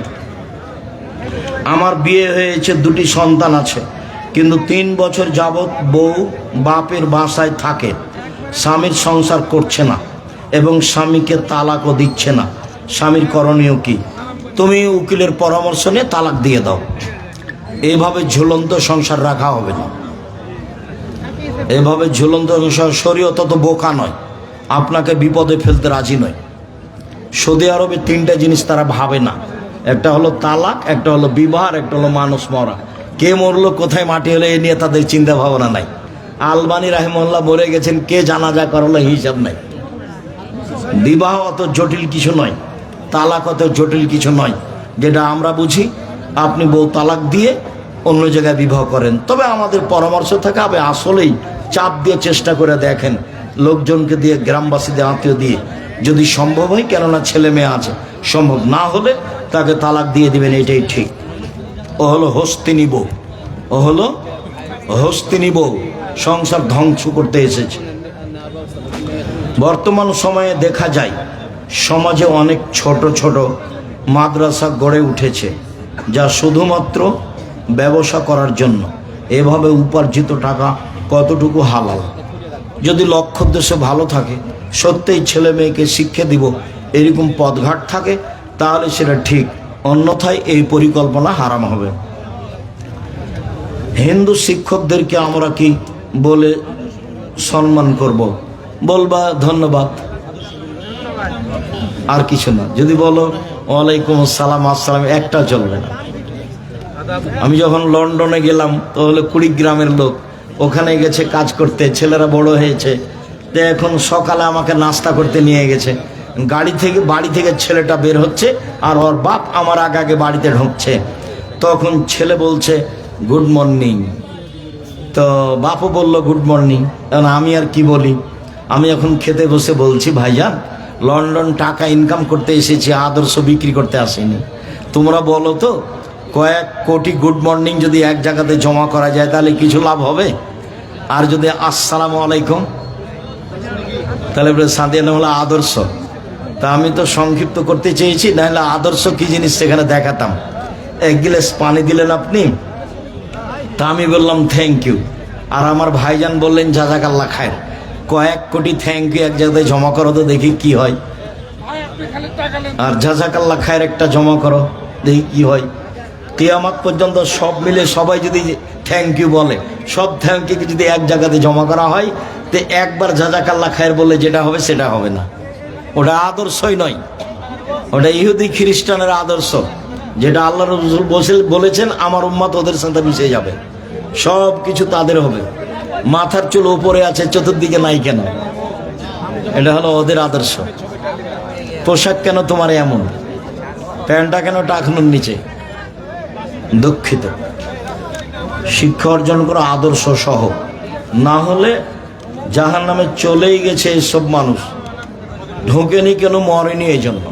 আমার বিয়ে হয়েছে, 2টি সন্তান আছে, কিন্তু 3 বছর যাবৎ বউ বাপের বাসায় থাকে, স্বামীর সংসার করছে না এবং স্বামীকে তালাকও দিচ্ছে না। স্বামীর করণীয় কি? তুমি উকিলের পরামর্শ নিয়ে তালাক দিয়ে দাও। এইভাবে ঝুলন্ত সংসার রাখা হবে না। এভাবে ঝুলন্ত সংসার, শরীয়ত তো বোকা নয়, আপনাকে বিপদে ফেলতে রাজি নয়। সৌদি আরবে 3টা জিনিস তারা ভাবে না, একটা হলো তালাক, একটা হলো বিবাহ, একটা হলো মানুষ মরা। কে মরলো, কোথায় মাটি হলো, এ নিয়ে তাদের চিন্তা ভাবনা নাই। আলবানী রাহিমাহুল্লাহ বলে গেছেন কে জানাজা করলো হিসাব নাই। বিবাহ অত জটিল কিছু নয়, তালাক অত জটিল কিছু নয়। যেটা আমরা বুঝি, আপনি বউ তালাক দিয়ে অন্য জায়গায় বিবাহ করেন, তবে আমাদের পরামর্শ থাকে আপনি আসলেই চাপ দিয়ে চেষ্টা করে দেখেন, লোকজনকে দিয়ে, গ্রামবাসীদের আত্মীয় দিয়ে, যদি সম্ভব হয়, কেননা ছেলে মেয়ে আছে। সম্ভব না হলে তাকে তালাক দিয়ে দিবেন, এটাই ঠিক। ও হলো হস্তিনী বউ, ও হলো হস্তিনী বউ, সংসার ধ্বংস করতে এসেছে। বর্তমান সময়ে দেখা যায় সমাজে অনেক ছোট ছোট মাদ্রাসা গড়ে উঠেছে, যা শুধুমাত্র ব্যবসা করার জন্য। এভাবে উপার্জিত টাকা কতটুকু হালাল? যদি লক্ষ্য উদ্দেশ্য ভালো থাকে, সত্যিই ছেলে মেয়েকে শিক্ষা দিব, এরকম পথঘাট থাকে, তাহলে সেটা ঠিক, অন্যথায় এই পরিকল্পনা হারাম হবে। হিন্দু শিক্ষকদেরকে আমরা কি বলে সম্মান করব? বলবা ধন্যবাদ, আর কিছু না। যদি বলো ওয়ালাইকুম আসসালাম, আসসালাম, একটা চলবে না। আমি যখন লন্ডনে গেলাম, তাহলে কুড়িগ্রামের লোক ওখানে গেছে কাজ করতে, ছেলেরা বড় হয়েছে। তো এখন সকালে আমাকে নাস্তা করতে নিয়ে গেছে, বাড়ি থেকে ছেলেটা বের হচ্ছে আর ওর বাপ আমার আগে আগে বাড়িতে ঢুকছে। তখন ছেলে বলছে গুড মর্নিং। তো বাপও বলল গুড মর্নিং। এখন আমি আর কি বলি, আমি এখন খেতে বসে বলছি ভাইজান, লন্ডন টাকা ইনকাম করতে এসেছি, আদর্শ বিক্রি করতে আসিনি। তোমরা বলো তো, কয়েক কোটি গুড মর্নিং যদি এক জায়গাতে জমা করা যায় তাহলে কিছু লাভ হবে? আর যদি আসসালামু আলাইকুম, তাহলে সাদিয়ানা হলো আদর্শ। তা আমি তো সংক্ষিপ্ত করতে চেয়েছি, নাহলে আদর্শ কি জিনিস সেখানে দেখাতাম। এক গ্লাস পানি দিলেন আপনি, তা আমি বললাম থ্যাংক ইউ, আর আমার ভাইজান বললেন জাযাকাল্লাহ খায়ের। কয়েক কোটি থ্যাংক ইউ এক জায়গায় জমা করো তো দেখি কি হয়, আর জাযাকাল্লাহ খায়ের একটা জমা করো দেখি কি হয়। কিয়ামত পর্যন্ত সব মিলে সবাই যদি থ্যাংক ইউ বলে, সব থ্যাংক ইউ যদি এক জায়গাতে জমা করা হয়, তো একবার জাযাকাল্লাহ খায়ের বলে যেটা হবে সেটা হবে না। ওটা আদর্শই নয়, ওটা ইহুদি খ্রিস্টানের আদর্শ, যেটা আল্লাহ রাসূল বলেছেন আমার উম্মত ওদের সাথে মিশে যাবে, সব কিছু তাদের হবে। মাথার চুল উপরে আছে, চতুর্দিকে নাই কেন? এটা হলো ওদের আদর্শ। পোশাক কেন তোমার এমন, প্যান্টটা কেন টাকনুর নিচে? দুঃখিত। শিক্ষা অর্জন করো আদর্শ সহ, না হলে জাহান্নামে চলেই গেছে এসব মানুষ। ঢোকেনি কেন? মরেনি এই জন্য।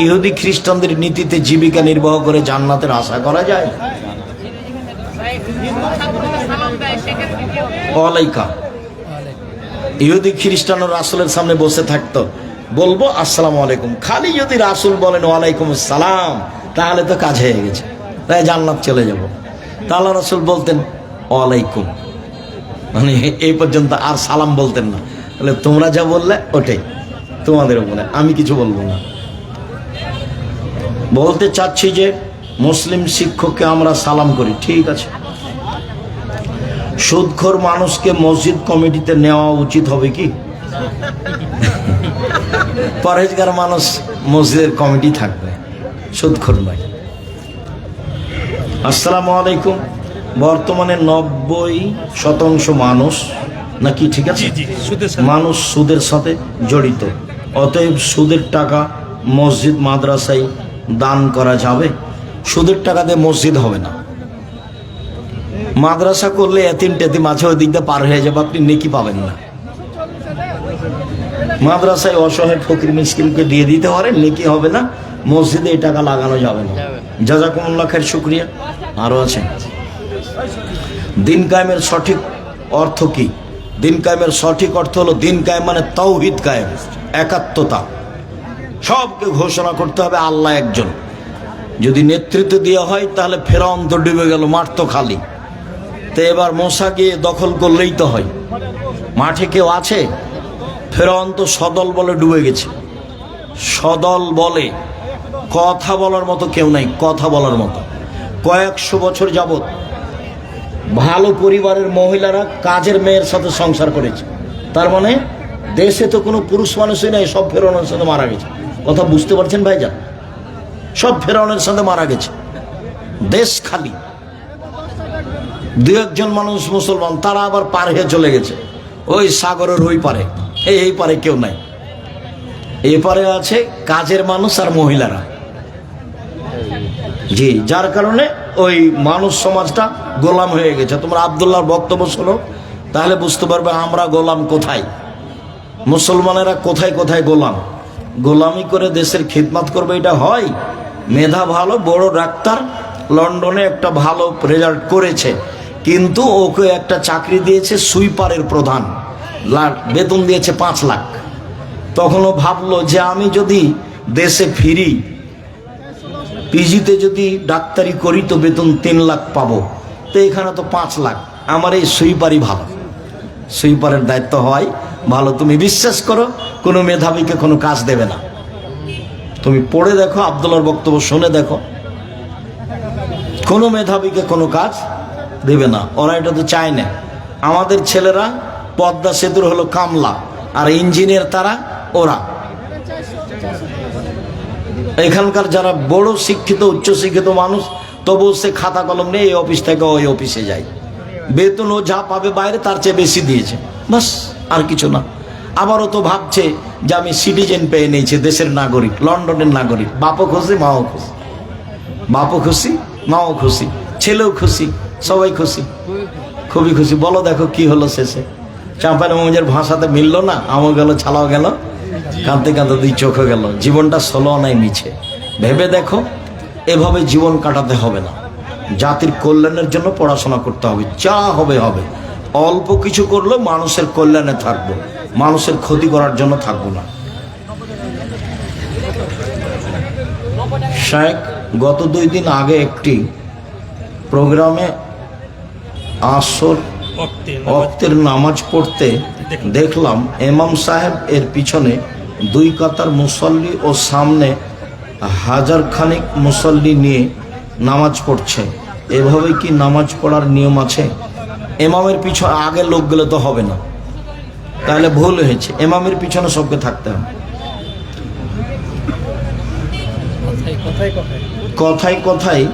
ইহুদি খ্রিস্টানদের নীতিতে জীবিকা নির্বাহ করে জান্নাতের আশা করা যায়? ওয়ালাইকা। ইহুদি খ্রিস্টান রাসূলের সামনে বসে থাকতো, বলবো আসসালামু আলাইকুম, খালি যদি রাসূল বলেন ওয়ালাইকুম আসসালাম তাহলে তো কাজ হয়ে গেছে, তাই জান্নাত চলে যাব। তাহলে রাসূল বলতেন ওয়ালাইকুম, মানে এই পর্যন্ত, আর সালাম বলতেন না। তাহলে তোমরা যা বললে ওটাই তোমাদের উপরে, আমি কিছু বলবো না। বলতে চাচ্ছি যে মুসলিম শিক্ষককে আমরা সালাম করি, ঠিক আছে। সুদখোর মানুষকে মসজিদ কমিটিতে নেওয়া উচিত হবে কি? পরহেজগার মানুষ মসজিদের কমিটি থাকবে, সুদখোর নয়। আসসালামু আলাইকুম। বর্তমানে 90% মানুষ নাকি, ঠিক আছে, মানুষ সুদের সাথে জড়িত। অতএব সুদের টাকা মসজিদ মাদ্রাসায় দান করা যাবে? সুদের টাকা দিয়ে মসজিদ হবে না। মাদ্রাসা করলে এতিম টেতিম আছে, ওই দিক দিয়ে পার হয়ে যাবে, আপনি নেকি পাবেন না। মাদ্রাসায় অসহায় ফকির মিসকিনকে দিয়ে দিতে পারেন, নেকি হবে না। মসজিদে এই টাকা লাগানো যাবে না। জাযাকুমুল্লাহ খায়ের, শুকরিয়া। আরো আছে। দিন কায়েমের সঠিক অর্থ কি? দিন কায়েমের সঠিক অর্থ হলো, দিন কায়েম মানে তাওহীদ কায়েম, একাত্মতা। সবকে ঘোষণা করতে হবে আল্লাহ একজন। যদি নেতৃত্ব দেওয়া হয় তাহলে ফেরাউন তো ডুবে গেল, মাঠ তো খালি। তো এবার মূসা গিয়ে দখল করলেই তো হয়। মাঠে কেউ আছে? ফেরাউন তো সদল বলে ডুবে গেছে। সদল বলে কথা বলার মতো কেউ নাই, কথা বলার মতো। কয়েকশো বছর যাবত ভালো পরিবারের মহিলারা কাজের মেয়ের সাথে সংসার করেছে। তার মানে দেশে তো কোনো পুরুষ মানুষই নাই, সব ফেরাউনের সাথে মারা গেছে। কথা বুঝতে পারছেন ভাইজান? সব ফেরাউনের সাথে মারা গেছে, দেশ খালি। দু একজন মানুষ মুসলমান, তারা আবার পার হয়ে চলে গেছে ওই সাগরের ওই পারে। এই পারে কেউ নাই, এই পারে আছে কাজের মানুষ আর মহিলারা। জি, যার কারণে ওই মানুষ সমাজটা গোলাম হয়ে গেছে। তোমরা আব্দুল্লাহর বক্তব্য শোনো, তাহলে বুঝতে পারবে আমরা গোলাম কোথায়, মুসলমানেরা কোথায় কোথায় গোলাম। গোলামি করে দেশের খিদমত করবে, এটা হয়? মেধা ভালো, বড় ডাক্তার, লন্ডনে একটা ভালো রেজাল্ট করেছে, কিন্তু ওকে একটা চাকরি দিয়েছে সুইপারের প্রধান, বেতন দিয়েছে 5 লাখ। তখন ও ভাবলো যে আমি যদি দেশে ফিরি, পিজিতে যদি ডাক্তারি করি তো বেতন 3 লাখ পাবো, তো এখানে তো 5 লাখ, আমার এই সুইপারই ভালো। সুইপারের দায়িত্ব হয় ভালো। তুমি বিশ্বাস করো, কোনো মেধাবীকে কোনো কাজ দেবে না। তুমি পড়ে দেখো, আব্দুল্লাহর বক্তব্য শুনে দেখো, কোনো মেধাবীকে কোনো কাজ দেবে না। ওরা এটা তো চায় না। আমাদের ছেলেরা পদ্মা সেতুর হলো কামলা, আর ইঞ্জিনিয়ার তারা, ওরা। এখানকার যারা বড় শিক্ষিত, উচ্চ শিক্ষিত মানুষ, তবু সে খাতা কলম নিয়ে এই অফিস থেকে ওই অফিসে যায়। বেতন ও যা পাবে বাইরে তার চেয়ে বেশি দিয়েছে, বাস, আর কিছু না। আবারও তো ভাবছে যে আমি সিটিজেন পেয়ে নিয়েছি, দেশের নাগরিক, লন্ডনের নাগরিক। বাপও খুশি, মাও খুশি, বাপও খুশি, মাও খুশি, ছেলেও খুশি, সবাই খুশি, খুবই খুশি। বলো দেখো কি হলো শেষে? চাঁপাইন মৌজের ভাষাতে মিললো না, আমও গেল, ছালাও গেল, কাঁদতে কাঁদতে দুই চোখে গেল। জীবনটা ষোলো নাই মিছে। ভেবে দেখো, এভাবে জীবন কাটাতে হবে না। জাতির কল্যাণের জন্য পড়াশোনা করতে হবে, যা হবে হবে। অল্প কিছু করলেও মানুষের কল্যাণে থাকবো, মানুষের ক্ষতি করার জন্য থাকবো না। শেখ গত 2 দিন আগে একটি প্রোগ্রামে আসর ওয়াক্তের নামাজ পড়তে দেখলাম ইমাম সাহেব এর পিছনে 2 কাতার মুসল্লি ও সামনে 1000 খানিক মুসল্লি নিয়ে নামাজ পড়ছে। এভাবে কি নামাজ পড়ার নিয়ম আছে? ইমামের পিছনে আগে লোক গেলে তো হবে না, তাহলে ভুল হয়েছে। ইমামের পিছনে সবকে থাকতে হবে। কথায় কথায়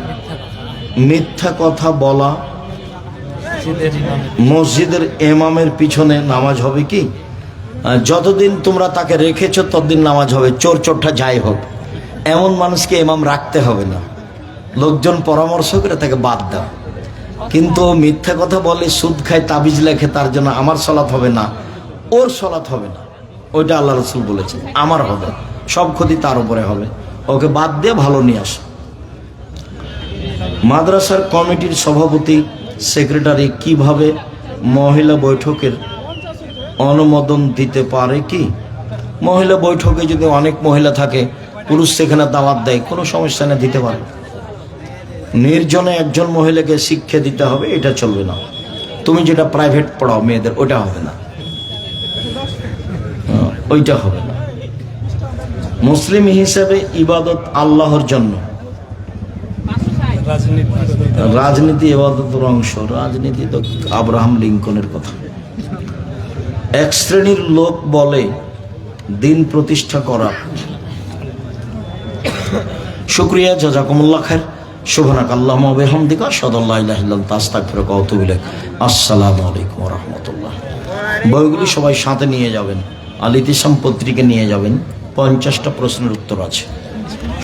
মিথ্যা কথা বলা, মসজিদের ইমামের পিছনে নামাজ হবে কি? যতদিন তোমরা তাকে রেখেছো ততদিন নামাজ হবে, চোর চোরটা যাই হোক। এমন মানুষকে ইমাম রাখতে হবে না, লোকজন পরামর্শ করে তাকে বাদ দাও। কিন্তু মিথ্যা কথা বলে, সুদ খায়, তাবিজ লেখে, তার জন্য আমার সলাৎ হবে না, ওর সলাৎ হবে না, ওইটা আল্লাহ রসুল বলেছেন আমার হবে, সব ক্ষতি তার উপরে হবে। ওকে বাদ দিয়ে ভালো নিয়ে আসো। মাদ্রাসার কমিটির সভাপতি, সেক্রেটারি কিভাবে মহিলা বৈঠকের অনুমোদন দিতে পারে কি? মহিলা বৈঠকে যদি অনেক মহিলা থাকে, পুরুষ সেখানে দাওয়াত দেয়, কোনো সমস্যা নেই, দিতে পারে। নির্জনে একজন মহিলাকে শিক্ষা দিতে হবে, এটা চলবে না। তুমি যেটা প্রাইভেট পড়াও মেয়েদের, ওটা হবে না, ওইটা হবে না। মুসলিম হিসেবে ইবাদত আল্লাহর জন্য, রাজনীতি ইবাদতের অংশ। রাজনীতি তো আব্রাহাম লিঙ্কনের কথা। এক শ্রেণীর লোক বলে দিন প্রতিষ্ঠা করা। শুকরিয়া, জাযাকুমুল্লাহ খায়ের। সুবহানাক আল্লাহুম্মা ওয়া বিহামদিকা আশহাদু আল্লা ইলাহা ইল্লা আনতা আস্তাগফিরুকা ওয়া আতুবু ইলাইক। আসসালামু আলাইকুম ওয়া রাহমাতুল্লাহ। বইগুলি সবাই সাথে নিয়ে যাবেন, আল ইতিসাম পত্রিকা নিয়ে যাবেন, 50টা প্রশ্নের উত্তর আছে।